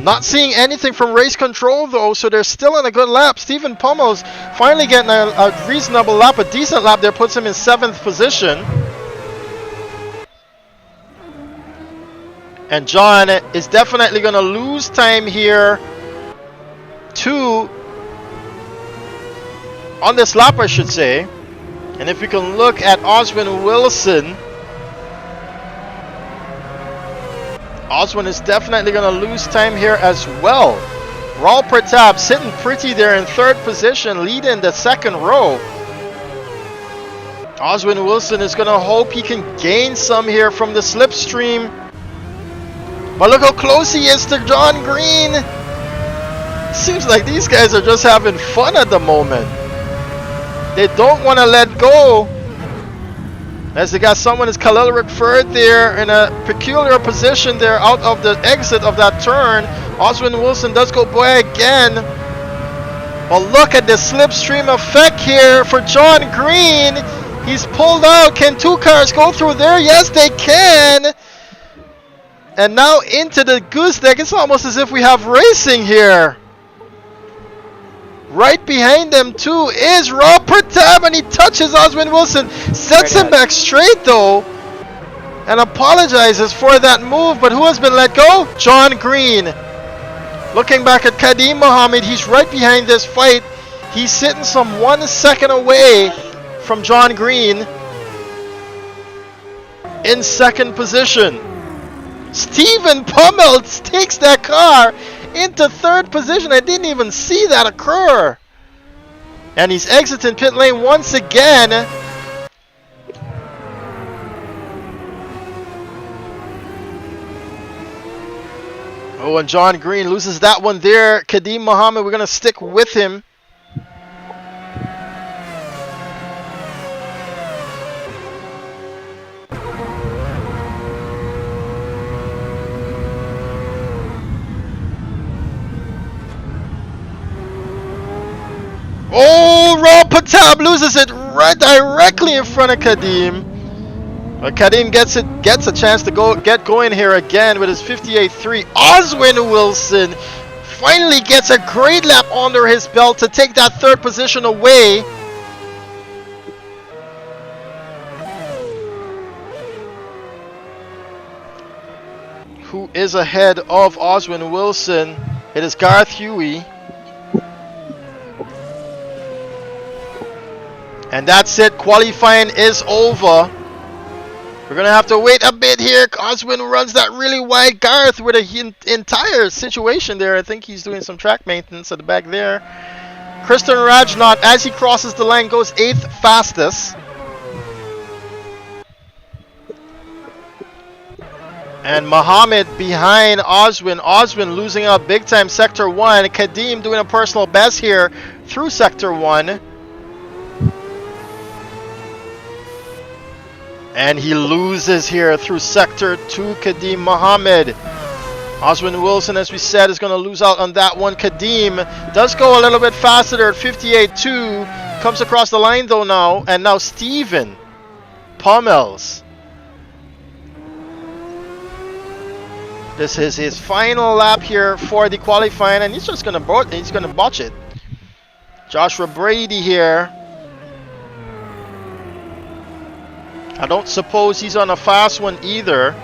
Not seeing anything from race control though, so they're still on a good lap. Stephen Pommel's finally getting a reasonable lap, a decent lap there, puts him in 7th position. And John is definitely going to lose time here on this lap, I should say. And if we can look at Oswin Wilson, Oswin is definitely going to lose time here as well. Raul Pratap sitting pretty there in 3rd position, leading the 2nd row. Oswin Wilson is going to hope he can gain some here from the slipstream. But look how close he is to John Green. Seems like these guys are just having fun at the moment. They don't want to let go. As they got someone as Khalil Rickford there in a peculiar position there out of the exit of that turn. Oswin Wilson does go by again. But look at the slipstream effect here for John Green. He's pulled out. Can 2 cars go through there? Yes, they can. And now into the gooseneck. It's almost as if we have racing here. Right behind them too is Rob Pratap, and he touches Oswin Wilson. Sets him back straight though. And apologizes for that move. But who has been let go? John Green. Looking back at Kadim Mohammed, he's right behind this fight. He's sitting some 1 second away from John Green in 2nd position. Stephen Pummel takes that car into 3rd position. I didn't even see that occur. And he's exiting pit lane once again. Oh, and John Green loses that one there. Kadim Mohammed, we're going to stick with him. Oh, Rob Pratap loses it right directly in front of Kadim. But Kadim gets a chance to get going here again with his 58.3. Oswin Wilson finally gets a great lap under his belt to take that 3rd position away. who is ahead of Oswin Wilson. It is Garth Huey. And that's it. Qualifying is over. We're going to have to wait a bit here. Oswin runs that really wide. Garth with an entire situation there. I think he's doing some track maintenance at the back there. Kristen Rajnaut, as he crosses the line, goes 8th fastest. And Mohammed behind Oswin. Oswin losing out big time Sector 1. Kadeem doing a personal best here through Sector 1. And he loses here through Sector 2, Kadeem Mohammed. Oswin Wilson, as we said, is going to lose out on that one. Kadeem does go a little bit faster there at 58.2. Comes across the line though now. And now Steven Pommels. This is his final lap here for the qualifying, and he's just going to botch it. Joshua Brady here. I don't suppose he's on a fast one either.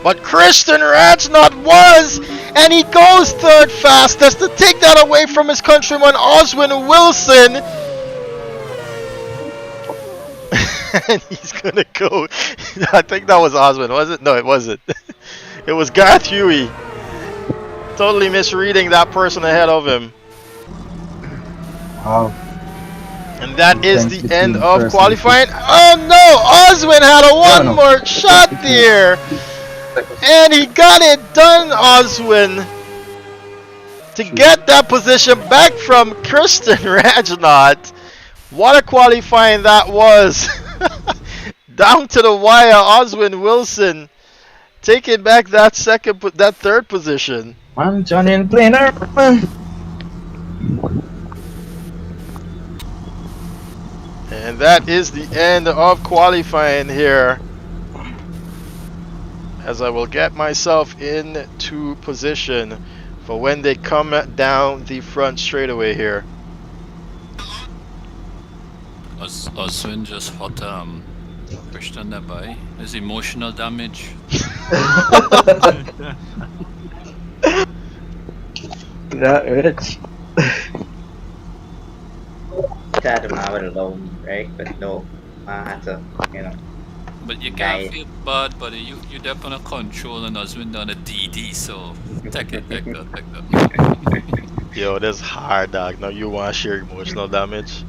But Christian Rajnaut was, and he goes 3rd fastest to take that away from his countryman Oswin Wilson. And he's gonna go. I think that was Oswin, was it? No, it wasn't. It was Garth Huey. Totally misreading that person ahead of him. Wow. And that is the end of qualifying. Oh no! Oswin had a one more shot there! And he got it done, Oswin! To get that position back from Kristen Rajnaut. What a qualifying that was! Down to the wire, Oswin Wilson taking back that 3rd position. Man, Johnny and Planer. And that is the end of qualifying here. As I will get myself into position for when they come down the front straightaway here. Oswin just hot Christian that by his emotional damage. That rich. Tried to have it alone, right? But no, I had to, you know. But you can't feel bad, buddy. You definitely control and Oswin done a DD, so take that. Yo, that's hard, dog. Now you want to share emotional damage?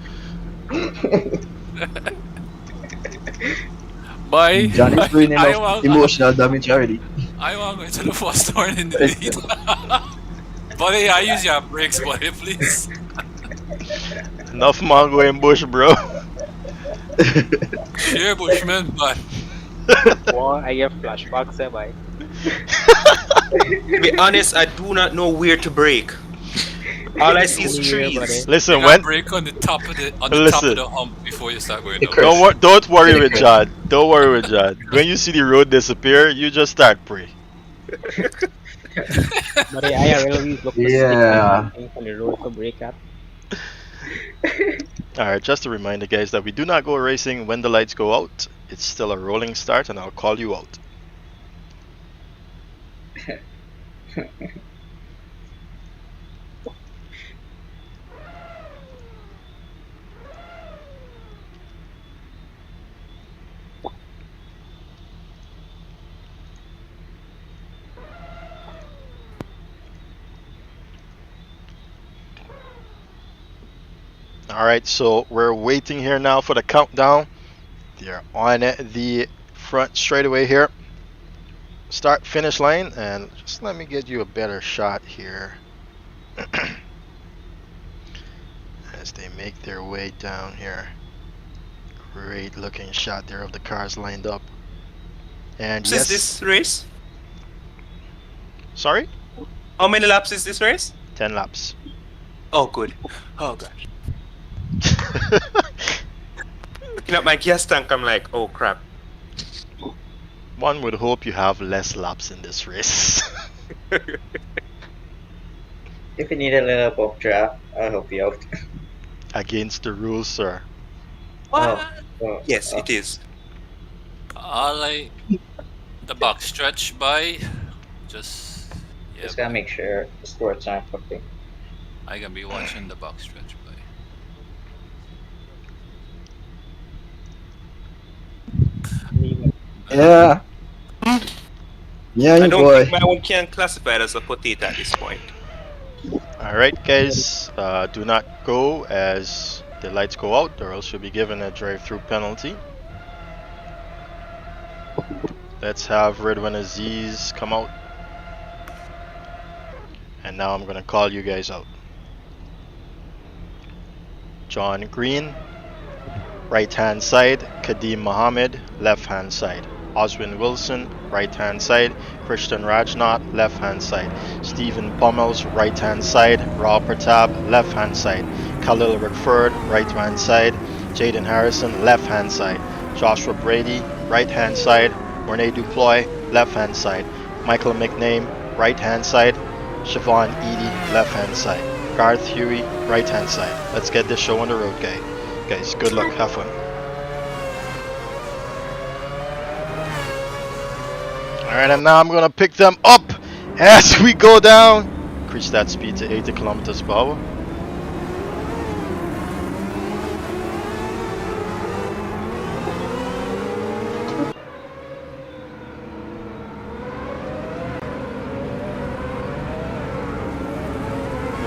Boy, Johnny's doing enough emotional damage already. I want to go to the first turn in the lead. Buddy, I use your brakes, buddy, please. Enough mango in bush, bro. Sure, Bushman, but. Well, I get flashbacks there, boy. To be honest, I do not know where to brake. All I see is trees. Listen, when brake on the top of the top of the hump before you start going down. Don't worry with John. Don't worry with John. When you see the road disappear, you just start pray. But I really look for on the road to brake at. Alright, just a reminder, guys, that we do not go racing when the lights go out. It's still a rolling start, and I'll call you out. Alright, so we're waiting here now for the countdown. They're on the front straightaway here. Start finish line, and just let me get you a better shot here. As they make their way down here. Great looking shot there of the cars lined up. And Is yes, this race? sorry? How many laps is this race? 10 laps. Oh, good. Oh, gosh. Looking at my gas tank, I'm like, oh crap. One would hope you have less laps in this race. If you need a little pop draft, I'll help you out. Against the rules, sir. What? Yes, it is. The box stretch by just Just gotta make sure the sports aren't cooking. I can be watching the box stretch by. Yeah. Yeah, I don't boy. think my one can classify it as a potato at this point. Alright guys, do not go as the lights go out or else you'll be given a drive-through penalty. Let's have Redwan Aziz come out. And now I'm gonna call you guys out. John Green, right hand side. Kadeem Mohammed, left hand side. Oswin Wilson, right hand side. Christian Rajnath, left hand side. Stephen Pummels, right hand side. Raul Pratap, left hand side. Khalil Rickford, right hand side. Jaden Harrison, left hand side. Joshua Brady, right hand side. Rene Duploy, left hand side. Michael McName, right hand side. Siobhan Edie, left hand side. Garth Huey, right hand side. Let's get this show on the road, guys. Good luck, have fun. Alright, and now I'm gonna pick them up as we go down. Increase that speed to 80 kilometers per hour.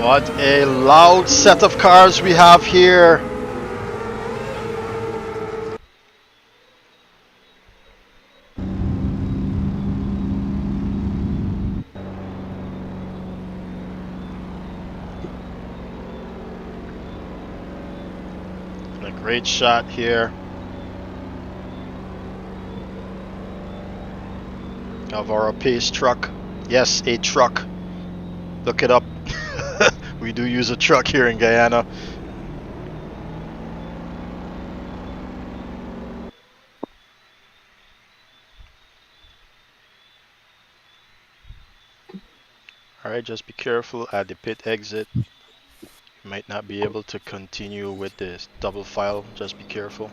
What a loud set of cars we have here. And a great shot here of our pace truck. Yes, a truck. Look it up. We do use a truck here in Guyana. Alright, just be careful at the pit exit. You might not be able to continue with this double file, just be careful.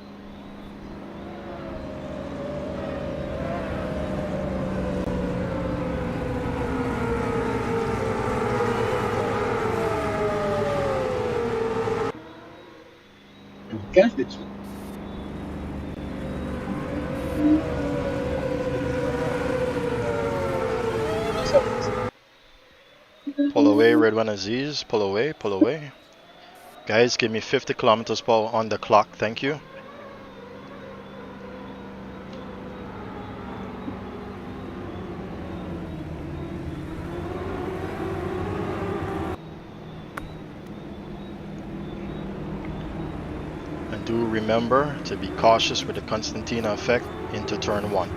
Pull away, Redwan Aziz. Pull away, pull away. Guys, give me 50 kilometers per hour on the clock, thank you. And do remember to be cautious with the Constantina effect into turn 1.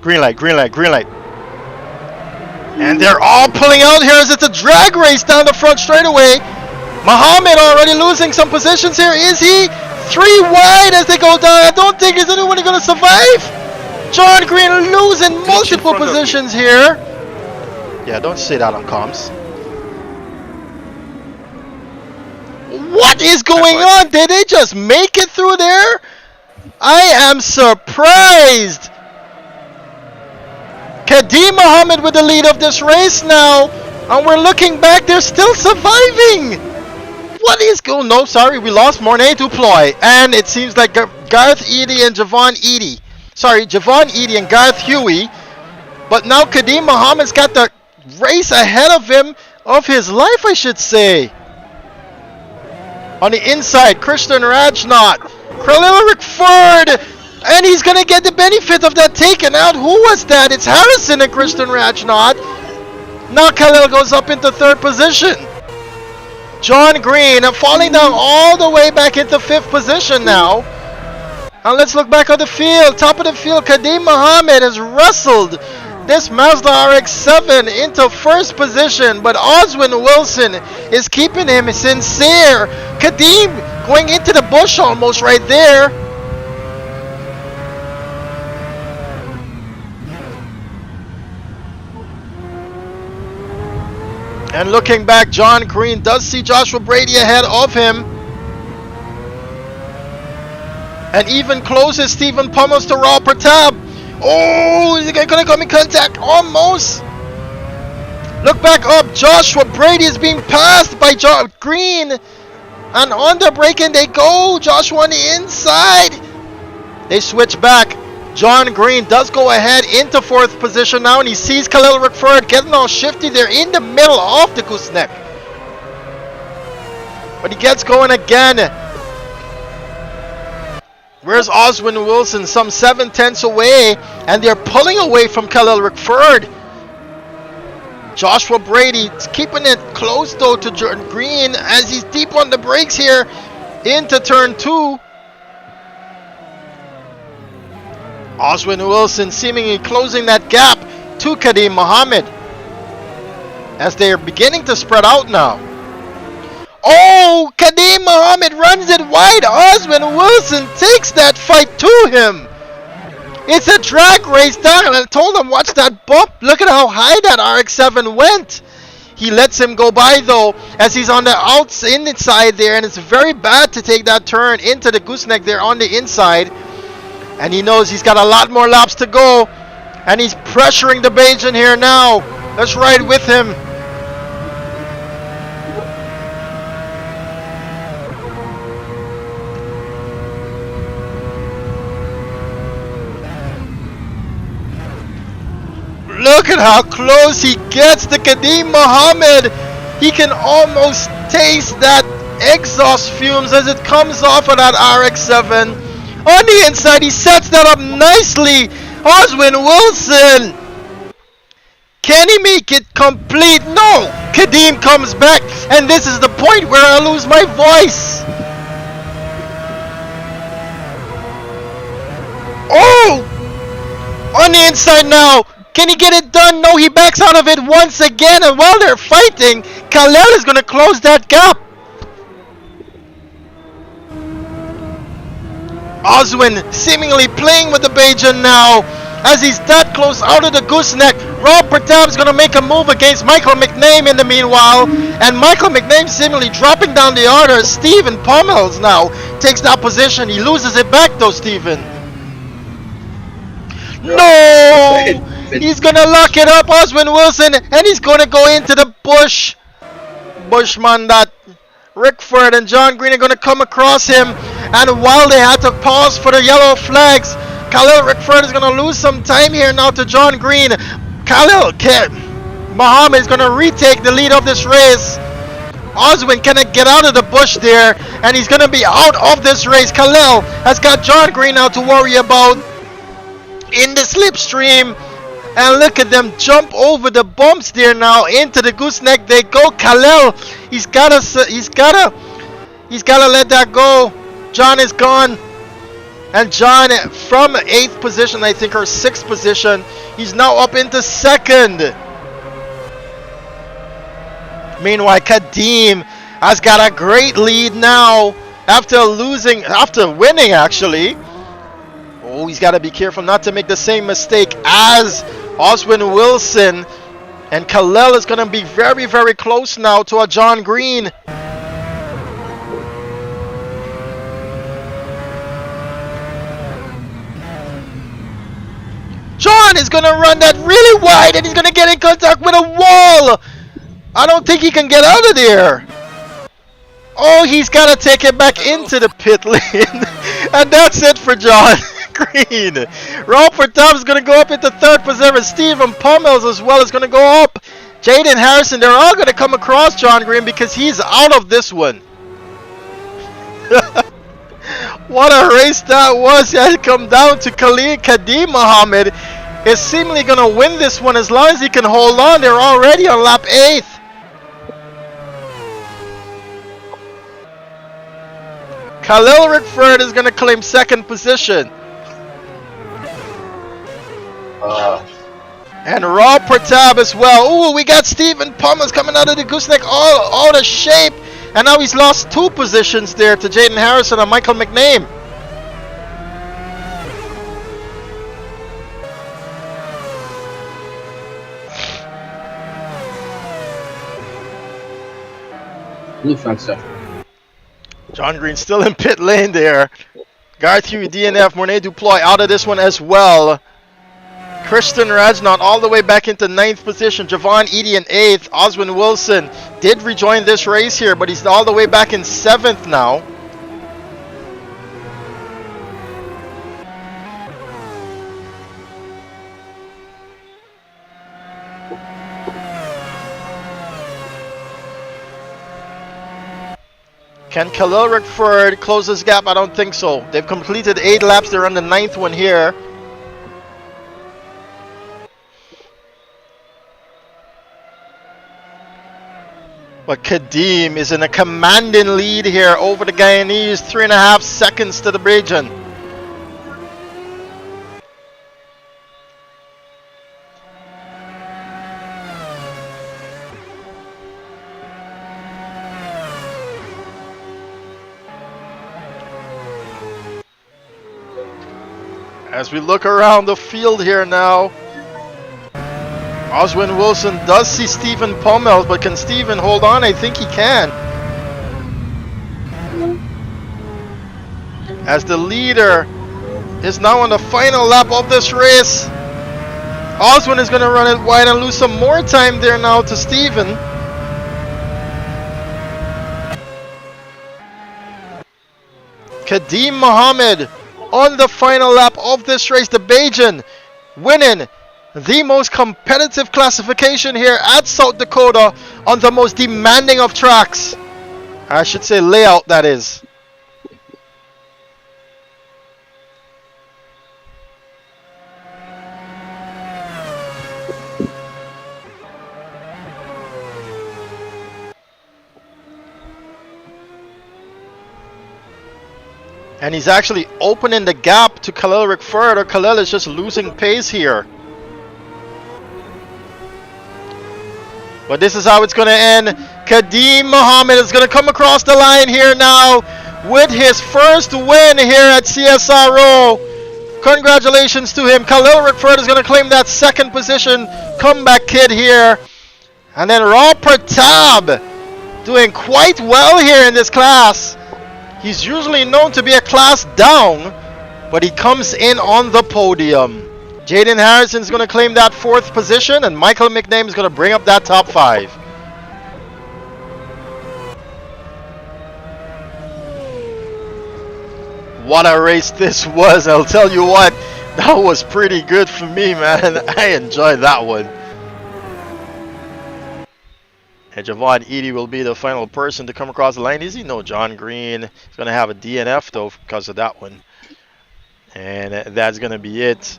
Green light, green light, green light. And they're all pulling out here as it's a drag race down the front straightaway. Muhammad already losing some positions here. Is he? 3 wide as they go down. I don't think is anyone going to survive. John Green losing multiple positions here. Yeah, don't say that on comms. What is going on? Did they just make it through there? I am surprised. Kadeem Mohammed with the lead of this race now. And we're looking back, they're still surviving. What is going on? No, sorry, we lost Mornay Duploy. And it seems like Garth Edie and Javon Edie. Sorry, Javon Edie and Garth Huey. But now Kadeem Mohammed's got the race ahead of him, of his life, I should say. On the inside, Christian Rajnath, Khalil Rickford, and he's going to get the benefit of that taken out. Who was that? It's Harrison and Christian Rajnath. Now Khalil goes up into 3rd position. John Green falling down all the way back into 5th position now. And let's look back on the field. Top of the field, Kadeem Mohammed has wrestled this Mazda RX-7 into 1st position, but Oswin Wilson is keeping him sincere. Kadeem going into the bush almost right there. And looking back, John Green does see Joshua Brady ahead of him. And even closes Stephen Pummels to Raw Pratap. Oh, is he gonna come in contact? Almost. Look back up. Joshua Brady is being passed by John Green. And on the break-in they go. Joshua on the inside. They switch back. John Green does go ahead into 4th position now. And he sees Khalil Rickford getting all shifty. They're in the middle of the gooseneck. But he gets going again. Where's Oswin Wilson? Some 7/10 away. And they're pulling away from Khalil Rickford. Joshua Brady keeping it close though to John Green as he's deep on the brakes here into turn 2. Oswin Wilson seemingly closing that gap to Kadeem Mohammed as they are beginning to spread out now. Oh, Kadeem Mohammed runs it wide. Oswin Wilson takes that fight to him. It's a drag race down, and I told him watch that bump. Look at how high that RX-7 went. He lets him go by though as he's on the inside there, and it's very bad to take that turn into the gooseneck there on the inside. And he knows he's got a lot more laps to go, and he's pressuring the Bajan here now. Let's ride with him. Look at how close he gets to Kadeem Mohammed. He can almost taste that exhaust fumes as it comes off of that RX-7. On the inside, he sets that up nicely. Oswin Wilson. Can he make it complete? No. Kadeem comes back, and this is the point where I lose my voice. Oh! On the inside now. Can he get it done? No, he backs out of it once again, and while they're fighting, Khalil is going to close that gap. Oswin seemingly playing with the Bajan now as he's that close out of the gooseneck. Rob Pratap is going to make a move against Michael McName in the meanwhile, and Michael McName seemingly dropping down the order. Stephen Pummels now takes that position. He loses it back though, Stephen. No! He's gonna lock it up, Oswin Wilson, and he's gonna go into the bush. Bushman, that Rickford and John Green are gonna come across him, and while they had to pause for the yellow flags, Khalil Rickford is gonna lose some time here now to John Green. Muhammad is gonna retake the lead of this race. Oswin cannot get out of the bush there, and he's gonna be out of this race. Khalil has got John Green now to worry about in the slipstream. And look at them jump over the bumps there now into the gooseneck. They go. Khalil, he's gotta let that go. John is gone, and John from 8th position, I think, or 6th position, he's now up into 2nd. Meanwhile, Kadeem has got a great lead now after winning actually. Oh, he's got to be careful not to make the same mistake as Oswin Wilson. And Khalil is going to be very, very close now to a John Green. John is going to run that really wide, and he's going to get in contact with a wall. I don't think he can get out of there. Oh, he's got to take it back into the pit lane. And that's it for John Green. Raul Pratap is going to go up into 3rd position. Stephen Pummels as well is going to go up. Jaden Harrison, they're all going to come across John Green because he's out of this one. What a race that was. It had come down to Kadeem Mohammed is seemingly going to win this one as long as he can hold on. They're already on lap 8th. Khalil Rickford is going to claim 2nd position. And Rob Pratap as well. Ooh, we got Stephen Pummels coming out of the gooseneck all out of shape. And now he's lost 2 positions there to Jaden Harrison and Michael McName. Defense, sir. John Green still in pit lane there. Garth Huey, DNF, Mornay Duploy out of this one as well. Christian Rajnot all the way back into 9th position. Javon Eady in 8th. Oswin Wilson did rejoin this race here, but he's all the way back in 7th now. Can Khalil Rickford close this gap? I don't think so. They've completed 8 laps. They're on the 9th one here. But Kadeem is in a commanding lead here over the Guyanese. 3.5 seconds to the Bajan. As we look around the field here now, Oswin Wilson does see Stephen Pommel, but can Stephen hold on? I think he can. As the leader is now on the final lap of this race, Oswin is going to run it wide and lose some more time there now to Stephen. Kadeem Mohammed on the final lap of this race, the Bajan winning the most competitive classification here at South Dakota on the most demanding of tracks. I should say layout, that is. And he's actually opening the gap to Khalil Rickford, or Khalil is just losing pace here. But this is how it's going to end. Kadeem Mohammed is going to come across the line here now with his first win here at CSRO. Congratulations to him. Khalil Rickford is going to claim that 2nd position. Comeback kid here. And then Raw Pratab doing quite well here in this class. He's usually known to be a class down, but he comes in on the podium. Jaden Harrison is going to claim that 4th position, and Michael McName is going to bring up that top 5. What a race this was, I'll tell you what. That was pretty good for me, man. I enjoyed that one. And Javon Eady will be the final person to come across the line. Is he? No, John Green is going to have a DNF, though, because of that one. And that's going to be it.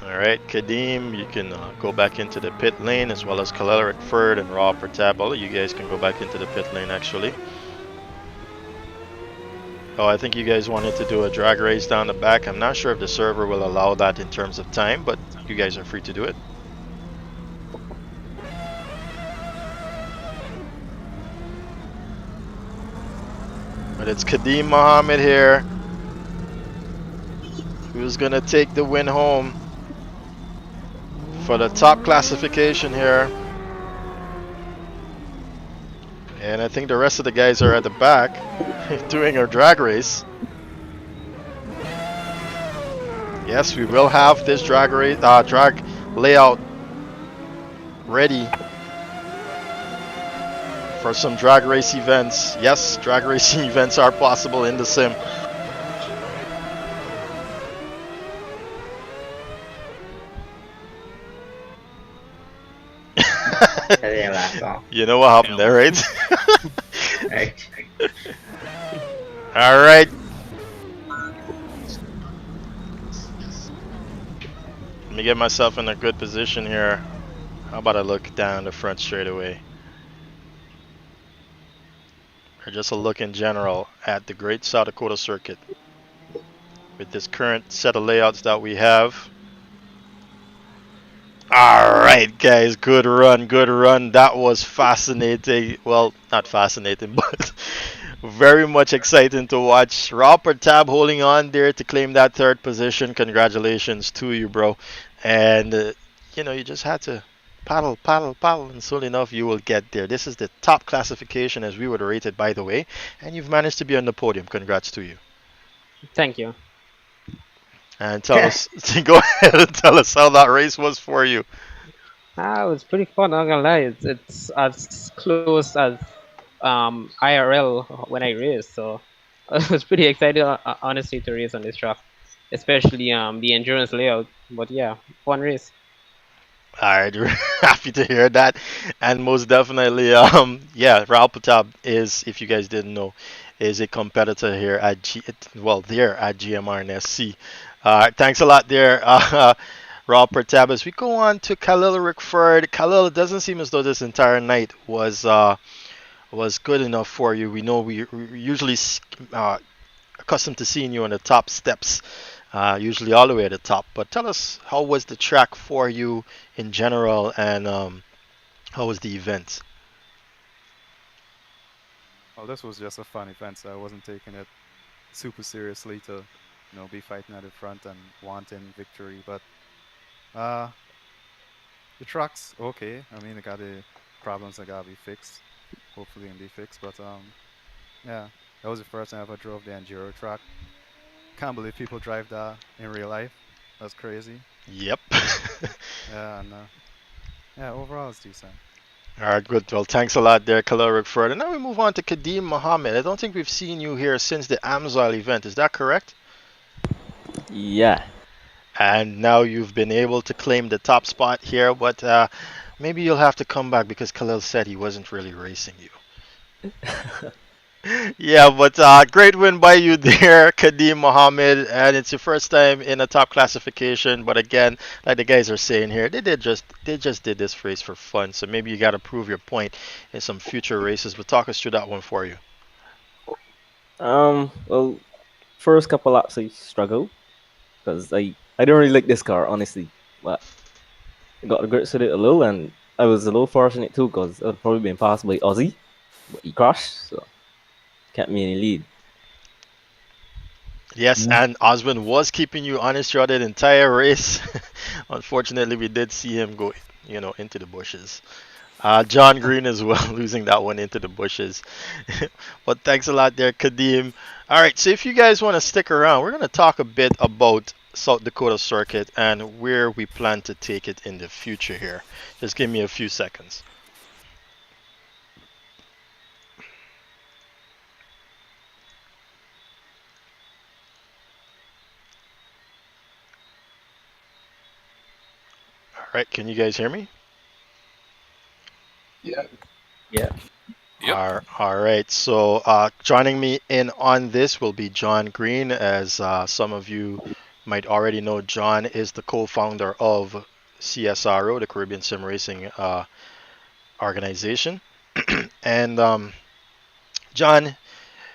Alright, Kadeem, you can go back into the pit lane, as well as Khalil Rickford and Raw Pratab. All of you guys can go back into the pit lane, actually. Oh, I think you guys wanted to do a drag race down the back. I'm not sure if the server will allow that in terms of time, but you guys are free to do it. But it's Kadeem Mohammed here, who's going to take the win home for the top classification here. And I think the rest of the guys are at the back doing our drag race. Yes, we will have this drag layout ready for some drag race events. Yes, drag racing events are possible in the sim. You know what happened there, right? Right. All right. Let me get myself in a good position here. How about I look down the front straight away? Or just a look in general at the great South Dakota Circuit. With this current set of layouts that we have. Alright guys, good run, good run. That was fascinating. Well, not fascinating, but very much exciting to watch. Robert Tab holding on there to claim that 3rd position. Congratulations to you, bro. And, you know, you just had to paddle, paddle, paddle, and soon enough you will get there. This is the top classification as we would rate it, by the way, and you've managed to be on the podium. Congrats to you. Thank you. And tell us, go ahead and tell us how that race was for you. It was pretty fun. Not gonna lie, it's as close as IRL when I raced, so I was pretty excited, honestly, to race on this track, especially the endurance layout. But yeah, fun race. All right, we're happy to hear that, and most definitely, yeah, Raul Patab is, if you guys didn't know, is a competitor here at there at GMR and SC. Thanks a lot there, Raul Patab. As we go on to Khalil Rickford, Khalil, it doesn't seem as though this entire night was good enough for you. We know we're usually accustomed to seeing you on the top steps, usually all the way at the top. But tell us, how was the track for you in general, and how was the event? Well, this was just a fun event, so I wasn't taking it super seriously to, be fighting at the front and wanting victory. But the track's okay. I mean, it got the problems that gotta be fixed. Hopefully, can be fixed. But yeah, that was the first time I ever drove the enduro track. Can't believe people drive that in real life. That's crazy. Yep. Yeah, and yeah, overall it's decent. All right, good. Well, thanks a lot there, Khalil Rickford. And now we move on to Kadeem Mohammed. I don't think we've seen you here since the AMSA event. Is that correct? Yeah. And now you've been able to claim the top spot here, but maybe you'll have to come back because Khalil said he wasn't really racing you. Yeah, but great win by you there, Kadeem Mohammed, and it's your first time in a top classification. But again, like the guys are saying here, they just did this race for fun. So maybe you got to prove your point in some future races. But talk us through that one for you. Well, first couple laps I struggled because I don't really like this car, honestly. But I got the grips with it a little, and I was a little fortunate too because I would probably been passed by Aussie, but he crashed, so kept me in the lead. Yes, and Osman was keeping you honest throughout that entire race. Unfortunately, we did see him go, into the bushes. John Green as well, losing that one into the bushes. But thanks a lot there, Kadeem. All right, so if you guys want to stick around, we're going to talk a bit about South Dakota Circuit and where we plan to take it in the future here. Just give me a few seconds. All right, can you guys hear me? Yeah. Yeah. Yep. All right, so joining me in on this will be John Green. As some of you might already know, John is the co-founder of CSRO, the Caribbean Sim Racing organization. And John,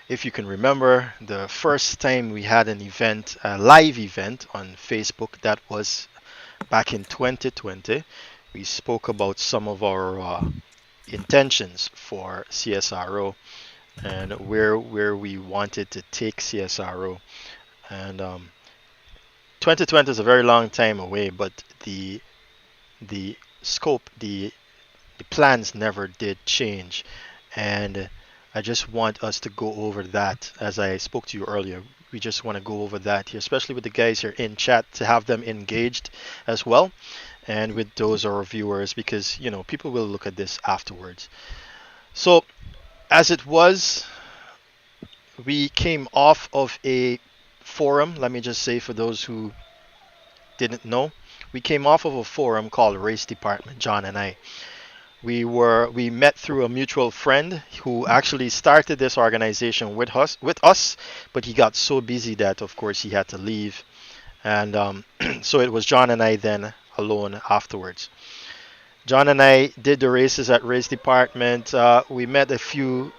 if you can remember, the first time we had an event, a live event on Facebook, that was back in 2020. We spoke about some of our intentions for CSRO and where we wanted to take CSRO. And 2020 is a very long time away, but the scope, the plans never did change. And I just want us to go over that. As I spoke to you earlier, we just want to go over that here, especially with the guys here in chat, to have them engaged as well, and with those our viewers, because people will look at this afterwards. So as it was, we came off of a forum. Let me just say, for those who didn't know, we came off of a forum called Race Department, John and I. We met through a mutual friend who actually started this organization with us, but he got so busy that of course he had to leave, and so it was John and I then alone afterwards. John and I did the races at Race Department. We met a few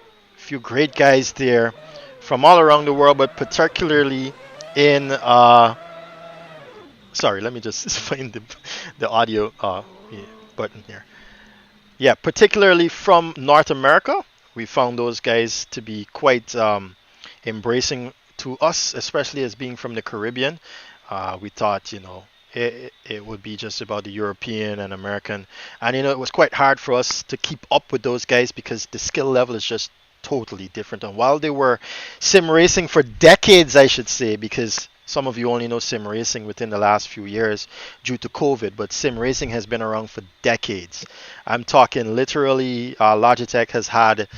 great guys there from all around the world, but particularly in sorry, let me just find the audio button here. Yeah, particularly from North America. We found those guys to be quite embracing to us, especially as being from the Caribbean. We thought, it would be just about the European and American. And it was quite hard for us to keep up with those guys because the skill level is just totally different. And while they were sim racing for decades, I should say, because some of you only know sim racing within the last few years due to COVID, but sim racing has been around for decades. I'm talking literally, Logitech has had,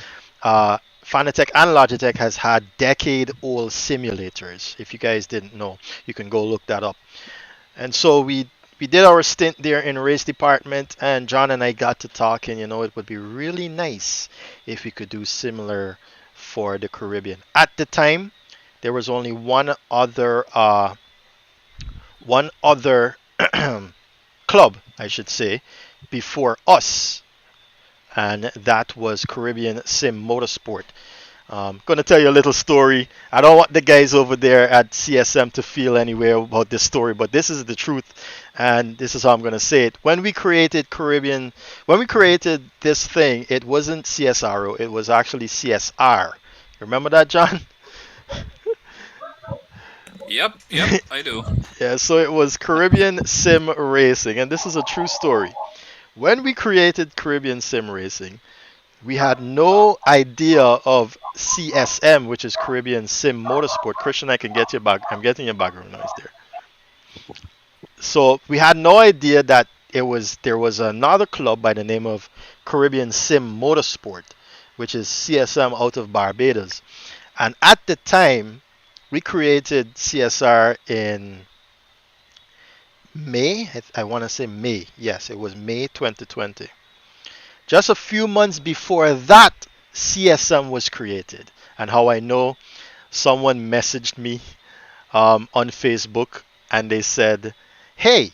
Fanatec and Logitech has had decade-old simulators. If you guys didn't know, you can go look that up. And so we did our stint there in race department, and John and I got to talking. It would be really nice if we could do similar for the Caribbean. At the time, there was only one other club, I should say, before us, and that was Caribbean Sim Motorsport. Going to tell you a little story. I don't want the guys over there at CSM to feel anywhere about this story, but this is the truth, and this is how I'm going to say it. When we created this thing, it wasn't CSRO, it was actually CSR. Remember that, John? Yep, I do. Yeah, so it was Caribbean Sim Racing, and this is a true story. When we created Caribbean Sim Racing, we had no idea of CSM, which is Caribbean Sim Motorsport. Christian, I can get your back. I'm getting your background noise there. So we had no idea that there was another club by the name of Caribbean Sim Motorsport, which is CSM out of Barbados. And at the time, we created CSR in May. I want to say May. Yes, it was May 2020. Just a few months before that, CSM was created. And how I know, someone messaged me on Facebook, and they said, hey,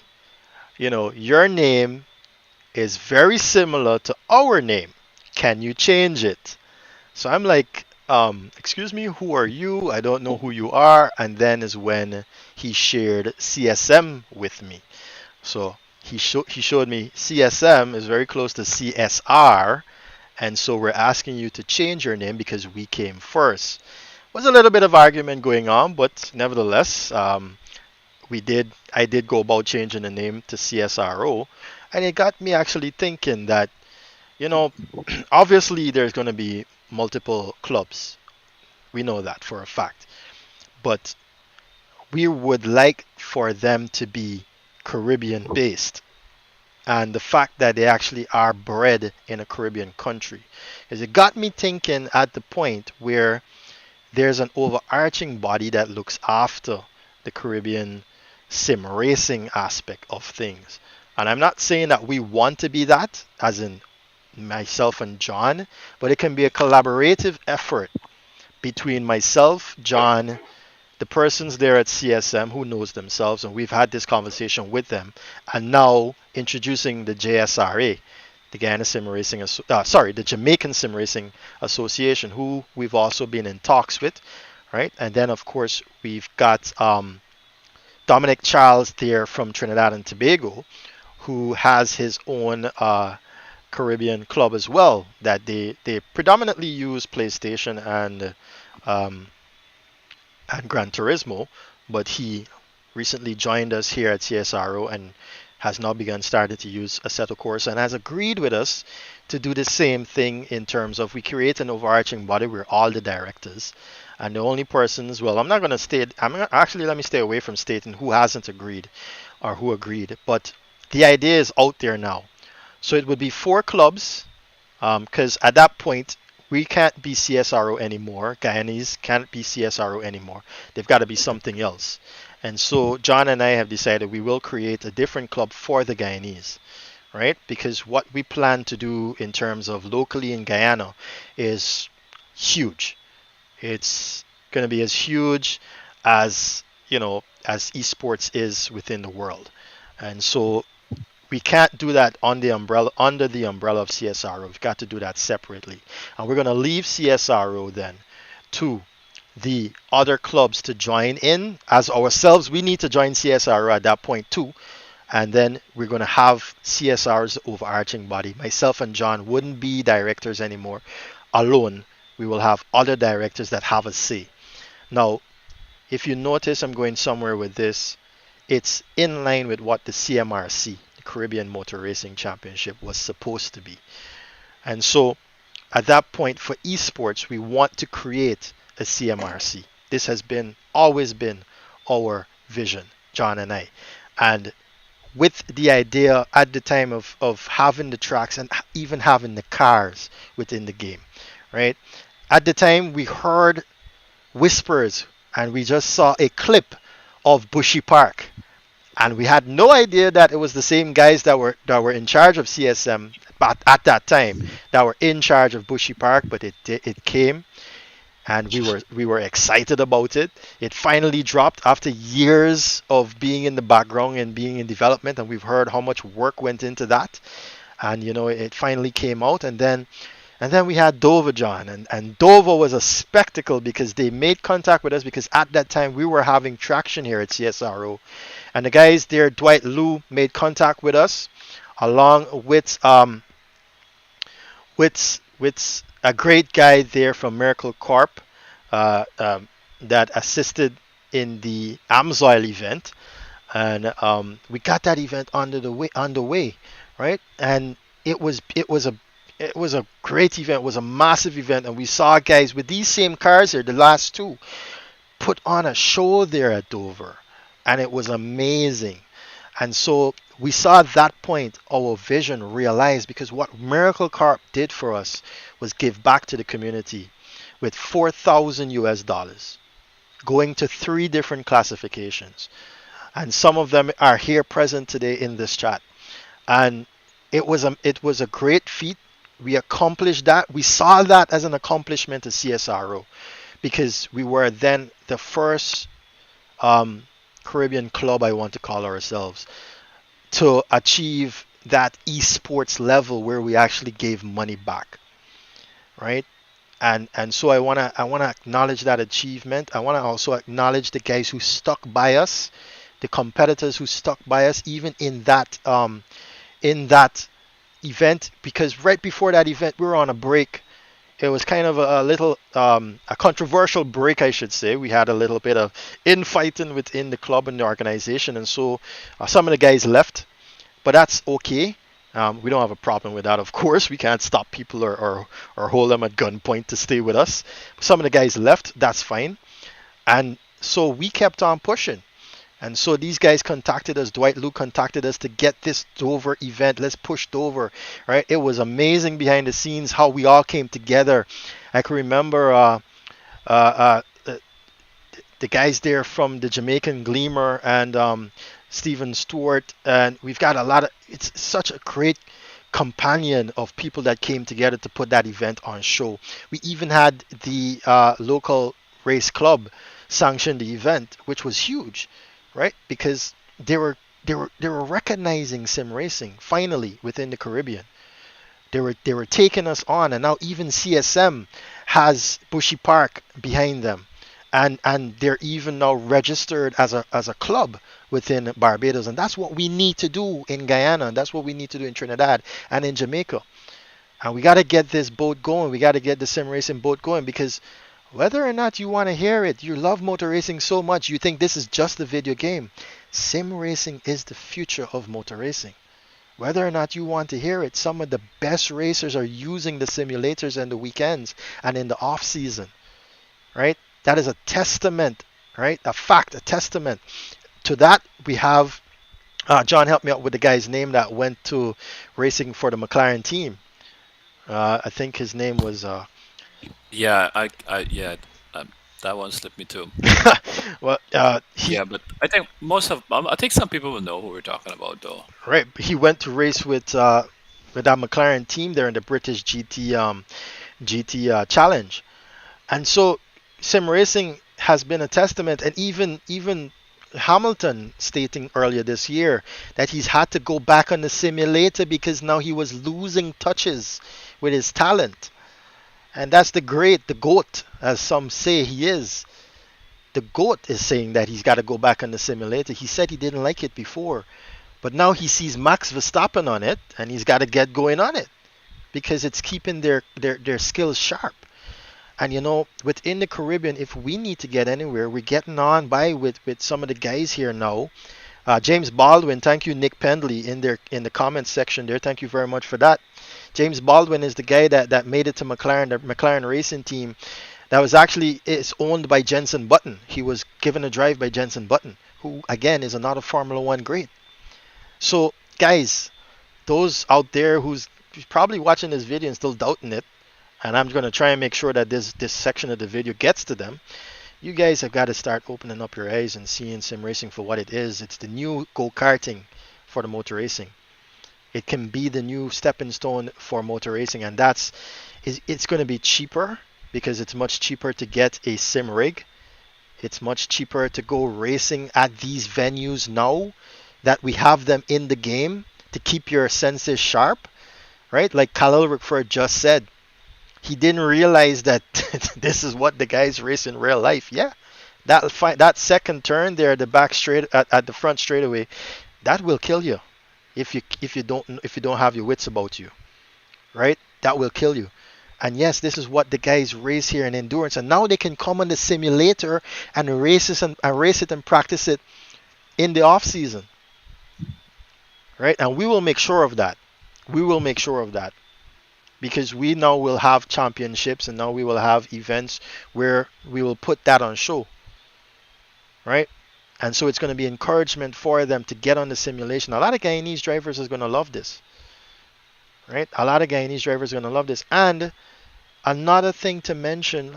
your name is very similar to our name. Can you change it? So I'm like, excuse me, who are you? I don't know who you are. And then is when he shared CSM with me. So he showed me CSM is very close to CSR, and so we're asking you to change your name because we came first. Was a little bit of argument going on, but nevertheless, I did go about changing the name to CSRO, and it got me actually thinking that, obviously there's going to be multiple clubs. We know that for a fact, but we would like for them to be Caribbean based, and the fact that they actually are bred in a Caribbean country, is it got me thinking at the point where there's an overarching body that looks after the Caribbean sim racing aspect of things. And I'm not saying that we want to be that, as in myself and John, but it can be a collaborative effort between myself, John, the persons there at CSM who knows themselves, and we've had this conversation with them, and now introducing the JSRA, the the Jamaican Sim Racing Association, who we've also been in talks with, right? And then of course we've got Dominic Charles there from Trinidad and Tobago, who has his own Caribbean club as well, that they predominantly use PlayStation and Gran Turismo, but he recently joined us here at CSRO and has now started to use Assetto Corsa, and has agreed with us to do the same thing in terms of we create an overarching body where all the directors and the only persons, well, let me stay away from stating who hasn't agreed or who agreed, but the idea is out there now. So it would be 4 clubs, because at that point we can't be CSRO anymore. Guyanese can't be CSRO anymore. They've got to be something else. And so John and I have decided we will create a different club for the Guyanese, right? Because what we plan to do in terms of locally in Guyana is huge. It's going to be as huge as, as esports is within the world. And so we can't do that under the umbrella of CSRO. We've got to do that separately. And we're going to leave CSRO then to the other clubs to join in. As ourselves, we need to join CSRO at that point too. And then we're going to have CSR's overarching body. Myself and John wouldn't be directors anymore alone. We will have other directors that have a say. Now, if you notice, I'm going somewhere with this. it's in line with what the CMRC, the Caribbean Motor Racing Championship, was supposed to be. And so at that point for esports, we want to create a CMRC. This has always been our vision, John and I. And with the idea at the time of having the tracks and even having the cars within the game, right? At the time, we heard whispers and we just saw a clip of Bushy Park. And we had no idea that it was the same guys that were in charge of CSM at that time that were in charge of Bushy Park, but it came, and we were excited about it. It finally dropped after years of being in the background and being in development, and we've heard how much work went into that. And it finally came out, and then we had Dover, John, and Dover was a spectacle because they made contact with us because at that time we were having traction here at CSRO. And the guys there, Dwight Liu, made contact with us along with a great guy there from Miracle Corp that assisted in the AMSOIL event. And we got that event underway, right? And it was a great event. It was a massive event, and we saw guys with these same cars here, the last two, put on a show there at Dover, and it was amazing. And so we saw at that point our vision realized, because what Miracle Corp did for us was give back to the community with $4,000 going to 3 different classifications, and some of them are here present today in this chat. And it was a great feat. We accomplished that. We saw that as an accomplishment of CSRO because we were then the first Caribbean club, I want to call ourselves, to achieve that esports level where we actually gave money back, right? And so I wanna acknowledge that achievement. I wanna also acknowledge the guys who stuck by us, the competitors who stuck by us, even in that event, because right before that event we were on a break. It was kind of a little a controversial break, I should say. We had a little bit of infighting within the club and the organization, and so some of the guys left, but that's okay. We don't have a problem with that, of course. We can't stop people or hold them at gunpoint to stay with us. Some of the guys left, that's fine. And so we kept on pushing. And so these guys contacted us. Dwight Liu contacted us to get this Dover event. Let's push Dover, right? It was amazing behind the scenes how we all came together. I can remember the guys there from the Jamaican Gleamer and Stephen Stewart, and we've got a lot of. It's such a great companion of people that came together to put that event on show. We even had the local race club sanction the event, which was huge. Right, because they were recognizing sim racing finally within the Caribbean. They were taking us on, and now even CSM has Bushy Park behind them, and they're even now registered as a club within Barbados, and that's what we need to do in Guyana, and that's what we need to do in Trinidad and in Jamaica. And we got to get this boat going. We got to get the sim racing boat going, because whether or not you want to hear it, you love motor racing so much, you think this is just a video game. Sim racing is the future of motor racing. Whether or not you want to hear it, some of the best racers are using the simulators and the weekends and in the off season, right? That is a testament, right? A fact, a testament. To that, we have, John, help me out with the guy's name that went to racing for the McLaren team. I think his name was... that one slipped me too. Well, but I think some people will know who we're talking about, though. Right, he went to race with that McLaren team there in the British GT Challenge, and so sim racing has been a testament. And even Hamilton stating earlier this year that he's had to go back on the simulator because now he was losing touches with his talent. And that's the GOAT, as some say he is. The GOAT is saying that he's got to go back on the simulator. He said he didn't like it before, but now he sees Max Verstappen on it, and he's got to get going on it because it's keeping their skills sharp. And within the Caribbean, if we need to get anywhere, we're getting on by with some of the guys here now. James Baldwin, thank you, Nick Pendley, in the comments section there. Thank you very much for that. James Baldwin is the guy that made it to McLaren, the McLaren racing team. That was actually is owned by Jenson Button. He was given a drive by Jenson Button, who again is another Formula One great. So guys, those out there who's probably watching this video and still doubting it, and I'm gonna try and make sure that this section of the video gets to them. You guys have got to start opening up your eyes and seeing sim racing for what it is. It's the new go-karting for the motor racing. It can be the new stepping stone for motor racing, and it's going to be cheaper because it's much cheaper to get a sim rig. It's much cheaper to go racing at these venues now that we have them in the game to keep your senses sharp, right? Like Khalil Rickford just said, he didn't realize that this is what the guys race in real life. Yeah, that second turn there, the back straight at the front straightaway, that will kill you if you don't have your wits about you, right? That will kill you. And yes, this is what the guys race here in endurance, and now they can come on the simulator and race it and practice it in the off season, right? And we will make sure of that. We will make sure of that. Because we now will have championships and now we will have events where we will put that on show, right? And so it's going to be encouragement for them to get on the simulation. A lot of Guyanese drivers is going to love this, right? A lot of Guyanese drivers are going to love this. And another thing to mention,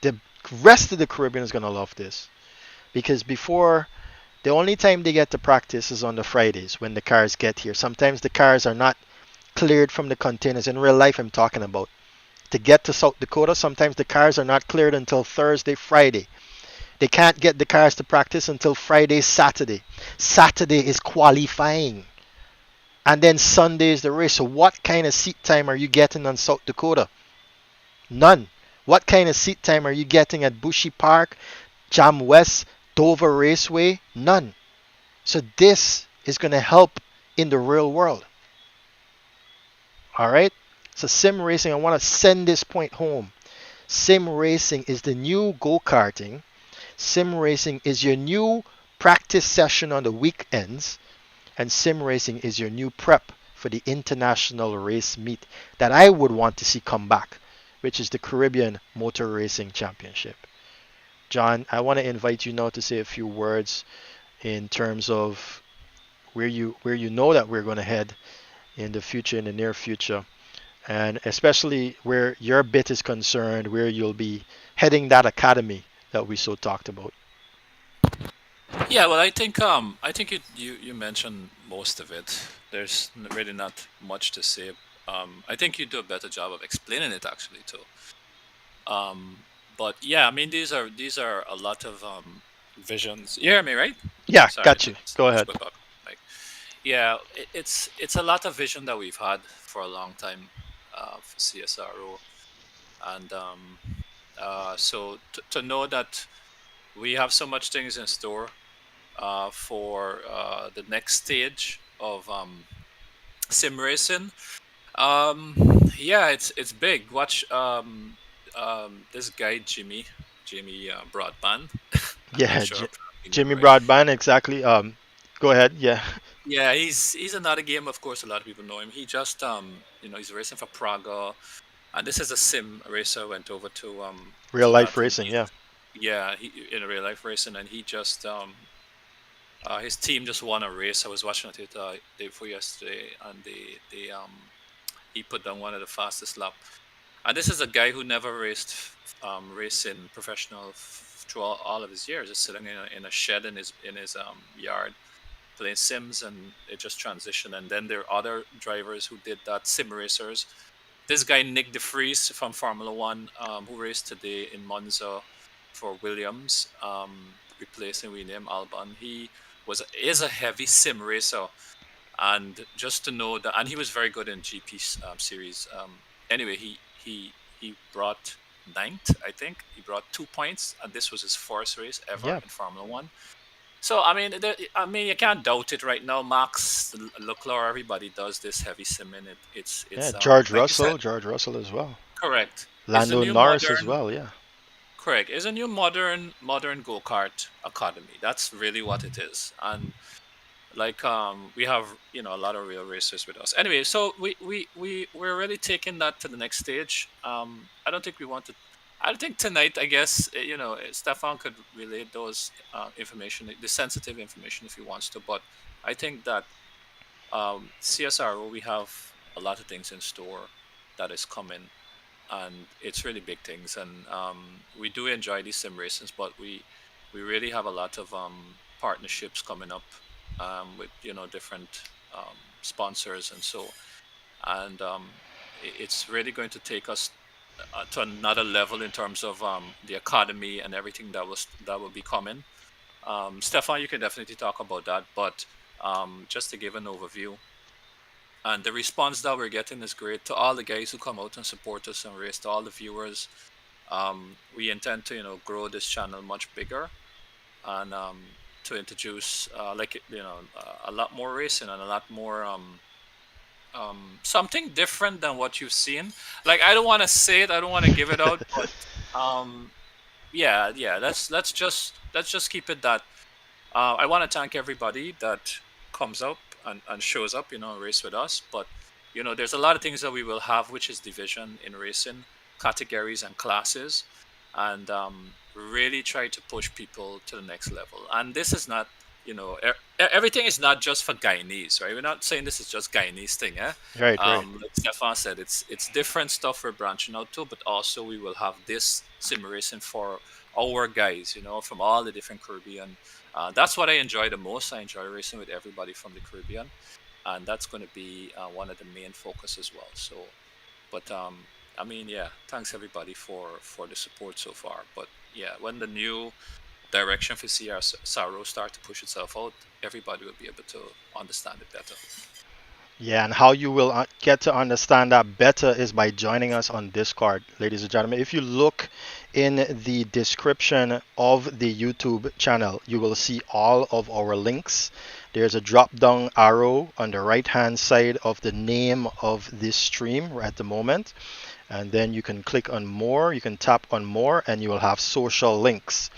the rest of the Caribbean is going to love this, because before, the only time they get to practice is on the Fridays when the cars get here. Sometimes the cars are not cleared from the containers. In real life, I'm talking about. To get to South Dakota, sometimes the cars are not cleared until Thursday, Friday. They can't get the cars to practice until Friday, Saturday. Saturday is qualifying. And then Sunday is the race. So what kind of seat time are you getting on South Dakota? None. What kind of seat time are you getting at Bushy Park, Jam West, Dover Raceway? None. So this is going to help in the real world. All right, so sim racing, I want to send this point home. Sim racing is the new go-karting. Sim racing is your new practice session on the weekends. And sim racing is your new prep for the international race meet that I would want to see come back, which is the Caribbean Motor Racing Championship. John, I want to invite you now to say a few words in terms of where you know that we're going to head in the future, in the near future, and especially where your bit is concerned, where you'll be heading that academy that we so talked about. Yeah, well, I think you mentioned most of it. There's really not much to say. I think you do a better job of explaining it actually too. But yeah, I mean these are a lot of visions. You hear me, right? Yeah, Sorry, got you. Go ahead. Yeah, it's a lot of vision that we've had for a long time for CSRO, and so to know that we have so much things in store for the next stage of sim racing. Yeah, it's big. Watch this guy Jimmy Broadband. Yeah, Jimmy Broadband, exactly. Go ahead. Yeah. Yeah, he's another game. Of course, a lot of people know him. He just he's racing for Praga, and this is a sim racer. Went over to real life racing. Yeah. Yeah, he in a real life racing, and he just his team just won a race. I was watching it day before yesterday, and he put down one of the fastest lap. And this is a guy who never raced racing professional through all of his years, just sitting in a shed in his yard, playing sims, and it just transitioned. And then there are other drivers who did that, sim racers. This guy Nick DeFries from Formula One, who raced today in Monza for Williams, replacing William Albon. He is a heavy sim racer, and just to know that, and he was very good in GP series. Anyway, he brought ninth, I think. He brought 2 points, and this was his first race ever in Formula One. So I mean, you can't doubt it right now. Max Leclerc, everybody does this heavy sim in it. It's George like Russell as well. Correct. Lando Norris as well. Yeah. Craig, is a new modern go-kart academy. That's really what it is. And like we have a lot of real racers with us. Anyway, so we're really taking that to the next stage. I don't think we want to. I think tonight, I guess, Stefan could relate those information, the sensitive information, if he wants to. But I think that CSRO, we have a lot of things in store that is coming, and it's really big things. And we do enjoy these sim races, but we really have a lot of partnerships coming up with different sponsors and so. And it's really going to take us to another level in terms of the academy and everything that will be coming. Stefan, you can definitely talk about that, but just to give an overview, and the response that we're getting is great to all the guys who come out and support us and race, to all the viewers. We intend to grow this channel much bigger, and to introduce a lot more racing and a lot more something different than what you've seen. Like, I don't want to say it, I don't want to give it out, but yeah, let's just keep it that. I want to thank everybody that comes up and shows up, race with us. But there's a lot of things that we will have, which is division in racing, categories and classes, and really try to push people to the next level. And this is not, everything is not just for Guyanese, right? We're not saying this is just Guyanese thing, eh? Right, right. Like Stefan said, it's different stuff we're branching out to, but also we will have this sim racing for our guys, from all the different Caribbean. That's what I enjoy the most. I enjoy racing with everybody from the Caribbean, and that's going to be one of the main focus as well. So, but I mean, yeah, thanks everybody for the support so far. But yeah, when the new direction for CSRO start to push itself out, everybody will be able to understand it better. Yeah, and how you will get to understand that better is by joining us on Discord, ladies and gentlemen. If you look in the description of the YouTube channel, you will see all of our links. There's a drop down arrow on the right hand side of the name of this stream at the moment. And then you can click on more, you can tap on more, and you will have social links.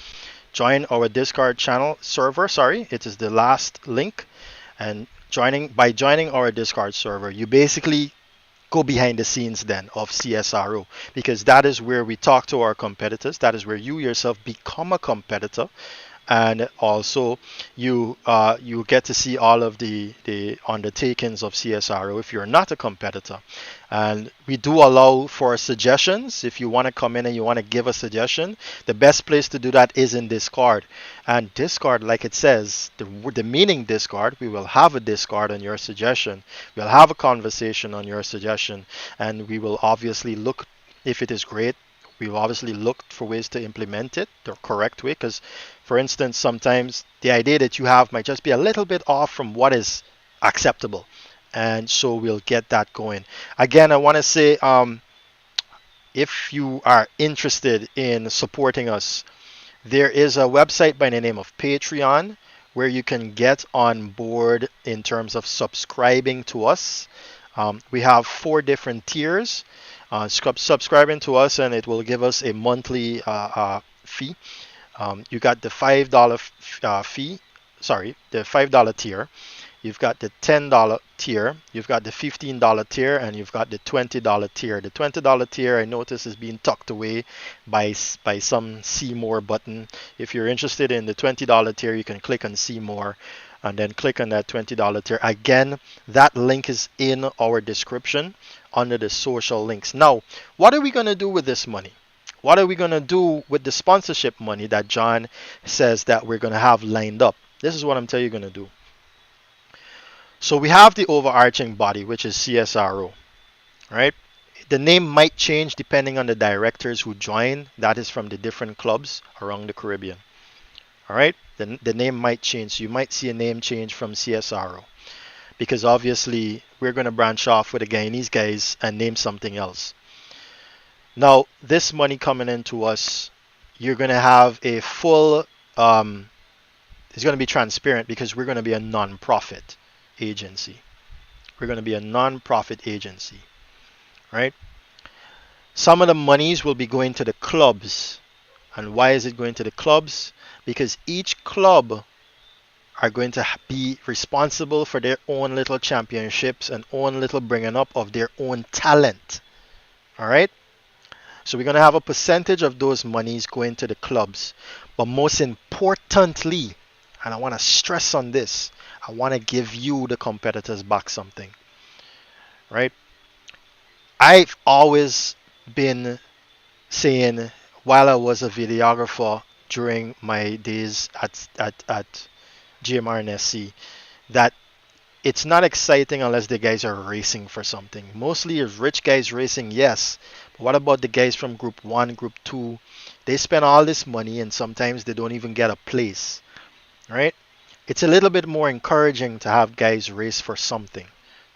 Join our Discord channel server, it is the last link. And by joining our Discord server, you basically go behind the scenes then of CSRO, because that is where we talk to our competitors. That is where you yourself become a competitor, and also you get to see all of the undertakings of CSRO if you're not a competitor. And we do allow for suggestions. If you want to come in and you want to give a suggestion, the best place to do that is in Discord. And Discord, like it says, the meaning Discord, we will have a Discord on your suggestion. We'll have a conversation on your suggestion, and we will obviously look, if it is great, we've obviously looked for ways to implement it the correct way. Because, for instance, sometimes the idea that you have might just be a little bit off from what is acceptable. And so we'll get that going. Again, I want to say, if you are interested in supporting us, there is a website by the name of Patreon where you can get on board in terms of subscribing to us. We have 4 different tiers. Subscribing to us, and it will give us a monthly fee. You got the $5 fee, the $5 tier. You've got the $10 tier, you've got the $15 tier, and you've got the $20 tier. The $20 tier, I notice, is being tucked away by some see more button. If you're interested in the $20 tier, you can click on see more and then click on that $20 tier. Again, that link is in our description under the social links. Now, what are we going to do with this money? What are we going to do with the sponsorship money that John says that we're going to have lined up? This is what I'm telling you going to do. So we have the overarching body, which is CSRO, right? The name might change depending on the directors who join. That is from the different clubs around the Caribbean. All right, the name might change. So you might see a name change from CSRO, because obviously we're going to branch off with the Guyanese guys and name something else. Now, this money coming into us, you're going to have a full, it's going to be transparent, because we're going to be a non-profit agency. We're going to be a non-profit agency, right? Some of the monies will be going to the clubs, And why is it going to the clubs? Because each club are going to be responsible for their own little championships and own little bringing up of their own talent. All right? So we're going to have a percentage of those monies going to the clubs. But most importantly, and I want to stress on this, I want to give you, the competitors, back something. Right? I've always been saying, while I was a videographer during my days at GMR and SC, that it's not exciting unless the guys are racing for something. Mostly if rich guys racing, yes. But what about the guys from Group 1, Group 2? They spend all this money and sometimes they don't even get a place. Right? It's a little bit more encouraging to have guys race for something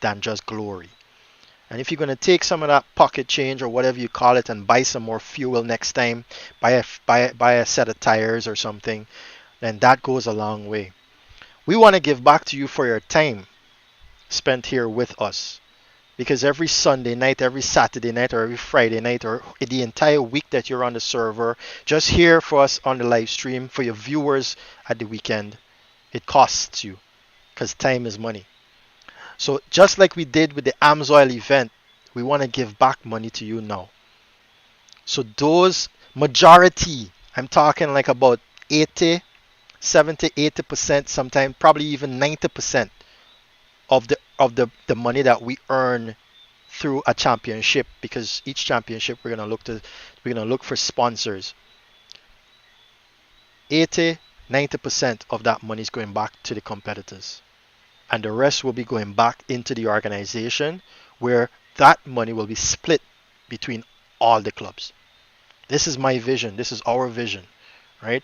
than just glory. And if you're going to take some of that pocket change or whatever you call it and buy some more fuel next time, buy a set of tires or something, then that goes a long way. We want to give back to you for your time spent here with us. Because every Sunday night, every Saturday night, or every Friday night, or the entire week that you're on the server, just here for us on the live stream, for your viewers at the weekend, it costs you. Because time is money. So just like we did with the AMSOIL event, we want to give back money to you now. So those majority, I'm talking like about 70, 80%, sometimes probably even 90% of the money that we earn through a championship, because each championship we're gonna look for sponsors. 80-90% of that money is going back to the competitors. And the rest will be going back into the organization, where that money will be split between all the clubs. This is my vision. This is our vision, right?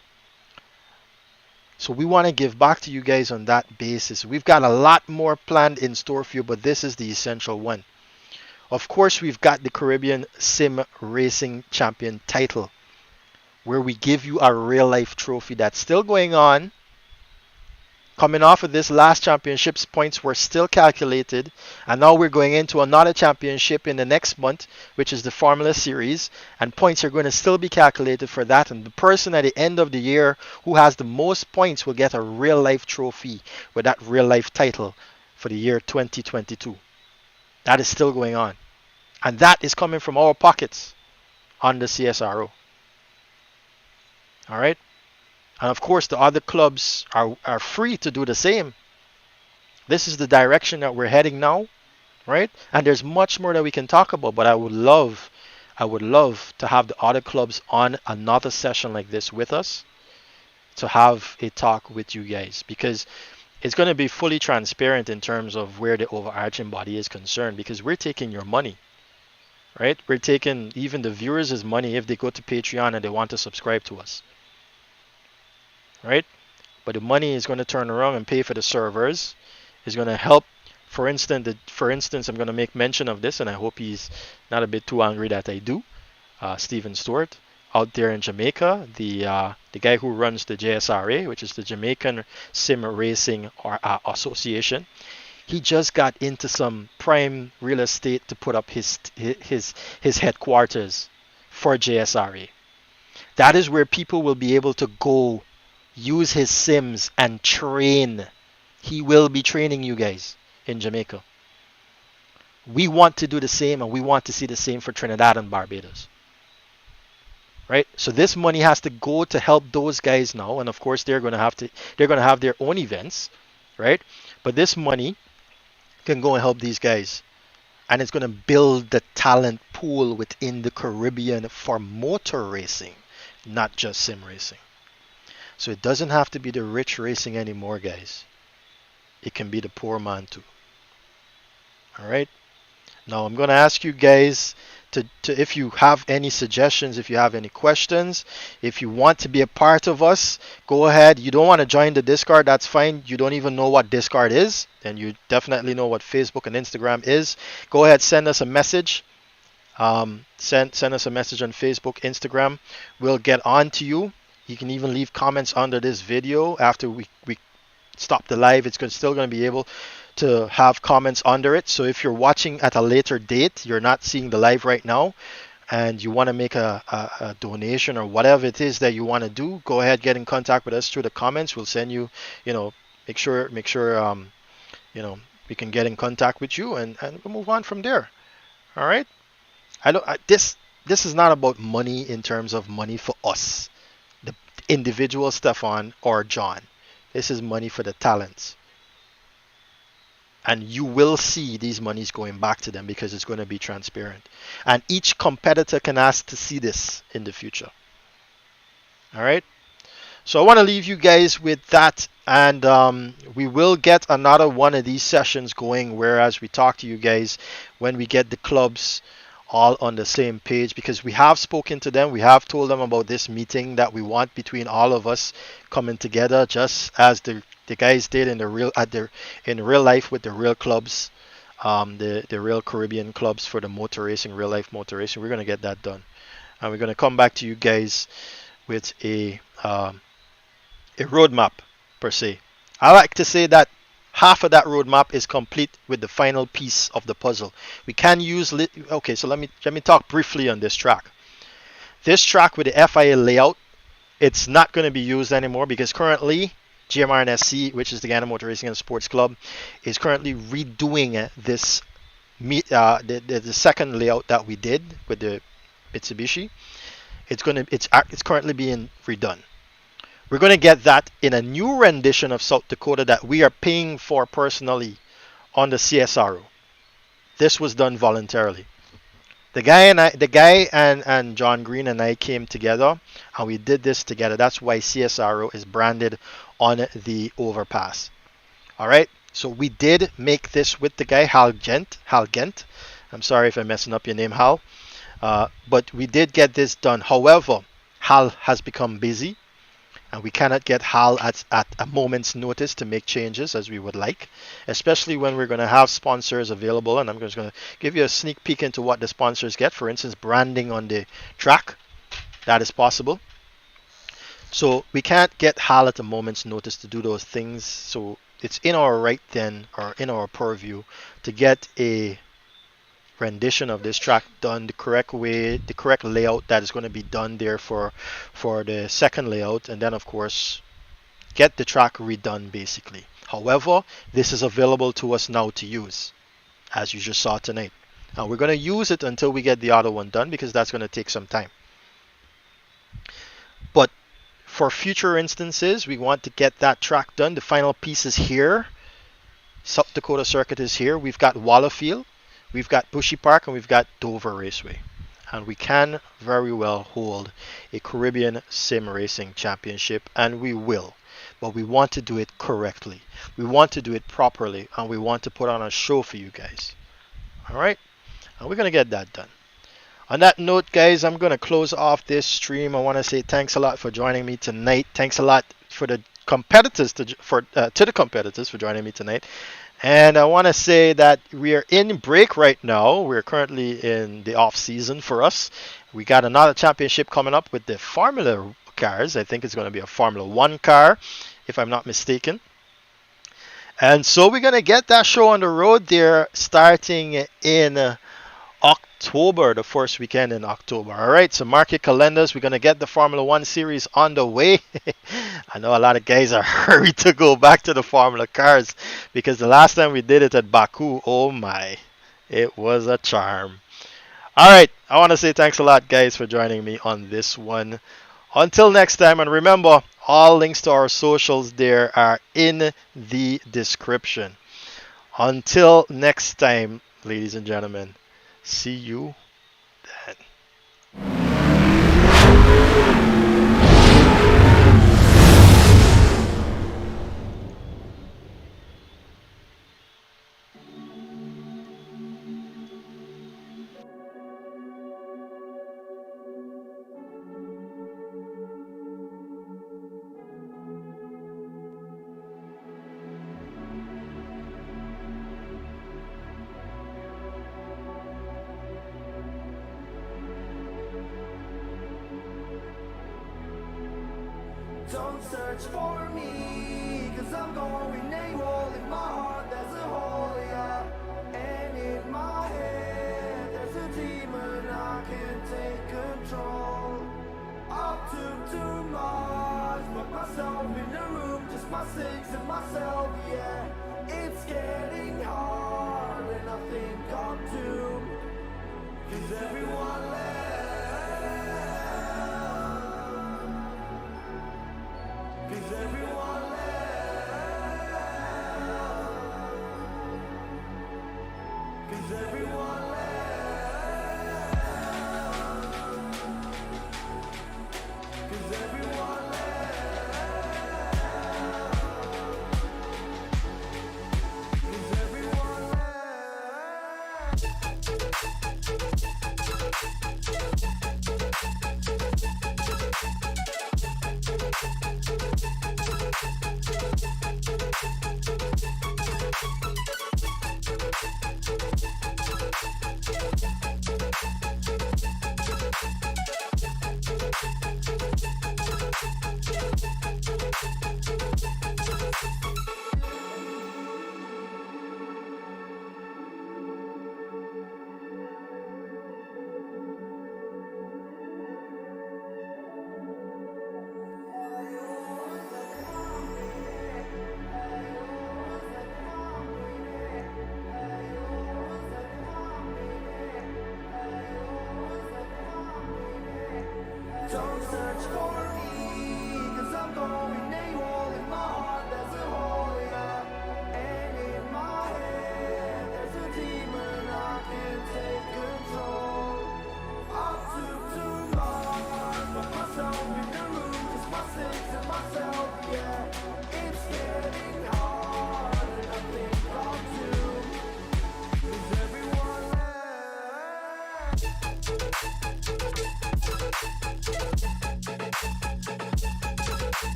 So we want to give back to you guys on that basis. We've got a lot more planned in store for you, but this is the essential one. Of course, we've got the Caribbean Sim Racing Champion title, where we give you a real life trophy that's still going on. Coming off of this last championships, points were still calculated, and now we're going into another championship in the next month, which is the Formula Series, and points are going to still be calculated for that, and the person at the end of the year who has the most points will get a real life trophy with that real life title for the year 2022. That is still going on, and that is coming from our pockets on the CSRO. All right? And of course, the other clubs are free to do the same. This is the direction that we're heading now, right? And there's much more that we can talk about, but I would love to have the other clubs on another session like this with us to have a talk with you guys, because it's going to be fully transparent in terms of where the overarching body is concerned, because we're taking your money, right? We're taking even the viewers' money if they go to Patreon and they want to subscribe to us. Right? But the money is going to turn around and pay for the servers. It's going to help. For instance, I'm going to make mention of this, and I hope he's not a bit too angry that I do. Stephen Stewart out there in Jamaica, the guy who runs the JSRA, which is the Jamaican Sim Racing Association. He just got into some prime real estate to put up his headquarters for JSRA. That is where people will be able to go use his sims and train. He will be training you guys in Jamaica. We want to do the same, and we want to see the same for Trinidad and Barbados. Right? So this money has to go to help those guys now, and of course they're going to have their own events, right? But this money can go and help these guys, and it's going to build the talent pool within the Caribbean for motor racing, not just sim racing. So it doesn't have to be the rich racing anymore, guys. It can be the poor man too. All right. Now I'm going to ask you guys to if you have any suggestions, if you have any questions, if you want to be a part of us, go ahead. You don't want to join the Discord, that's fine. You don't even know what Discord is, then you definitely know what Facebook and Instagram is. Go ahead, send us a message. Send us a message on Facebook, Instagram. We'll get on to you. You can even leave comments under this video after we stop the live. It's still going to be able to have comments under it. So if you're watching at a later date, you're not seeing the live right now, and you want to make a donation or whatever it is that you want to do, go ahead, get in contact with us through the comments. We'll send you, make sure we can get in contact with you, and we'll move on from there. All right. This is not about money in terms of money for us, the individual Stefan or John. This is money for the talents. And you will see these monies going back to them because it's going to be transparent. And each competitor can ask to see this in the future. All right. So I want to leave you guys with that. And we will get another one of these sessions going, whereas we talk to you guys when we get the clubs all on the same page, because we have spoken to them. We have told them about this meeting that we want between all of us coming together, just as the guys did in real life with the real clubs, the real Caribbean clubs for the motor racing, real life motor racing. We're going to get that done, and we're going to come back to you guys with a roadmap per se. I like to say that half of that roadmap is complete with the final piece of the puzzle. We can use okay, so let me talk briefly on this track. This track with the FIA layout, it's not going to be used anymore because currently GMR&SC, which is the Ghana Motor Racing and Sports Club, is currently redoing this the second layout that we did with the Mitsubishi. It's currently being redone. We're going to get that in a new rendition of South Dakota that we are paying for personally on the CSRO. This was done voluntarily. The guy and John Green and I came together and we did this together. That's why CSRO is branded on the overpass. All right. So we did make this with the guy Hal Ghent. I'm sorry if I'm messing up your name, Hal. But we did get this done. However, Hal has become busy, and we cannot get Hal at a moment's notice to make changes as we would like, especially when we're going to have sponsors available. And I'm just going to give you a sneak peek into what the sponsors get. For instance, branding on the track. That is possible. So we can't get Hal at a moment's notice to do those things. So it's in our right then, or in our purview, to get a rendition of this track done the correct way, the correct layout that is going to be done there for the second layout, and then of course get the track redone basically. However, this is available to us now to use, as you just saw tonight, and we're going to use it until we get the other one done because that's going to take some time. But for future instances, we want to get that track done. The final piece is here. South Dakota Circuit is here. We've got Wallerfield, we've got Bushy Park, and we've got Dover Raceway. And we can very well hold a Caribbean Sim Racing Championship, and we will. But we want to do it correctly. We want to do it properly, and we want to put on a show for you guys. All right? And we're going to get that done. On that note, guys, I'm going to close off this stream. I want to say thanks a lot for joining me tonight. Thanks a lot for the competitors to the competitors for joining me tonight. And I want to say that we are in break right now. We're currently in the off season for us. We got another championship coming up with the Formula cars. I think it's going to be a Formula 1 car, if I'm not mistaken. And so we're going to get that show on the road there starting in October, the first weekend in October. All right, so mark your calendars. We're going to get the Formula 1 series on the way. I know a lot of guys are hurried to go back to the Formula cars because the last time we did it at Baku, oh my, it was a charm. All right, I want to say thanks a lot, guys, for joining me on this one. Until next time, and remember, all links to our socials there are in the description. Until next time, ladies and gentlemen, see you then. Don't search for me, cause I'm going AWOL. In my heart there's a hole, yeah. And in my head there's a demon I can't take control. I took too much, locked myself in the room, just my six and myself, yeah. It's getting hard and I think I'm doomed, 'cause everyone left, 'cause everyone left, 'cause everyone